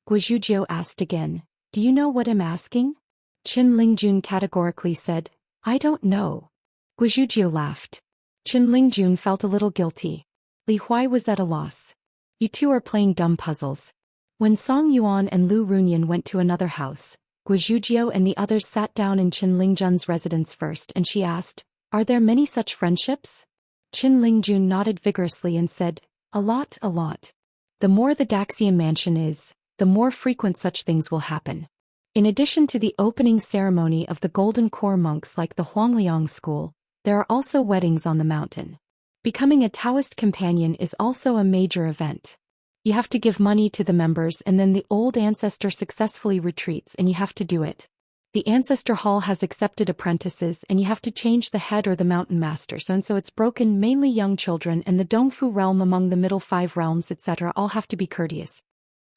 Guizhuzhou asked again, "Do you know what I'm asking?" Qin Lingjun categorically said, "I don't know." Guizhuzhou laughed. Qin Lingjun felt a little guilty. Li Huai was at a loss. "You two are playing dumb puzzles." When Song Yuan and Lu Runyan went to another house, Guizhuzhou and the others sat down in Qin Lingjun's residence first, and she asked, "Are there many such friendships?" Qin Lingjun nodded vigorously and said, "A lot, a lot. The more the Daxian mansion is, the more frequent such things will happen." In addition to the opening ceremony of the Golden Core monks like the Huangliang school, there are also weddings on the mountain. Becoming a Taoist companion is also a major event. You have to give money to the members, and then the old ancestor successfully retreats and you have to do it. The ancestor hall has accepted apprentices and you have to change the head or the mountain master, so it's broken. Mainly young children, and the Dongfu realm among the middle 5 realms etc. all have to be courteous.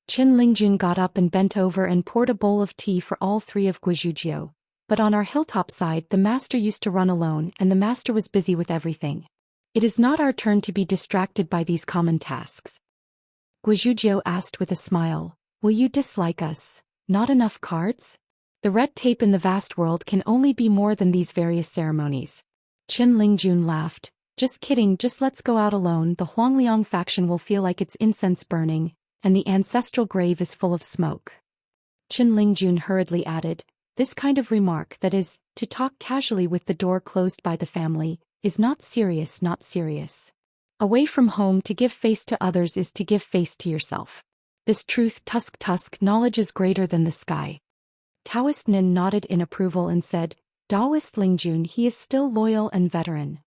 Qin Lingjun got up and bent over and poured a bowl of tea for all 3 of Guizhuzhou. But on our hilltop side the master used to run alone, and the master was busy with everything. It is not our turn to be distracted by these common tasks. Guizhuzhou asked with a smile, "Will you dislike us? Not enough cards?" The red tape in the vast world can only be more than these various ceremonies. Qin Lingjun laughed, "Just kidding, just let's go out alone. The Huangliang faction will feel like it's incense burning, and the ancestral grave is full of smoke." Qin Lingjun hurriedly added, "This kind of remark, that is, to talk casually with the door closed by the family, is not serious, not serious. Away from home to give face to others is to give face to yourself. This truth tusk knowledge is greater than the sky." Taoist Nin nodded in approval and said, "Daoist Lingjun, he is still loyal and veteran."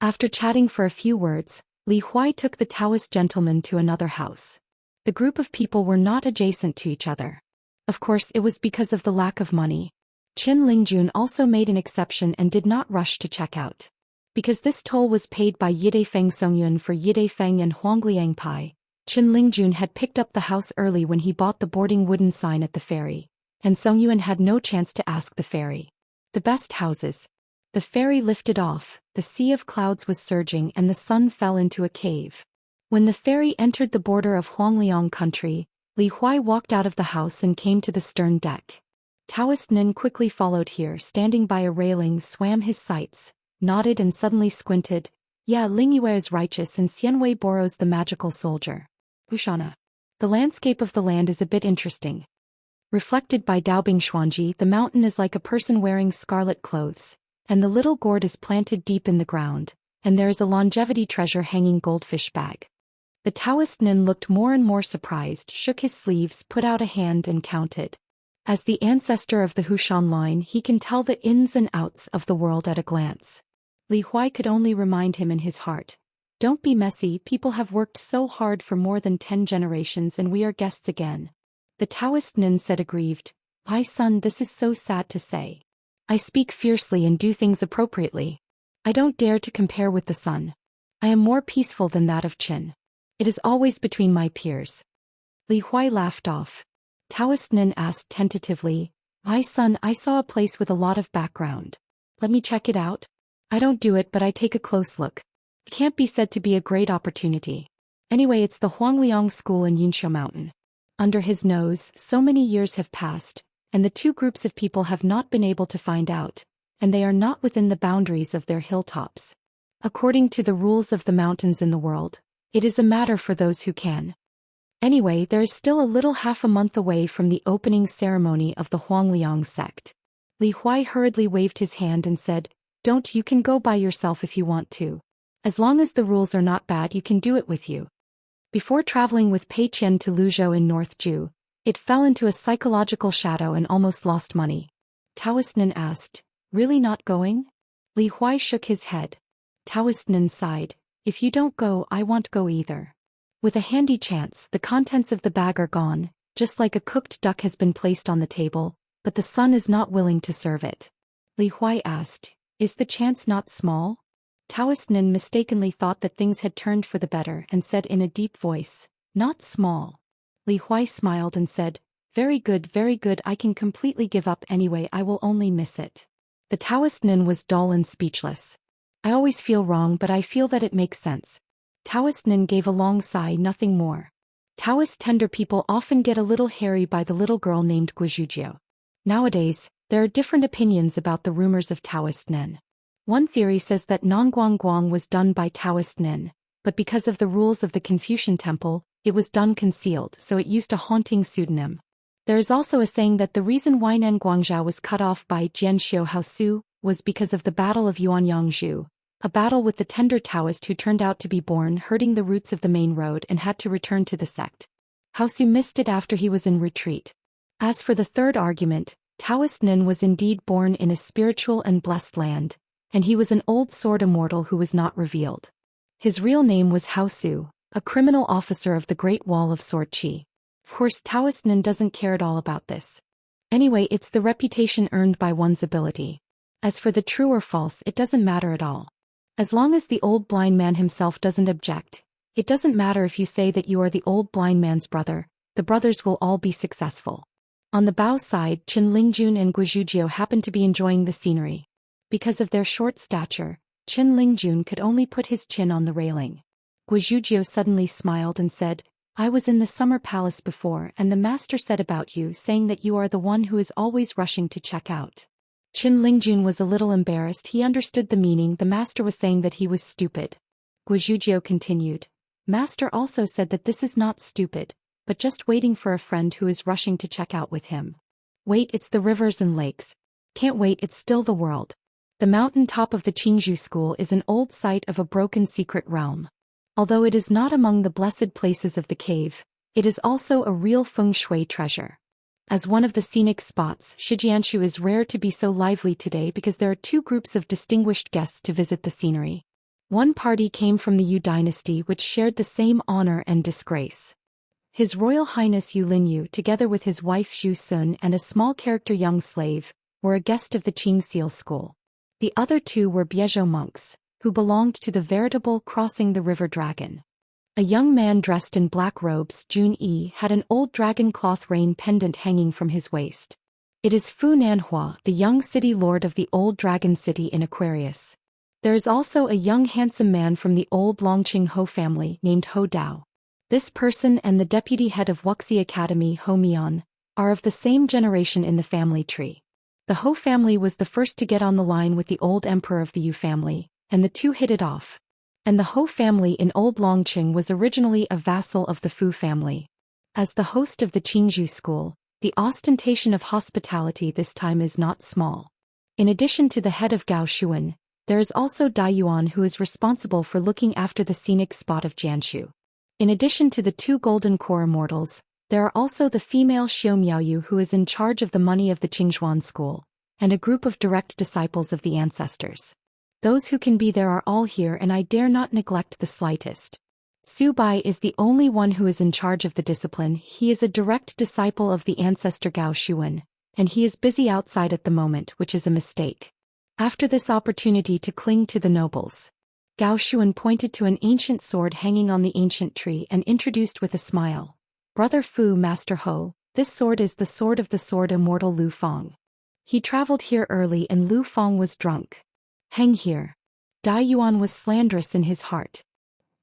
After chatting for a few words, Li Huai took the Taoist gentleman to another house. The group of people were not adjacent to each other. Of course, it was because of the lack of money. Qin Lingjun also made an exception and did not rush to check out. Because this toll was paid by Yidefeng Songyuan for Yidefeng and Huangliang Pai, Qin Lingjun had picked up the house early when he bought the boarding wooden sign at the ferry, and Songyuan had no chance to ask the ferry. The best houses. The ferry lifted off, the sea of clouds was surging and the sun fell into a cave. When the ferry entered the border of Huangliang country, Li Huai walked out of the house and came to the stern deck. Taoist Nin quickly followed here, standing by a railing, swam his sights, nodded and suddenly squinted. "Yeah, Lingyue is righteous and Xianwei Boro's the magical soldier. Wushana. The landscape of the land is a bit interesting. Reflected by Daobing Xuanji, the mountain is like a person wearing scarlet clothes, and the little gourd is planted deep in the ground, and there is a longevity treasure hanging goldfish bag." The Taoist Nin looked more and more surprised, shook his sleeves, put out a hand and counted. As the ancestor of the Hushan line, he can tell the ins and outs of the world at a glance. Li Huai could only remind him in his heart, "Don't be messy, people have worked so hard for more than 10 generations and we are guests again." The Taoist Nin said aggrieved, "My son, this is so sad to say. I speak fiercely and do things appropriately. I don't dare to compare with the sun. I am more peaceful than that of Qin. It is always between my peers." Li Huai laughed off. Taoist Nin asked tentatively, "My son, I saw a place with a lot of background. Let me check it out?" "I don't do it, but I take a close look." Can't be said to be a great opportunity. Anyway, it's the Huangliang School in Yunxiu Mountain. Under his nose, so many years have passed, and the two groups of people have not been able to find out, and they are not within the boundaries of their hilltops. According to the rules of the mountains in the world, it is a matter for those who can. Anyway, there is still a little half a month away from the opening ceremony of the Huangliang sect. Li Huai hurriedly waved his hand and said, "Don't, you can go by yourself if you want to. As long as the rules are not bad, you can do it with you." Before traveling with Pei Qian to Luzhou in North Ju, it fell into a psychological shadow and almost lost money. Taoist Nin asked, "Really not going?" Li Huai shook his head. Taoist Nin sighed, "If you don't go, I won't go either." With a handy chance, the contents of the bag are gone, just like a cooked duck has been placed on the table, but the son is not willing to serve it. Li Huai asked, "Is the chance not small?" Taoist Nin mistakenly thought that things had turned for the better and said in a deep voice, "Not small." Li Huai smiled and said, very good, I can completely give up anyway, I will only miss it." The Taoist Nin was dull and speechless. "I always feel wrong, but I feel that it makes sense." Taoist Nin gave a long sigh, nothing more. Taoist tender people often get a little hairy by the little girl named Guizhuzhou. Nowadays, there are different opinions about the rumors of Taoist Nin. One theory says that Nongguangguang was done by Taoist Nin, but because of the rules of the Confucian temple, it was done concealed, so it used a haunting pseudonym. There is also a saying that the reason why Nen Guangzhou was cut off by Jianxiu Haosu was because of the Battle of Yuanyangzhu, a battle with the tender Taoist who turned out to be born hurting the roots of the main road and had to return to the sect. Haosu missed it after he was in retreat. As for the third argument, Taoist Nin was indeed born in a spiritual and blessed land, and he was an old sword immortal who was not revealed. His real name was Haosu, a criminal officer of the Great Wall of Sword Qi. Of course, Taoist Nin doesn't care at all about this. Anyway, it's the reputation earned by one's ability. As for the true or false, it doesn't matter at all. As long as the old blind man himself doesn't object, it doesn't matter if you say that you are the old blind man's brother, the brothers will all be successful. On the bow side, Qin Lingjun and Guizhuzhou happened to be enjoying the scenery. Because of their short stature, Qin Lingjun could only put his chin on the railing. Guizhuzhou suddenly smiled and said, "I was in the summer palace before, and the master said about you, saying that you are the one who is always rushing to check out." Qin Lingjun was a little embarrassed. He understood the meaning. The master was saying that he was stupid. Guizhuzhou continued, "Master also said that this is not stupid, but just waiting for a friend who is rushing to check out with him. Wait, it's the rivers and lakes. Can't wait, it's still the world." The mountain top of the Qingzhou school is an old site of a broken secret realm. Although it is not among the blessed places of the cave, it is also a real feng shui treasure. As one of the scenic spots, Shijianshu is rare to be so lively today because there are two groups of distinguished guests to visit the scenery. One party came from the Yu dynasty, which shared the same honor and disgrace. His Royal Highness Yu Linyu, together with his wife Zhu Sun and a small character young slave, were a guest of the Qing Seal School. The other two were Biezhou monks, who belonged to the veritable Crossing the River Dragon. A young man dressed in black robes, Jun Yi, had an old dragon cloth rain pendant hanging from his waist. It is Fu Nanhua, the young city lord of the old dragon city in Aquarius. There is also a young handsome man from the old Longqing Ho family named Ho Dao. This person and the deputy head of Wuxia Academy, Ho Mian, are of the same generation in the family tree. The Ho family was the first to get on the line with the old emperor of the Yu family, and the two hit it off. And the Ho family in Old Longqing was originally a vassal of the Fu family. As the host of the Qingzhou school, the ostentation of hospitality this time is not small. In addition to the head of Gao Shuan, there is also Dai Yuan, who is responsible for looking after the scenic spot of Jianshu. In addition to the two golden core immortals, there are also the female Xiao Miaoyu, who is in charge of the money of the Qingzhuan school, and a group of direct disciples of the ancestors. Those who can be there are all here, and I dare not neglect the slightest. Su Bai is the only one who is in charge of the discipline. He is a direct disciple of the ancestor Gao Shuan, and he is busy outside at the moment, which is a mistake. After this opportunity to cling to the nobles, Gao Shuan pointed to an ancient sword hanging on the ancient tree and introduced with a smile, "Brother Fu, Master Ho, this sword is the sword of the sword immortal Lu Fang. He traveled here early and Lu Fang was drunk. Hang here." Dai Yuan was slanderous in his heart.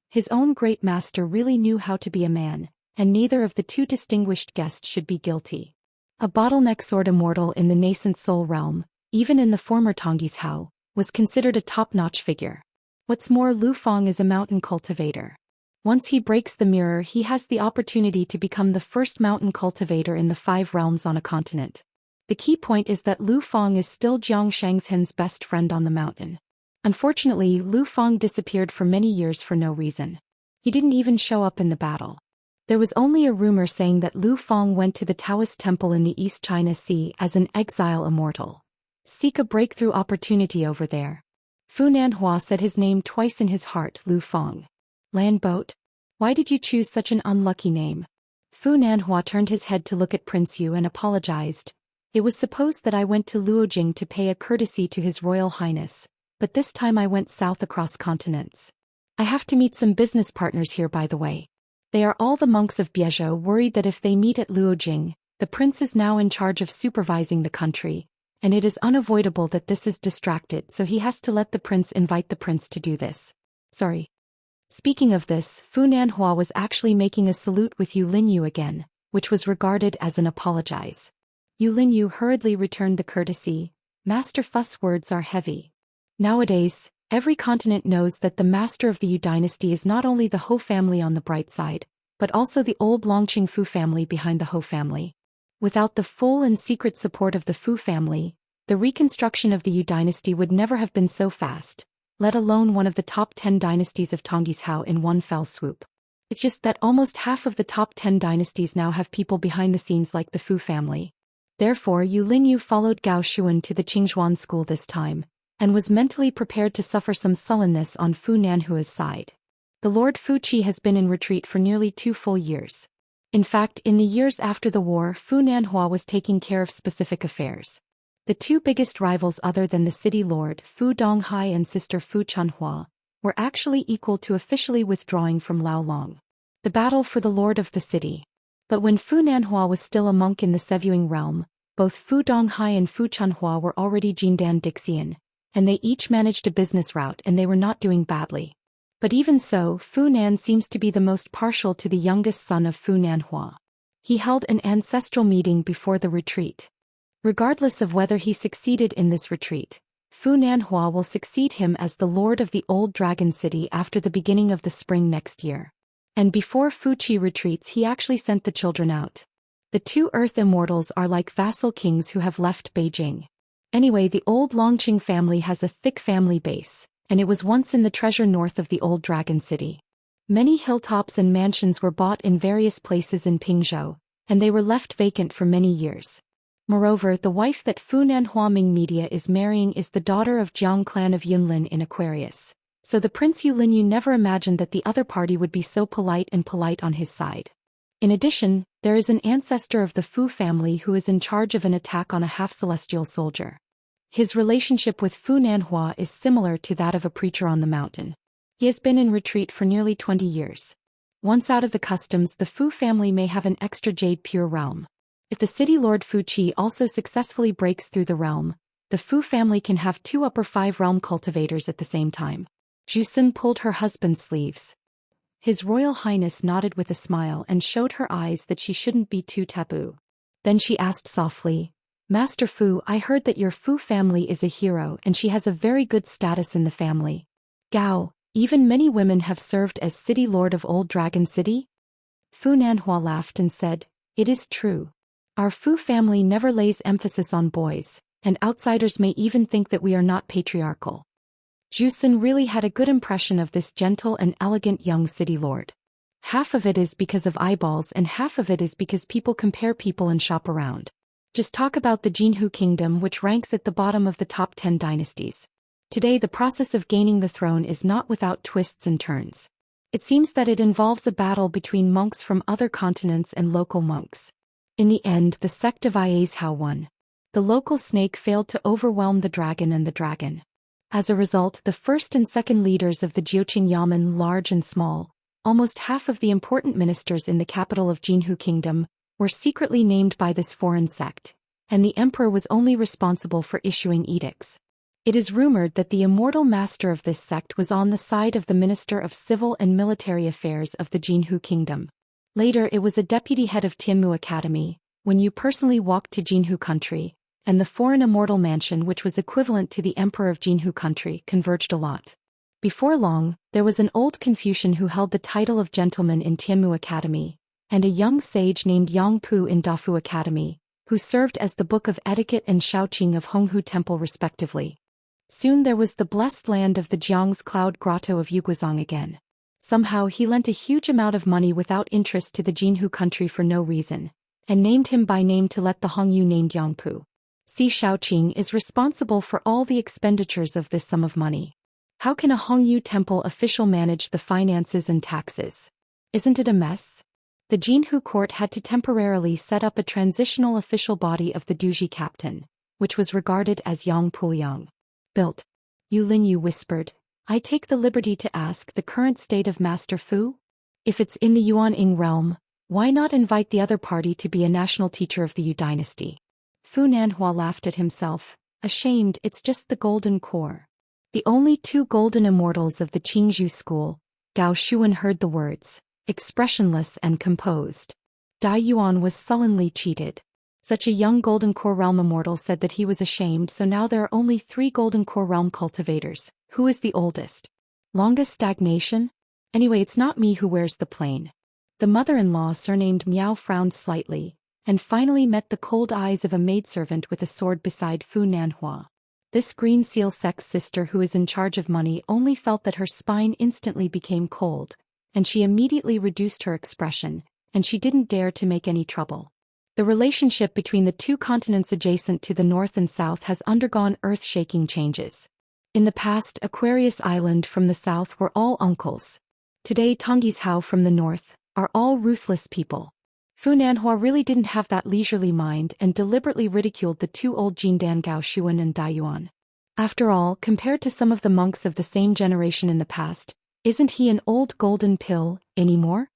His own great master really knew how to be a man, and neither of the two distinguished guests should be guilty. A bottleneck sword immortal in the nascent soul realm, even in the former Tongyi's Hao, was considered a top-notch figure. What's more, Lu Feng is a mountain cultivator. Once he breaks the mirror, he has the opportunity to become the first mountain cultivator in the 5 realms on a continent. The key point is that Lu Feng is still Jiang Shangzhen's best friend on the mountain. Unfortunately, Lu Feng disappeared for many years for no reason. He didn't even show up in the battle. There was only a rumor saying that Lu Feng went to the Taoist temple in the East China Sea as an exile immortal. Seek a breakthrough opportunity over there. Fu Nanhua said his name twice in his heart, Lu Feng. Land boat? Why did you choose such an unlucky name? Fu Nanhua turned his head to look at Prince Yu and apologized. It was supposed that I went to Luojing to pay a courtesy to His Royal Highness, but this time I went south across continents. I have to meet some business partners here, by the way. They are all the monks of Biezhou, worried that if they meet at Luojing, the prince is now in charge of supervising the country, and it is unavoidable that this is distracted, so he has to let the prince invite the prince to do this. Sorry. Speaking of this, Fu Nanhua was actually making a salute with Yu Linyu again, which was regarded as an apologize. Yu Linyu hurriedly returned the courtesy. Master Fu's words are heavy. Nowadays, every continent knows that the master of the Yu dynasty is not only the Hou family on the bright side, but also the old Longqing Fu family behind the Hou family. Without the full and secret support of the Fu family, the reconstruction of the Yu dynasty would never have been so fast, let alone one of the top 10 dynasties of Tongyi's Hao in one fell swoop. It's just that almost half of the top 10 dynasties now have people behind the scenes like the Fu family. Therefore, Yu Linyu followed Gao Shuan to the Qingzhuan school this time, and was mentally prepared to suffer some sullenness on Fu Nanhua's side. The Lord Fu Qi has been in retreat for nearly 2 full years. In fact, in the years after the war, Fu Nanhua was taking care of specific affairs. The 2 biggest rivals other than the city lord, Fu Donghai and sister Fu Chunhua, were actually equal to officially withdrawing from Laolong. The battle for the lord of the city. But when Fu Nanhua was still a monk in the Sevuing realm, both Fu Donghai and Fu Chunhua were already Jindan Dixian, and they each managed a business route and they were not doing badly. But even so, Fu Nan seems to be the most partial to the youngest son of Fu Nanhua. He held an ancestral meeting before the retreat. Regardless of whether he succeeded in this retreat, Fu Nanhua will succeed him as the lord of the old dragon city after the beginning of the spring next year. And before Fu Qi retreats, he actually sent the children out. The 2 Earth Immortals are like vassal kings who have left Beijing. Anyway, the old Longqing family has a thick family base, and it was once in the treasure north of the old dragon city. Many hilltops and mansions were bought in various places in Pingzhou, and they were left vacant for many years. Moreover, the wife that Fu Nanhua Ming Media is marrying is the daughter of Jiang clan of Yunlin in Aquarius, so the Prince Yu Linyu never imagined that the other party would be so polite on his side. In addition, there is an ancestor of the Fu family who is in charge of an attack on a half-celestial soldier. His relationship with Fu Nanhua is similar to that of a preacher on the mountain. He has been in retreat for nearly 20 years. Once out of the customs, the Fu family may have an extra jade pure realm. If the city lord Fu Qi also successfully breaks through the realm, the Fu family can have 2 upper 5 realm cultivators at the same time. Zhu Xian pulled her husband's sleeves. His Royal Highness nodded with a smile and showed her eyes that she shouldn't be too taboo. Then she asked softly, Master Fu, I heard that your Fu family is a hero and she has a very good status in the family. Gao, even many women have served as city lord of Old Dragon City? Fu Nanhua laughed and said, It is true. Our Fu family never lays emphasis on boys, and outsiders may even think that we are not patriarchal. Zhu Xian really had a good impression of this gentle and elegant young city lord. Half of it is because of eyeballs and half of it is because people compare people and shop around. Just talk about the Jinhu kingdom, which ranks at the bottom of the top 10 dynasties. Today the process of gaining the throne is not without twists and turns. It seems that it involves a battle between monks from other continents and local monks. In the end, the sect of Ias Hao won. The local snake failed to overwhelm the dragon and the dragon. As a result, the first and second leaders of the Jiuqing Yamen, large and small, almost half of the important ministers in the capital of Jinhu Kingdom, were secretly named by this foreign sect, and the emperor was only responsible for issuing edicts. It is rumored that the immortal master of this sect was on the side of the Minister of Civil and Military Affairs of the Jinhu Kingdom. Later it was a deputy head of Tianmu Academy, when you personally walked to Jinhu country, and the foreign immortal mansion which was equivalent to the emperor of Jinhu country converged a lot. Before long, there was an old Confucian who held the title of gentleman in Tianmu Academy, and a young sage named Yang Pu in Dafu Academy, who served as the Book of Etiquette and Shaoqing of Honghu Temple respectively. Soon there was the blessed land of the Jiang's Cloud Grotto of Yuguazang again. Somehow he lent a huge amount of money without interest to the Jinhu country for no reason, and named him by name to let the Hongyu named Yang Pu. Si Shaoqing is responsible for all the expenditures of this sum of money. How can a Hongyu temple official manage the finances and taxes? Isn't it a mess? The Jinhu court had to temporarily set up a transitional official body of the Duji captain, which was regarded as Yang Pu Yang. Built. Yu Linyu whispered, I take the liberty to ask the current state of Master Fu? If it's in the Yuan-Ing realm, why not invite the other party to be a national teacher of the Yu dynasty? Fu Nanhua laughed at himself, ashamed. It's just the golden core. The only two golden immortals of the Qingzhou school. Gao Shuan heard the words, expressionless and composed. Dai Yuan was sullenly cheated. Such a young Golden Core Realm immortal said that he was ashamed, so now there are only 3 Golden Core Realm cultivators. Who is the oldest? Longest stagnation? Anyway, it's not me who wears the plain. The mother-in-law surnamed Miao frowned slightly, and finally met the cold eyes of a maidservant with a sword beside Fu Nanhua. This Green Seal Sect's sister who is in charge of money only felt that her spine instantly became cold, and she immediately reduced her expression, and she didn't dare to make any trouble. The relationship between the 2 continents adjacent to the north and south has undergone earth-shaking changes. In the past, Aquarius Island from the south were all uncles. Today, Tongyi's Hao from the north are all ruthless people. Fu Nanhua really didn't have that leisurely mind and deliberately ridiculed the 2 old Jindan Gao Shuan and Dai Yuan. After all, compared to some of the monks of the same generation in the past, isn't he an old golden pill anymore?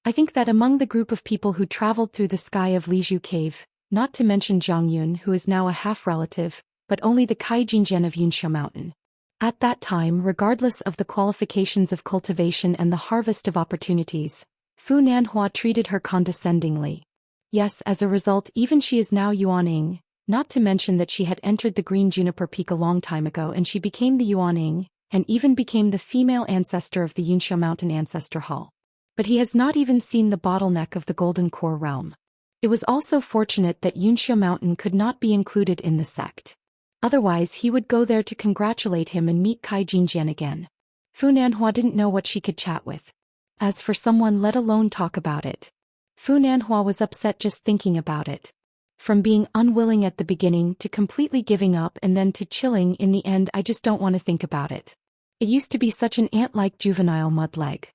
I think that among the group of people who traveled through the sky of Lizhu Cave, not to mention Zhang Yun who is now a half-relative, but only the Kai Jinjian of Yunxiao Mountain. At that time, regardless of the qualifications of cultivation and the harvest of opportunities, Fu Nanhua treated her condescendingly. Yes, as a result even she is now Yuan-Ing, not to mention that she had entered the Green Juniper Peak a long time ago and she became the Yuan-Ing, and even became the female ancestor of the Yunxiao Mountain Ancestor Hall. But he has not even seen the bottleneck of the Golden Core realm. It was also fortunate that Yunxiao Mountain could not be included in the sect. Otherwise he would go there to congratulate him and meet Kai Jinjian again. Fu Nanhua didn't know what she could chat with. As for someone, let alone talk about it. Fu Nanhua was upset just thinking about it. From being unwilling at the beginning to completely giving up and then to chilling in the end. I just don't want to think about it. It used to be such an ant-like juvenile mud leg.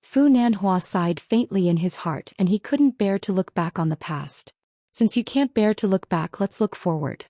Fu Nanhua sighed faintly in his heart and he couldn't bear to look back on the past. Since you can't bear to look back, let's look forward.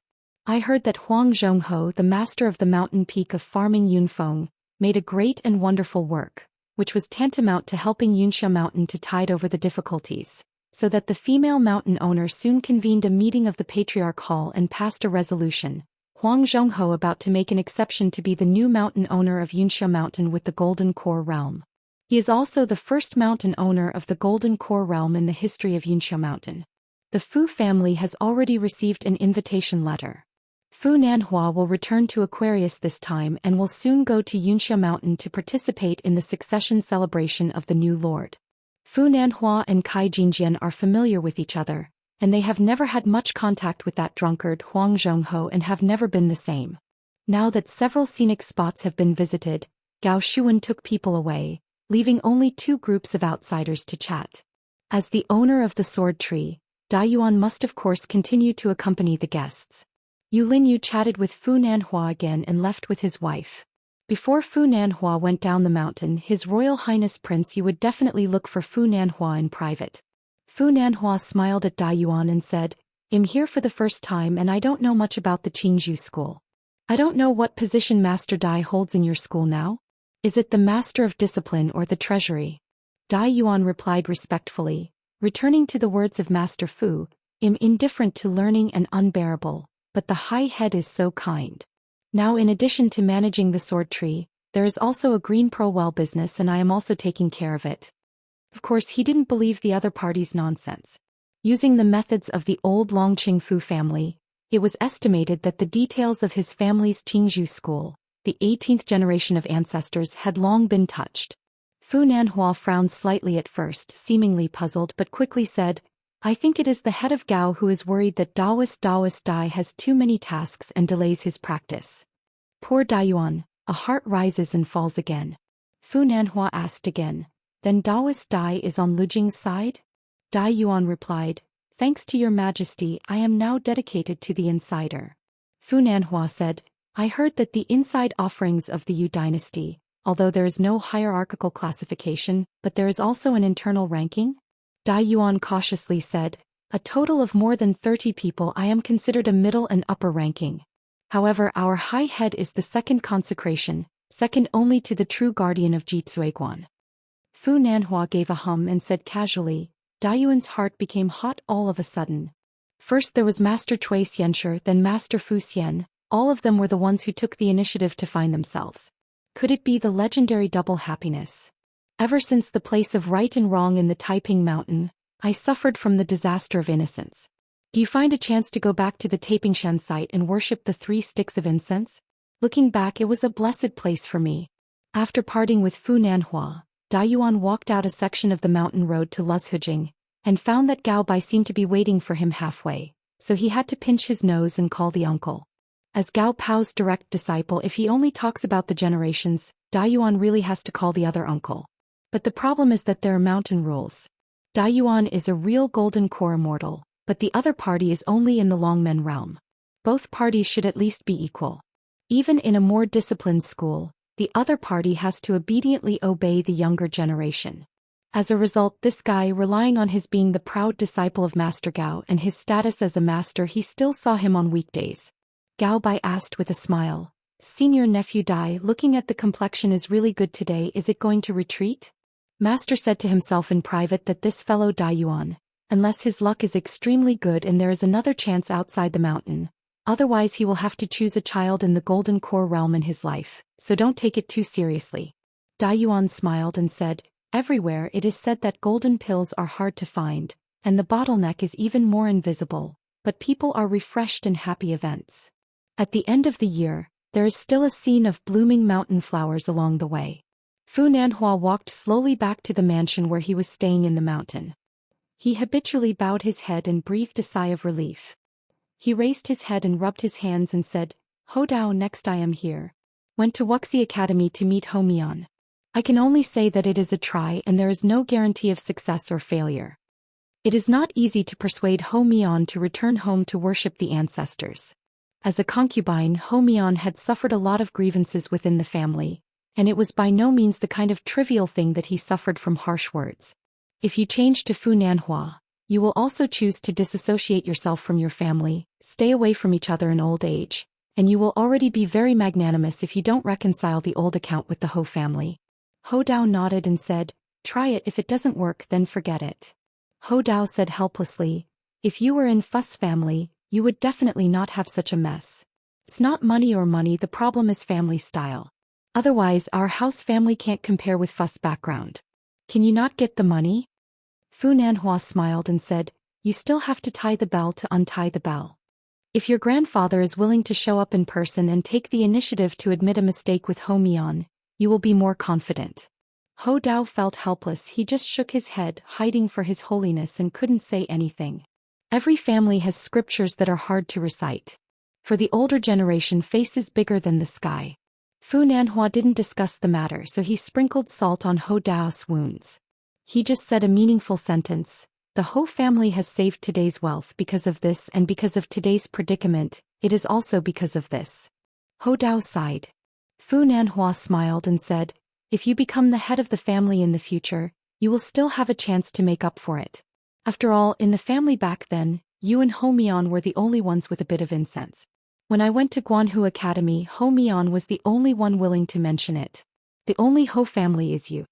I heard that Huang Zhongho, the master of the mountain peak of farming Yunfeng, made a great and wonderful work, which was tantamount to helping Yunxiao Mountain to tide over the difficulties, so that the female mountain owner soon convened a meeting of the Patriarch Hall and passed a resolution. Huang Zhongho about to make an exception to be the new mountain owner of Yunxiao Mountain with the Golden Core realm. He is also the first mountain owner of the Golden Core realm in the history of Yunxiao Mountain. The Fu family has already received an invitation letter. Fu Nanhua will return to Aquarius this time and will soon go to Yunxiao Mountain to participate in the succession celebration of the new lord. Fu Nanhua and Kai Jinjian are familiar with each other, and they have never had much contact with that drunkard Huang Zhongho and have never been the same. Now that several scenic spots have been visited, Gao Shuan took people away, leaving only 2 groups of outsiders to chat. As the owner of the sword tree, Dai Yuan must of course continue to accompany the guests. Yu Linyu chatted with Fu Nanhua again and left with his wife. Before Fu Nanhua went down the mountain, His Royal Highness Prince Yu would definitely look for Fu Nanhua in private. Fu Nanhua smiled at Dai Yuan and said, I'm here for the first time and I don't know much about the Qingzhou school. I don't know what position Master Dai holds in your school now. Is it the Master of Discipline or the Treasury? Dai Yuan replied respectfully, returning to the words of Master Fu, I'm indifferent to learning and unbearable, but the high head is so kind. Now in addition to managing the sword tree, there is also a green pearl well business and I am also taking care of it. Of course he didn't believe the other party's nonsense. Using the methods of the old Long Qingfu family, it was estimated that the details of his family's Qingzhou school, the 18th generation of ancestors, had long been touched. Fu Nanhua frowned slightly at first, seemingly puzzled, but quickly said, I think it is the head of Gao who is worried that Daoist Dai has too many tasks and delays his practice. Poor Daiyuan, a heart rises and falls again. Fu Nanhua asked again, then Daoist Dai is on Lu Jing's side? Dai Yuan replied, thanks to your majesty I am now dedicated to the insider. Fu Nanhua said, I heard that the inside offerings of the Yu dynasty, although there is no hierarchical classification, but there is also an internal ranking? Dai Yuan cautiously said, a total of more than 30 people I am considered a middle and upper ranking. However our high head is the second consecration, second only to the true guardian of Jitsueguan. Fu Nanhua gave a hum and said casually, Daiyuan's heart became hot all of a sudden. First there was Master Cui Xianxia, then Master Fu Xian, all of them were the ones who took the initiative to find themselves. Could it be the legendary double happiness? Ever since the place of right and wrong in the Taiping Mountain, I suffered from the disaster of innocence. Do you find a chance to go back to the Tapingshan site and worship the 3 sticks of incense? Looking back, it was a blessed place for me. After parting with Fu Nanhua, Daiyuan walked out a section of the mountain road to Luzhujing, and found that Gao Bai seemed to be waiting for him halfway, so he had to pinch his nose and call the uncle. As Gao Pao's direct disciple, if he only talks about the generations, Daiyuan really has to call the other uncle. But the problem is that there are mountain rules. Daiyuan is a real golden core immortal, but the other party is only in the Longmen realm. Both parties should at least be equal. Even in a more disciplined school, the other party has to obediently obey the younger generation. As a result, this guy, relying on his being the proud disciple of Master Gao and his status as a master, he still saw him on weekdays. Gao Bai asked with a smile, Senior nephew Dai, looking at the complexion is really good today, is it going to retreat? Master said to himself in private that this fellow Daiyuan, unless his luck is extremely good and there is another chance outside the mountain, otherwise he will have to choose a child in the golden core realm in his life, so don't take it too seriously. Daiyuan smiled and said, everywhere it is said that golden pills are hard to find, and the bottleneck is even more invisible, but people are refreshed in happy events. At the end of the year, there is still a scene of blooming mountain flowers along the way. Fu Nanhua walked slowly back to the mansion where he was staying in the mountain. He habitually bowed his head and breathed a sigh of relief. He raised his head and rubbed his hands and said, Ho Dao, next I am here. Went to Wuxia Academy to meet Ho Mian. I can only say that it is a try and there is no guarantee of success or failure. It is not easy to persuade Ho Mian to return home to worship the ancestors. As a concubine, Ho Mian had suffered a lot of grievances within the family, and it was by no means the kind of trivial thing that he suffered from harsh words. If you change to Fu Nanhua, you will also choose to disassociate yourself from your family, stay away from each other in old age, and you will already be very magnanimous if you don't reconcile the old account with the Ho family. Ho Dao nodded and said, try it, if it doesn't work then forget it. Ho Dao said helplessly, if you were in Fuss family, you would definitely not have such a mess. It's not money, the problem is family style. Otherwise our house family can't compare with Fuss background. Can you not get the money? Fu Nanhua smiled and said, you still have to tie the bell to untie the bell. If your grandfather is willing to show up in person and take the initiative to admit a mistake with Ho Mian, you will be more confident. Ho Dao felt helpless, he just shook his head, hiding for his holiness, and couldn't say anything. Every family has scriptures that are hard to recite. For the older generation, face is bigger than the sky. Fu Nanhua didn't discuss the matter, so he sprinkled salt on Ho Dao's wounds. He just said a meaningful sentence, the Ho family has saved today's wealth because of this, and because of today's predicament, it is also because of this. Ho Dao sighed. Fu Nanhua smiled and said, if you become the head of the family in the future, you will still have a chance to make up for it. After all, in the family back then, you and Ho Mian were the only ones with a bit of incense. When I went to Guanhu Academy, Ho Mian was the only one willing to mention it. The only Ho family is you.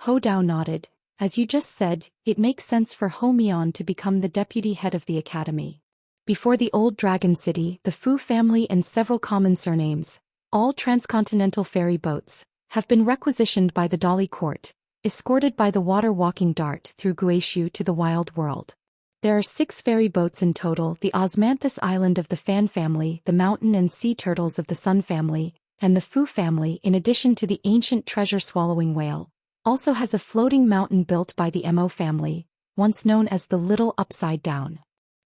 Ho Dao nodded. As you just said, it makes sense for Ho Mian to become the deputy head of the academy. Before the old dragon city, the Fu family and several common surnames, all transcontinental ferry boats, have been requisitioned by the Dali court, escorted by the water-walking dart through Guishu to the wild world. There are 6 ferry boats in total: the Osmanthus Island of the Fan family, the mountain and sea turtles of the Sun family, and the Fu family, in addition to the ancient treasure-swallowing whale, also has a floating mountain built by the Mo family, once known as the Little Upside Down.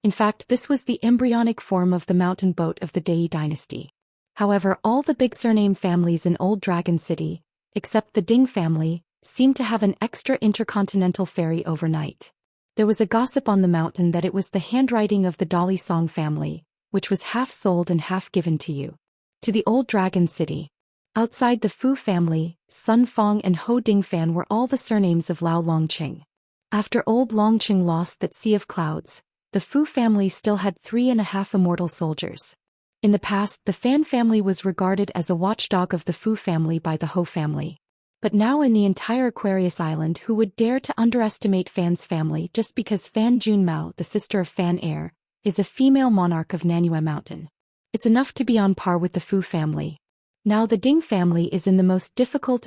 In fact, this was the embryonic form of the mountain boat of the Dai dynasty. However, all the big surname families in Old Dragon City, except the Ding family, seem to have an extra intercontinental ferry overnight. There was a gossip on the mountain that it was the handwriting of the Dali Song family, which was half sold and half given to you. To the Old Dragon City. Outside the Fu family, Sun Fong and Ho Ding Fan were all the surnames of Lao Longqing. After old Longqing lost that sea of clouds, the Fu family still had 3.5 immortal soldiers. In the past, the Fan family was regarded as a watchdog of the Fu family by the Ho family. But now in the entire Aquarius Island, who would dare to underestimate Fan's family just because Fan Junmao, the sister of Fan Air, is a female monarch of Nanyue Mountain? It's enough to be on par with the Fu family. Now the Ding family is in the most difficult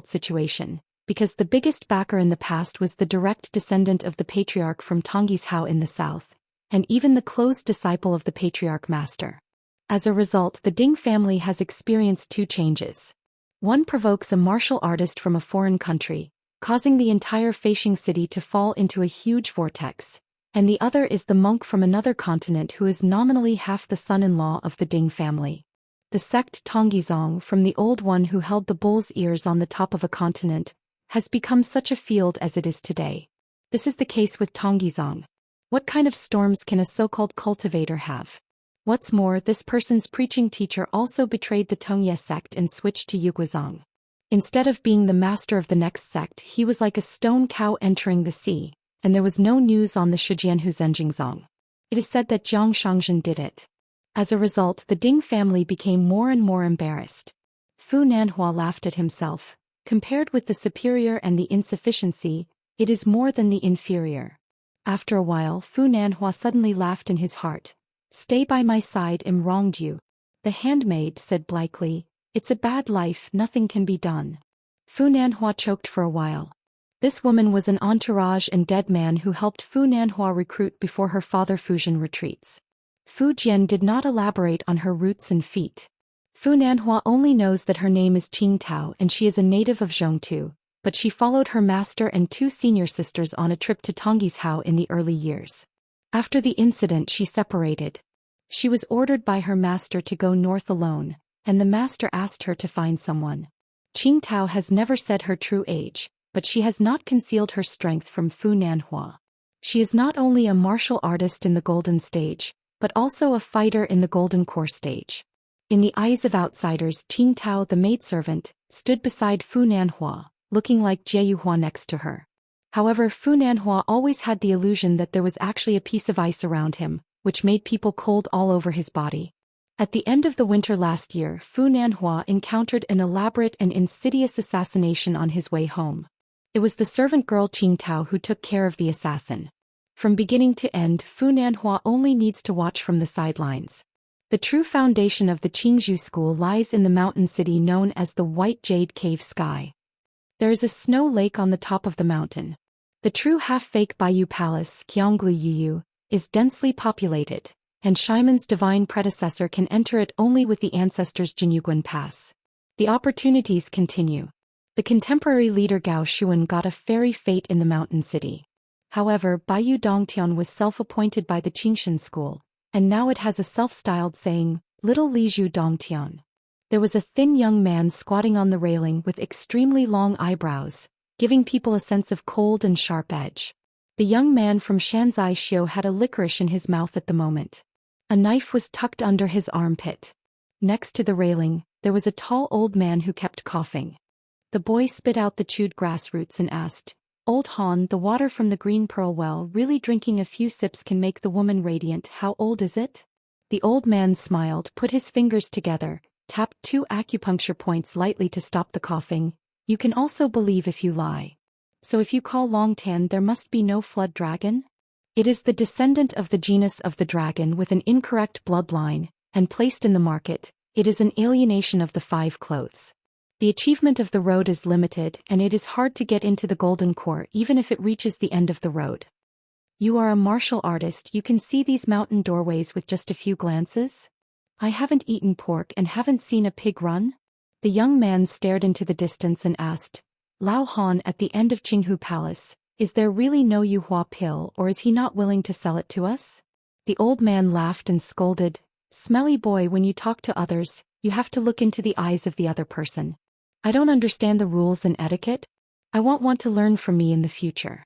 situation, because the biggest backer in the past was the direct descendant of the patriarch from Tongyi's Hao in the south, and even the close disciple of the patriarch master. As a result, the Ding family has experienced 2 changes. One provokes a martial artist from a foreign country, causing the entire Feishing city to fall into a huge vortex, and the other is the monk from another continent who is nominally half the son-in-law of the Ding family. The sect Tonggizong, from the old one who held the bull's ears on the top of a continent, has become such a field as it is today. This is the case with Tonggizong. What kind of storms can a so-called cultivator have? What's more, this person's preaching teacher also betrayed the Tongye sect and switched to Yuguazong. Instead of being the master of the next sect, he was like a stone cow entering the sea, and there was no news on the Shijianhu Zhenjingzong. It is said that Jiang Shangzhen did it. As a result, the Ding family became more and more embarrassed. Fu Nanhua laughed at himself. Compared with the superior and the insufficiency, it is more than the inferior. After a while, Fu Nanhua suddenly laughed in his heart. "Stay by my side, Im wronged you." The handmaid said blithely, "It's a bad life, nothing can be done." Fu Nanhua choked for a while. This woman was an entourage and dead man who helped Fu Nanhua recruit before her father Fujian retreats. Fu Jian did not elaborate on her roots and feet. Fu Nanhua only knows that her name is Qing Tao and she is a native of Zhongtu, but she followed her master and 2 senior sisters on a trip to Tongyi's Hao in the early years. After the incident, she separated. She was ordered by her master to go north alone, and the master asked her to find someone. Qing Tao has never said her true age, but she has not concealed her strength from Fu Nanhua. She is not only a martial artist in the golden stage, but also a fighter in the golden core stage. In the eyes of outsiders, Qing Tao, the maidservant, stood beside Fu Nanhua, looking like Jie Yuhua next to her. However, Fu Nanhua always had the illusion that there was actually a piece of ice around him, which made people cold all over his body. At the end of the winter last year, Fu Nanhua encountered an elaborate and insidious assassination on his way home. It was the servant girl Qing Tao who took care of the assassin. From beginning to end, Fu Nanhua only needs to watch from the sidelines. The true foundation of the Qingzhou school lies in the mountain city known as the White Jade Cave Sky. There is a snow lake on the top of the mountain. The true half-fake Baiyu Palace, Qianglu Yuyu, is densely populated, and Shimon's divine predecessor can enter it only with the ancestors' Jinyuguan Pass. The opportunities continue. The contemporary leader Gao Shuan got a fairy fate in the mountain city. However, Baiyu Dongtian was self-appointed by the Qingshan school, and now it has a self-styled saying, Little Liju Dongtian. There was a thin young man squatting on the railing with extremely long eyebrows, giving people a sense of cold and sharp edge. The young man from Shanzai Xiu had a licorice in his mouth at the moment. A knife was tucked under his armpit. Next to the railing, there was a tall old man who kept coughing. The boy spit out the chewed grass roots and asked, Old Han, the water from the green pearl well, really drinking a few sips can make the woman radiant. How old is it? The old man smiled, put his fingers together, tapped 2 acupuncture points lightly to stop the coughing. You can also believe if you lie. So if you call Long Tan, there must be no flood dragon? It is the descendant of the genus of the dragon with an incorrect bloodline, and placed in the market, it is an alienation of the 5 clothes. The achievement of the road is limited and it is hard to get into the golden core even if it reaches the end of the road. You are a martial artist, you can see these mountain doorways with just a few glances? I haven't eaten pork and haven't seen a pig run? The young man stared into the distance and asked, Lao Han at the end of Qinghu Palace, is there really no Yuhua pill or is he not willing to sell it to us? The old man laughed and scolded, Smelly boy, when you talk to others, you have to look into the eyes of the other person. I don't understand the rules and etiquette. I won't want to learn from me in the future.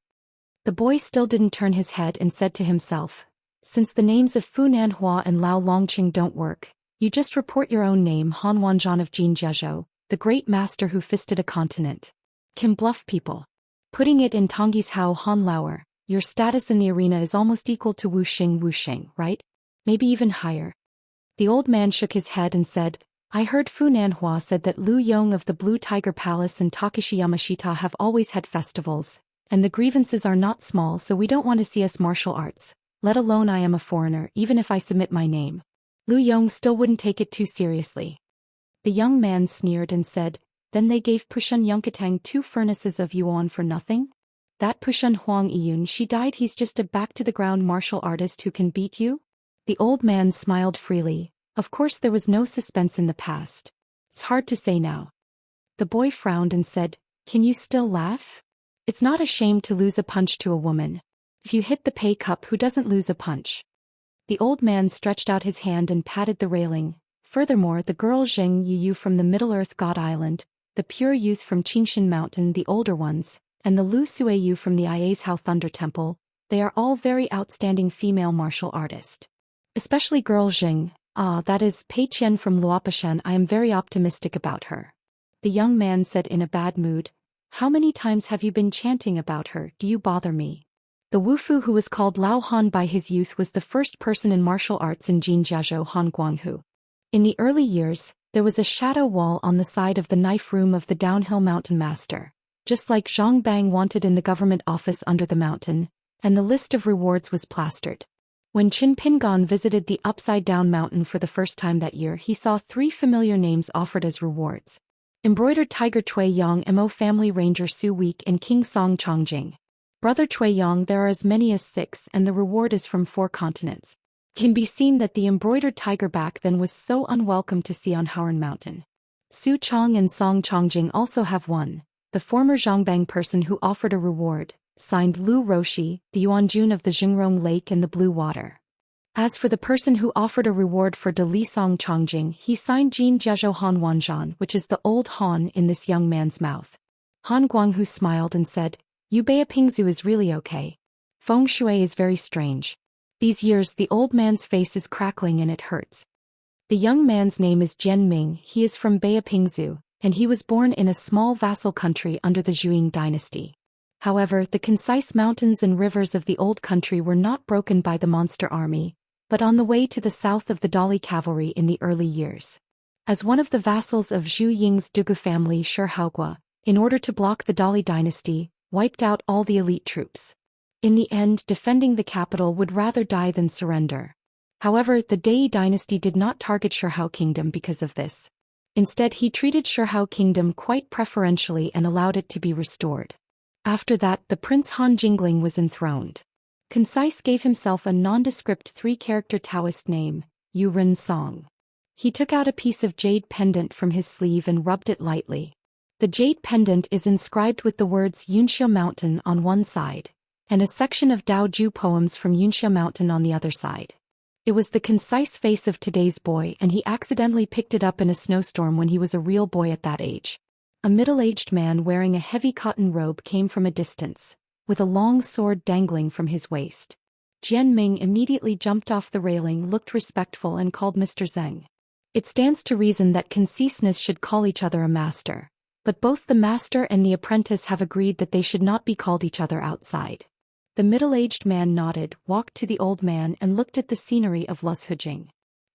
The boy still didn't turn his head and said to himself, since the names of Fu Nanhua and Lao Longqing don't work, you just report your own name, Han Wanzhan of Jinjiazhou, the great master who fisted a continent. Can bluff people. Putting it in Tongyi's Hao Han Lauer, your status in the arena is almost equal to Wuxing, right? Maybe even higher. The old man shook his head and said, I heard Fu Nanhua said that Lu Yong of the Blue Tiger Palace and Takeshi Yamashita have always had festivals, and the grievances are not small, so we don't want to see us martial arts, let alone I am a foreigner, even if I submit my name. Lu Yong still wouldn't take it too seriously. The young man sneered and said, then they gave Pushun Yunkatang 2 furnaces of yuan for nothing? That Pushun Huang Iyun, she died, he's just a back-to-the-ground martial artist who can beat you? The old man smiled freely. Of course there was no suspense in the past. It's hard to say now. The boy frowned and said, can you still laugh? It's not a shame to lose a punch to a woman. If you hit the pay cup, who doesn't lose a punch? The old man stretched out his hand and patted the railing. Furthermore, the girl Zheng Yu from the Middle-earth God Island, the pure youth from Qingshan Mountain, the older ones, and the Lu Sui Yu from the Iazhao Thunder Temple, they are all very outstanding female martial artists. Especially girl Zheng, that is, Pei Qian from Luopashan, I am very optimistic about her. The young man said in a bad mood, how many times have you been chanting about her, do you bother me? The Wufu who was called Lao Han by his youth was the first person in martial arts in Jinjiazhou Han Guanghu. In the early years, there was a shadow wall on the side of the knife room of the downhill mountain master, just like Zhang Bang wanted in the government office under the mountain, and the list of rewards was plastered. When Qin Pingon visited the upside-down mountain for the first time that year, he saw 3 familiar names offered as rewards. Embroidered Tiger Cui Yang, Mo Family Ranger Su Week, and King Song Chongjing. Brother Cui Yang, there are as many as 6, and the reward is from 4 continents. It can be seen that the embroidered tiger back then was so unwelcome to see on Howren Mountain. Su Chong and Song Chongjing also have one, the former Zhongbang person who offered a reward, signed Lu Roshi, the Yuanjun of the Jingrong Lake and the Blue Water. As for the person who offered a reward for De Li Song Chongjing, he signed Jin Jiazhou Han Wanzhan, which is the old Han in this young man's mouth. Han Guanghu smiled and said, Yu Beipingzu is really okay. Feng Shui is very strange. These years the old man's face is crackling and it hurts. The young man's name is Jian Ming, he is from Beipingzu, and he was born in a small vassal country under the Zhuang dynasty. However, the concise mountains and rivers of the old country were not broken by the monster army, but on the way to the south of the Dali cavalry in the early years. As one of the vassals of Zhu Ying's Dugu family, Shi Haogua, in order to block the Dali dynasty, wiped out all the elite troops. In the end, defending the capital would rather die than surrender. However, the Dai dynasty did not target Shihao Kingdom because of this. Instead, he treated Shihao Kingdom quite preferentially and allowed it to be restored. After that, the Prince Han Jingling was enthroned. Concise gave himself a nondescript 3-character Taoist name, Yu Ren Song. He took out a piece of jade pendant from his sleeve and rubbed it lightly. The jade pendant is inscribed with the words Yunxia Mountain on one side, and a section of Dao Ju poems from Yunxia Mountain on the other side. It was the concise face of today's boy, and he accidentally picked it up in a snowstorm when he was a real boy at that age. A middle-aged man wearing a heavy cotton robe came from a distance, with a long sword dangling from his waist. Jian Ming immediately jumped off the railing, looked respectful and called Mr. Zheng. It stands to reason that conciseness should call each other a master, but both the master and the apprentice have agreed that they should not be called each other outside. The middle-aged man nodded, walked to the old man and looked at the scenery of Lushujing.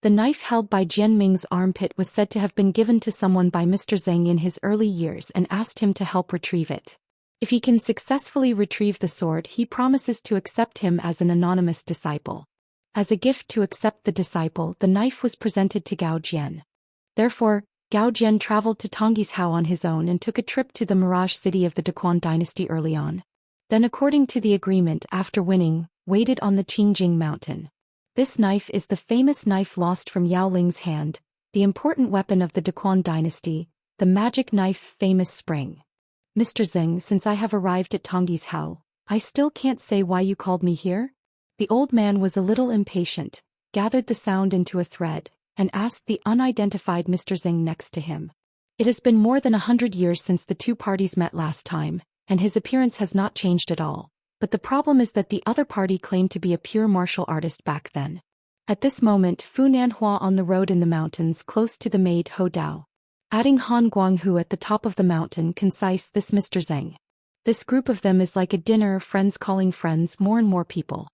The knife held by Jian Ming's armpit was said to have been given to someone by Mr. Zheng in his early years and asked him to help retrieve it. If he can successfully retrieve the sword, he promises to accept him as an anonymous disciple. As a gift to accept the disciple, the knife was presented to Gao Jian. Therefore, Gao Jian traveled to Tongyi's Hao on his own and took a trip to the Mirage city of the Daquan dynasty early on. Then, according to the agreement, after winning, waited on the Qingjing mountain. This knife is the famous knife lost from Yao Ling's hand, the important weapon of the Daquan dynasty, the magic knife famous spring. Mr. Zeng, since I have arrived at Tongyi's Hao, I still can't say why you called me here? The old man was a little impatient, gathered the sound into a thread, and asked the unidentified Mr. Zeng next to him. It has been more than 100 years since the two parties met last time, and his appearance has not changed at all. But the problem is that the other party claimed to be a pure martial artist back then. At this moment, Fu Nanhua on the road in the mountains close to the maid Ho Dao. Adding Han Guanghu at the top of the mountain, concise this Mr. Zeng. This group of them is like a dinner, friends calling friends, more and more people.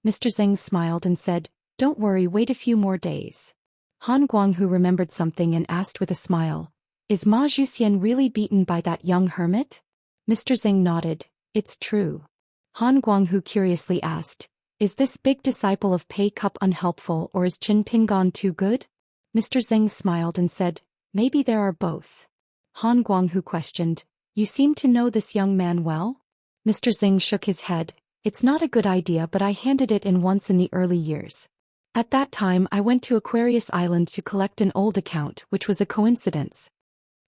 Mr. Zeng smiled and said, "Don't worry, wait a few more days." Han Guanghu remembered something and asked with a smile, "Is Ma Zhou Xian really beaten by that young hermit?" Mr. Zeng nodded, "It's true." Han Guanghu curiously asked, "Is this big disciple of Pei Cup unhelpful, or is Qin Pingan too good?" Mr. Zeng smiled and said, "Maybe there are both." Han Guanghu questioned, "You seem to know this young man well?" Mr. Zeng shook his head, "It's not a good idea, but I handed it in once in the early years. At that time I went to Aquarius Island to collect an old account, which was a coincidence.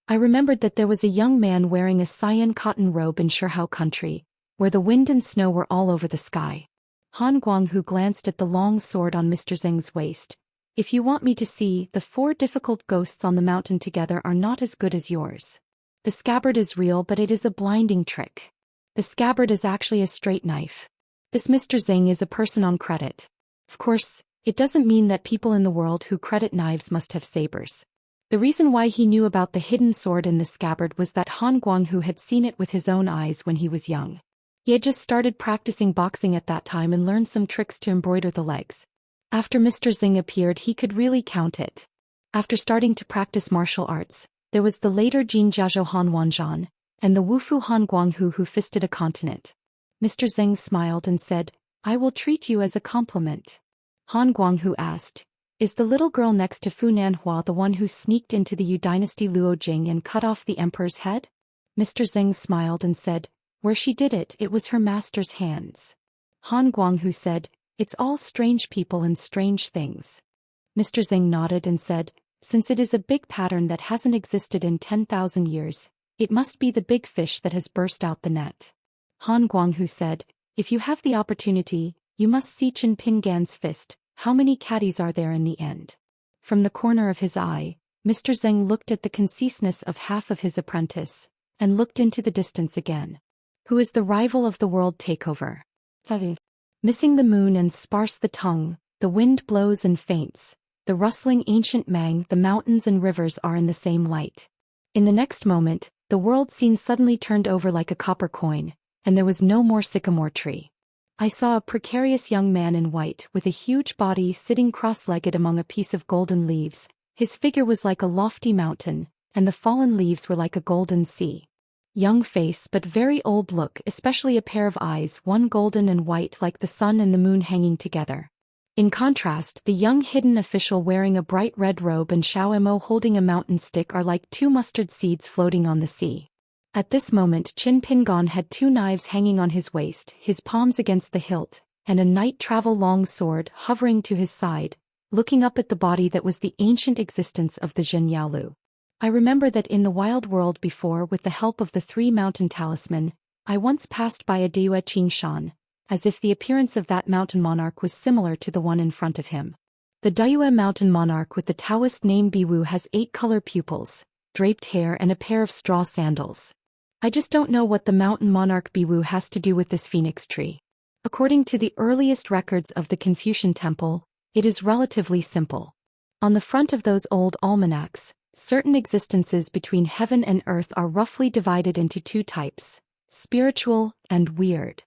I remembered that there was a young man wearing a cyan cotton robe in Shihao country, where the wind and snow were all over the sky." Han Guanghu glanced at the long sword on Mr. Zeng's waist. "If you want me to see, the 4 difficult ghosts on the mountain together are not as good as yours. The scabbard is real, but it is a blinding trick. The scabbard is actually a straight knife. This Mr. Zeng is a person on credit. Of course, it doesn't mean that people in the world who credit knives must have sabers." The reason why he knew about the hidden sword in the scabbard was that Han Guanghu had seen it with his own eyes when he was young. He had just started practicing boxing at that time and learned some tricks to embroider the legs. After Mr. Zeng appeared, he could really count it. After starting to practice martial arts, there was the later Jin Jiazhou Han Wanzhan, and the Wufu Han Guanghu who fisted a continent. Mr. Zeng smiled and said, "I will treat you as a compliment." Han Guanghu asked, "Is the little girl next to Fu Nanhua the one who sneaked into the Yu dynasty Luo Jing and cut off the emperor's head?" Mr. Zeng smiled and said, "Where she did it, it was her master's hands." Han Guanghu said, "It's all strange people and strange things." Mr. Zeng nodded and said, "Since it is a big pattern that hasn't existed in 10,000 years, it must be the big fish that has burst out the net." Han Guanghu said, "If you have the opportunity, you must see Qin Pingan's fist. How many caddies are there in the end?" From the corner of his eye, Mr. Zeng looked at the conciseness of half of his apprentice, and looked into the distance again. "Who is the rival of the world takeover?" Missing the moon and sparse the tongue, the wind blows and faints, the rustling ancient mang, the mountains and rivers are in the same light. In the next moment, the world scene suddenly turned over like a copper coin, and there was no more sycamore tree. I saw a precarious young man in white with a huge body sitting cross-legged among a piece of golden leaves. His figure was like a lofty mountain, and the fallen leaves were like a golden sea. Young face but very old look, especially a pair of eyes, one golden and white like the sun and the moon hanging together. In contrast, the young hidden official wearing a bright red robe and Xiao Mo holding a mountain stick are like 2 mustard seeds floating on the sea. At this moment Qin Pingan had 2 knives hanging on his waist, his palms against the hilt, and a night travel long sword hovering to his side, looking up at the body that was the ancient existence of the Jin Yaolu. I remember that in the wild world before, with the help of the 3 mountain talisman, I once passed by a Daoist Qingshan, as if the appearance of that mountain monarch was similar to the one in front of him. The Daoist mountain monarch with the Taoist name Biwu has 8 color pupils, draped hair and a pair of straw sandals. I just don't know what the mountain monarch Biwu has to do with this phoenix tree. According to the earliest records of the Confucian temple, it is relatively simple. On the front of those old almanacs, certain existences between heaven and earth are roughly divided into 2 types, spiritual and weird.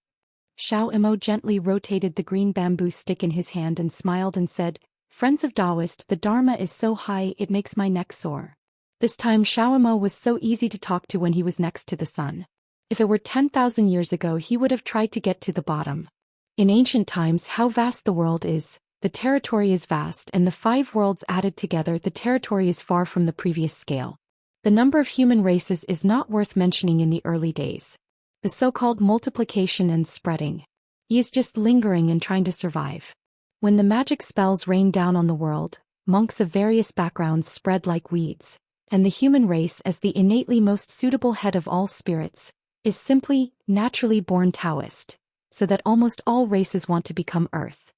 Xiao Mo gently rotated the green bamboo stick in his hand and smiled and said, "Friends of Daoist, the Dharma is so high it makes my neck sore." This time Xiao Mo was so easy to talk to when he was next to the sun. If it were 10,000 years ago, he would have tried to get to the bottom. In ancient times, how vast the world is, the territory is vast, and the 5 worlds added together, the territory is far from the previous scale. The number of human races is not worth mentioning in the early days. The so-called multiplication and spreading. He is just lingering and trying to survive. When the magic spells rain down on the world, monks of various backgrounds spread like weeds, and the human race, as the innately most suitable head of all spirits, is simply, naturally born Daoist, so that almost all races want to become Earth.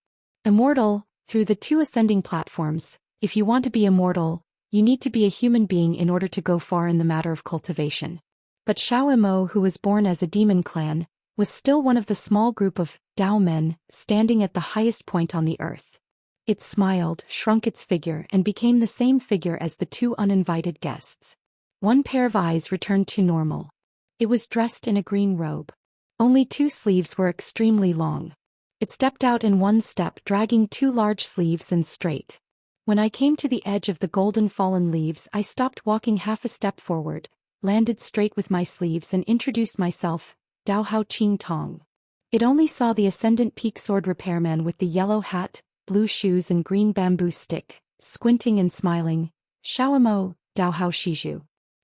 Immortal, through the 2 ascending platforms. If you want to be immortal, you need to be a human being in order to go far in the matter of cultivation. But Xiao Mo, who was born as a demon clan, was still one of the small group of Dao men standing at the highest point on the earth. It smiled, shrunk its figure, and became the same figure as the 2 uninvited guests. One pair of eyes returned to normal. It was dressed in a green robe. Only 2 sleeves were extremely long. It stepped out in one step, dragging 2 large sleeves and straight. When I came to the edge of the golden fallen leaves, I stopped walking half a step forward, landed straight with my sleeves, and introduced myself, Dao Hao Qing Tong. It only saw the ascendant peak sword repairman with the yellow hat, blue shoes and green bamboo stick, squinting and smiling, Xiao Mo, Dao Hao Shiju.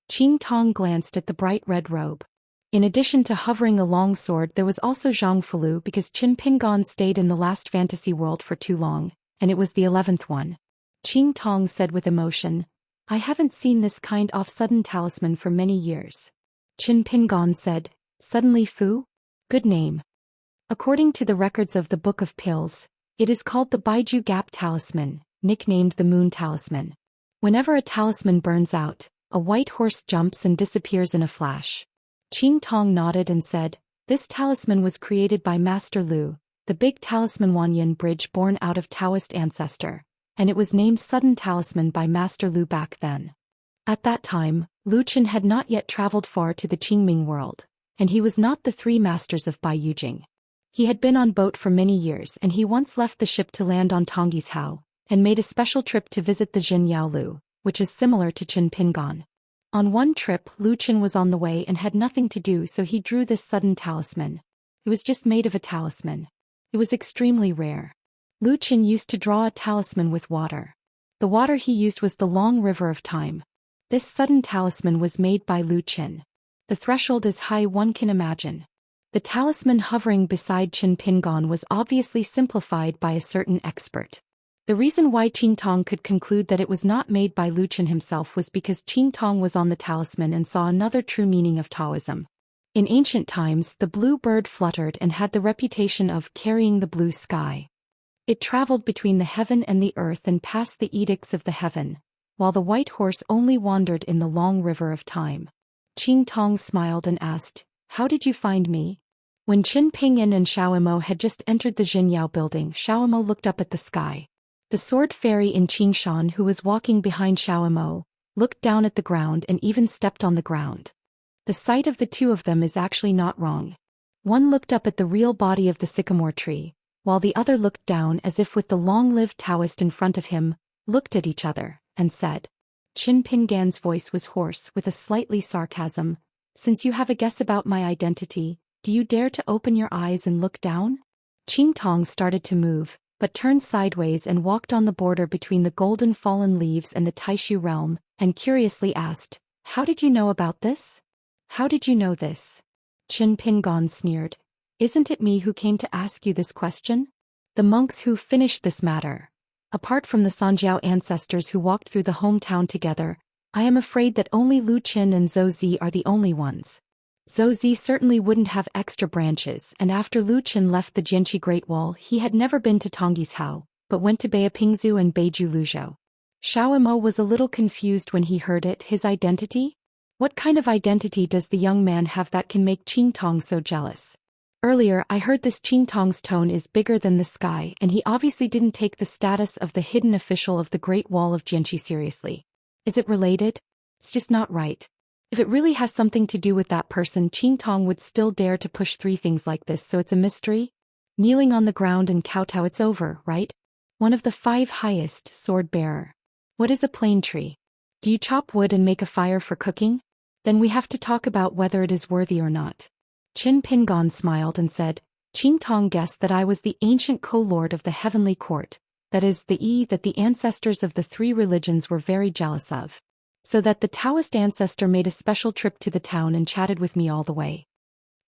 Qing Tong glanced at the bright red robe. In addition to hovering a long sword, there was also Zhang Fulu, because Qin Pingon stayed in the last fantasy world for too long, and it was the 11th one. Qing Tong said with emotion, I haven't seen this kind of sudden talisman for many years. Qin Pingon said, suddenly Fu? Good name. According to the records of the Book of Pills, it is called the Baiju Gap Talisman, nicknamed the Moon Talisman. Whenever a talisman burns out, a white horse jumps and disappears in a flash. Qing Tong nodded and said, this talisman was created by Master Lu, the big talisman Wanyan bridge born out of Taoist ancestor, and it was named Sudden Talisman by Master Lu back then. At that time, Lu Chen had not yet traveled far to the Qingming world, and he was not the 3 masters of Bai Yujing. He had been on boat for many years, and he once left the ship to land on Tongyi's Hao, and made a special trip to visit the Jin Yao Lu, which is similar to Qin Pingon. On one trip, Lu Chen was on the way and had nothing to do, so he drew this sudden talisman. It was just made of a talisman. It was extremely rare. Lu Chen used to draw a talisman with water. The water he used was the long river of time. This sudden talisman was made by Lu Chen. The threshold is high, one can imagine. The talisman hovering beside Qin Pingon was obviously simplified by a certain expert. The reason why Qing Tong could conclude that it was not made by Lu Chen himself was because Qing Tong was on the talisman and saw another true meaning of Taoism. In ancient times, the blue bird fluttered and had the reputation of carrying the blue sky. It traveled between the heaven and the earth and passed the edicts of the heaven, while the white horse only wandered in the long river of time. Qing Tong smiled and asked, how did you find me? When Qin Pingyan and Xiao Mo had just entered the Jinyao building, Xiao Mo looked up at the sky. The sword fairy in Qingshan, who was walking behind Xiao Mo, looked down at the ground and even stepped on the ground. The sight of the 2 of them is actually not wrong. One looked up at the real body of the sycamore tree, while the other looked down as if with the long-lived Taoist in front of him, looked at each other, and said. Qin Pingan's voice was hoarse with a slightly sarcasm, since you have a guess about my identity, do you dare to open your eyes and look down? Qing Tong started to move, but turned sideways and walked on the border between the golden fallen leaves and the Taishu realm, and curiously asked, how did you know about this? How did you know this? Qin Pingon sneered. Isn't it me who came to ask you this question? The monks who finished this matter. Apart from the Sanjiao ancestors who walked through the hometown together, I am afraid that only Lu Chen and Zhou Zi are the only ones. Zhou Zi certainly wouldn't have extra branches, and after Lu Chen left the Jianqi Great Wall, he had never been to Tongyi's Hao, but went to Beipingzhu and Beiju Luzhou. Xiao Mo was a little confused when he heard it. His identity? What kind of identity does the young man have that can make Qing Tong so jealous? Earlier I heard this Qing Tong's tone is bigger than the sky, and he obviously didn't take the status of the hidden official of the Great Wall of Jianqi seriously. Is it related? It's just not right. If it really has something to do with that person, Qing Tong would still dare to push 3 things like this, so it's a mystery? Kneeling on the ground and kowtow, it's over, right? One of the 5 highest, sword bearer. What is a plane tree? Do you chop wood and make a fire for cooking? Then we have to talk about whether it is worthy or not. Qin Pingon smiled and said, Qing Tong guessed that I was the ancient co-lord of the heavenly court, that is, that the ancestors of the three religions were very jealous of. So that the Daoist ancestor made a special trip to the town and chatted with me all the way.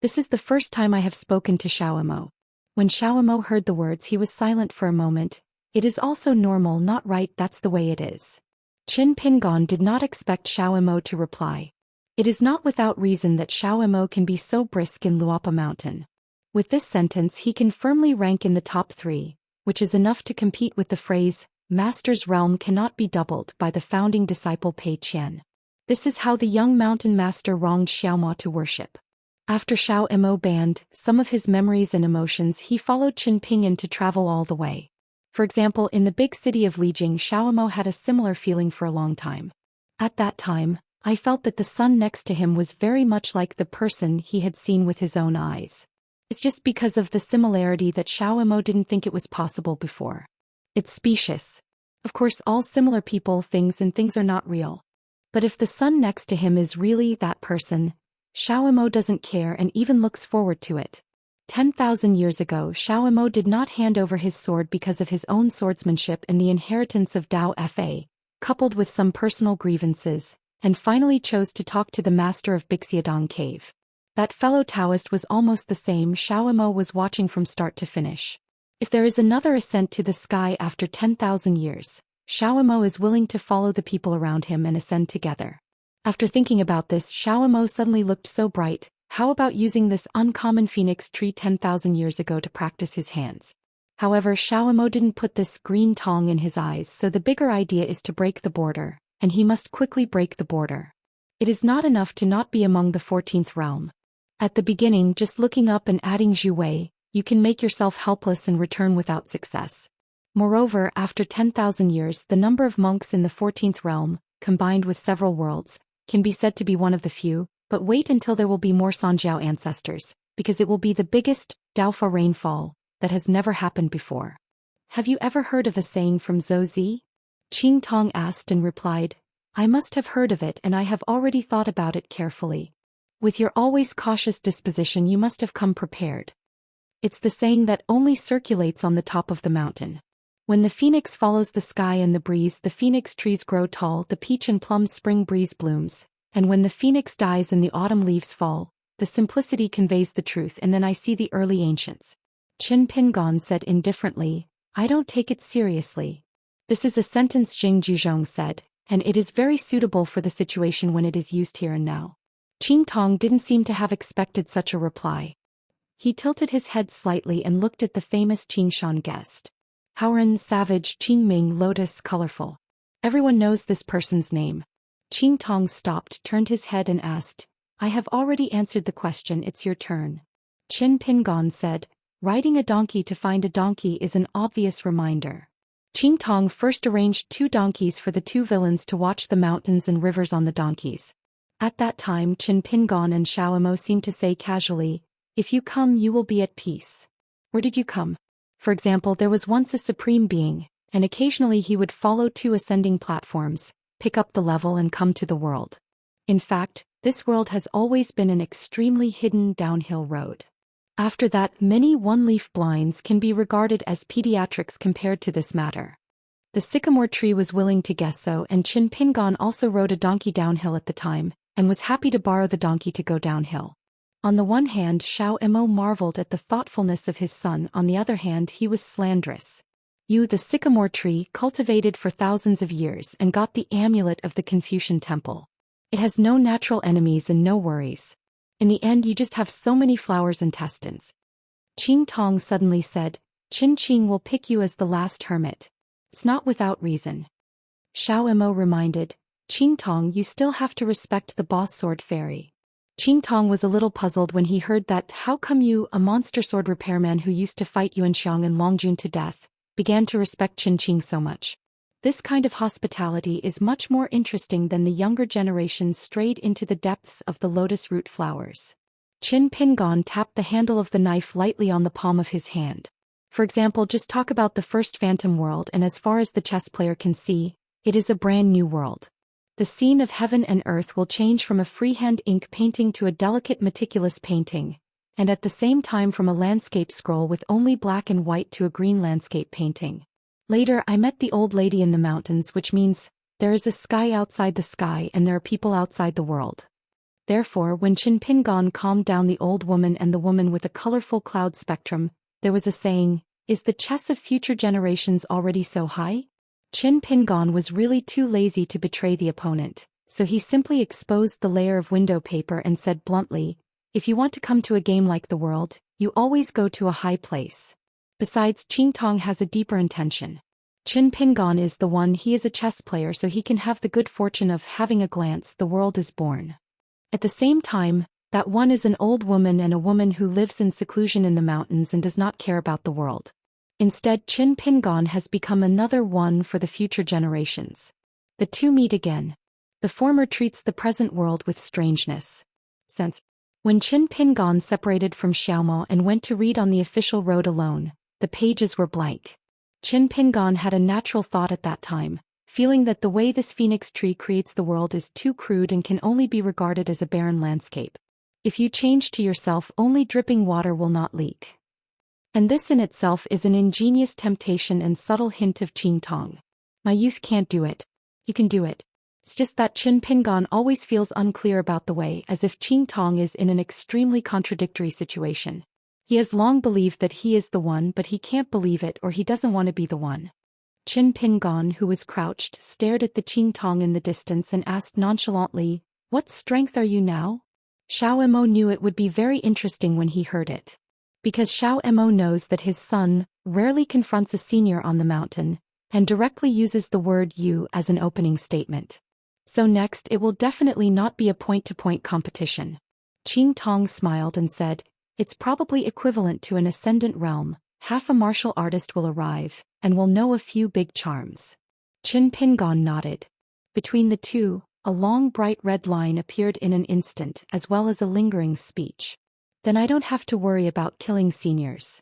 This is the first time I have spoken to Xiaomo. When Xiaomo heard the words, he was silent for a moment. It is also normal, not right, that's the way it is. Qin Pingon did not expect Xiaomo to reply. It is not without reason that Xiaomo can be so brisk in Luopa Mountain. With this sentence he can firmly rank in the top 3, which is enough to compete with the phrase, Master's realm cannot be doubled, by the founding disciple Pei Qian. This is how the young mountain master wronged Xiaomo to worship. After Xiaomo banned some of his memories and emotions, he followed Qin Pingon to travel all the way. For example, in the big city of Lijing, Xiaomo had a similar feeling for a long time. At that time, I felt that the son next to him was very much like the person he had seen with his own eyes. It's just because of the similarity that Xiaomo didn't think it was possible before. It's specious. Of course, all similar people, things are not real. But if the son next to him is really that person, Xiaomo doesn't care and even looks forward to it. 10,000 years ago, Xiaomo did not hand over his sword because of his own swordsmanship and the inheritance of Dao Fa, coupled with some personal grievances, and finally chose to talk to the master of Bixiadong Cave. That fellow Taoist was almost the same. Xiaomo was watching from start to finish. If there is another ascent to the sky after 10,000 years, Xiaomo is willing to follow the people around him and ascend together. After thinking about this, Xiaomo suddenly looked so bright. How about using this uncommon phoenix tree 10,000 years ago to practice his hands? However, Xiaomo didn't put this green tong in his eyes, so the bigger idea is to break the border, and he must quickly break the border. It is not enough to not be among the 14th realm. At the beginning, just looking up and adding Zhu Wei, you can make yourself helpless and return without success. Moreover, after 10,000 years, the number of monks in the 14th realm, combined with several worlds, can be said to be one of the few, but wait until there will be more Sanjiao ancestors, because it will be the biggest Daofa rainfall that has never happened before. Have you ever heard of a saying from Zhou Xian? Qing Tong asked and replied, I must have heard of it and I have already thought about it carefully. With your always cautious disposition you must have come prepared. It's the saying that only circulates on the top of the mountain. When the phoenix follows the sky and the breeze, the phoenix trees grow tall, the peach and plum spring breeze blooms, and when the phoenix dies and the autumn leaves fall, the simplicity conveys the truth. And then I see the early ancients. Qin Pingon said indifferently, I don't take it seriously. This is a sentence Jing Juzhong said, and it is very suitable for the situation when it is used here and now. Qing Tong didn't seem to have expected such a reply. He tilted his head slightly and looked at the famous Qingshan guest. Haoran, savage, Qingming, lotus, colorful. Everyone knows this person's name. Qing Tong stopped, turned his head and asked, I have already answered the question, it's your turn. Qin Pingon said, riding a donkey to find a donkey is an obvious reminder. Qing Tong first arranged 2 donkeys for the 2 villains to watch the mountains and rivers on the donkeys. At that time Qin Pingon and Xiaomo seemed to say casually, if you come you will be at peace. Where did you come? For example, there was once a supreme being, and occasionally he would follow 2 ascending platforms, pick up the level and come to the world. In fact, this world has always been an extremely hidden downhill road. After that, many one-leaf blinds can be regarded as pediatrics compared to this matter. The sycamore tree was willing to guess so, and Qin Pingon also rode a donkey downhill at the time, and was happy to borrow the donkey to go downhill. On the one hand, Xiaomo marveled at the thoughtfulness of his son, on the other hand he was slanderous. You, the sycamore tree, cultivated for thousands of years and got the amulet of the Confucian temple. It has no natural enemies and no worries. In the end you just have so many flowers and intestines. Qing Tong suddenly said, Qin Qing will pick you as the last hermit. It's not without reason. Xiaomo reminded, Qing Tong, you still have to respect the boss sword fairy. Qing Tong was a little puzzled when he heard that. How come you, a monster sword repairman who used to fight Yuanxiang and Longjun to death, began to respect Qin Qing so much? This kind of hospitality is much more interesting than the younger generation strayed into the depths of the lotus root flowers. Qin Pingon tapped the handle of the knife lightly on the palm of his hand. For example, just talk about the first Phantom World, and as far as the chess player can see, it is a brand new world. The scene of heaven and earth will change from a freehand ink painting to a delicate meticulous painting, and at the same time from a landscape scroll with only black and white to a green landscape painting. Later I met the old lady in the mountains, which means there is a sky outside the sky and there are people outside the world. Therefore, when Qin Pingon calmed down the old woman and the woman with a colorful cloud spectrum, there was a saying, "Is the chess of future generations already so high?" Qin Pingon was really too lazy to betray the opponent, so he simply exposed the layer of window paper and said bluntly, "If you want to come to a game like the world, you always go to a high place. Besides, Qing Tong has a deeper intention. Qin Pingon is the one, he is a chess player, so he can have the good fortune of having a glance the world is born. At the same time, that one is an old woman and a woman who lives in seclusion in the mountains and does not care about the world. Instead, Qin Pingon has become another one for the future generations. The two meet again. The former treats the present world with strangeness. Since when Qin Pingon separated from Xiaomo and went to read on the official road alone, the pages were blank. Qin Pingon had a natural thought at that time, feeling that the way this phoenix tree creates the world is too crude and can only be regarded as a barren landscape. If you change to yourself, only dripping water will not leak. And this in itself is an ingenious temptation and subtle hint of Qing Tong. My youth can't do it. You can do it. It's just that Qin Pingon always feels unclear about the way, as if Qing Tong is in an extremely contradictory situation. He has long believed that he is the one, but he can't believe it, or he doesn't want to be the one. Qin Pingon, who was crouched, stared at the Qing Tong in the distance and asked nonchalantly, "What strength are you now?" Xiao Mo knew it would be very interesting when he heard it. Because Xiao Mo knows that his son rarely confronts a senior on the mountain, and directly uses the word you as an opening statement. So next it will definitely not be a point-to-point competition. Qing Tong smiled and said, "It's probably equivalent to an ascendant realm. Half a martial artist will arrive, and will know a few big charms." Qin Pingon nodded. Between the two, a long bright red line appeared in an instant, as well as a lingering speech. "Then I don't have to worry about killing seniors.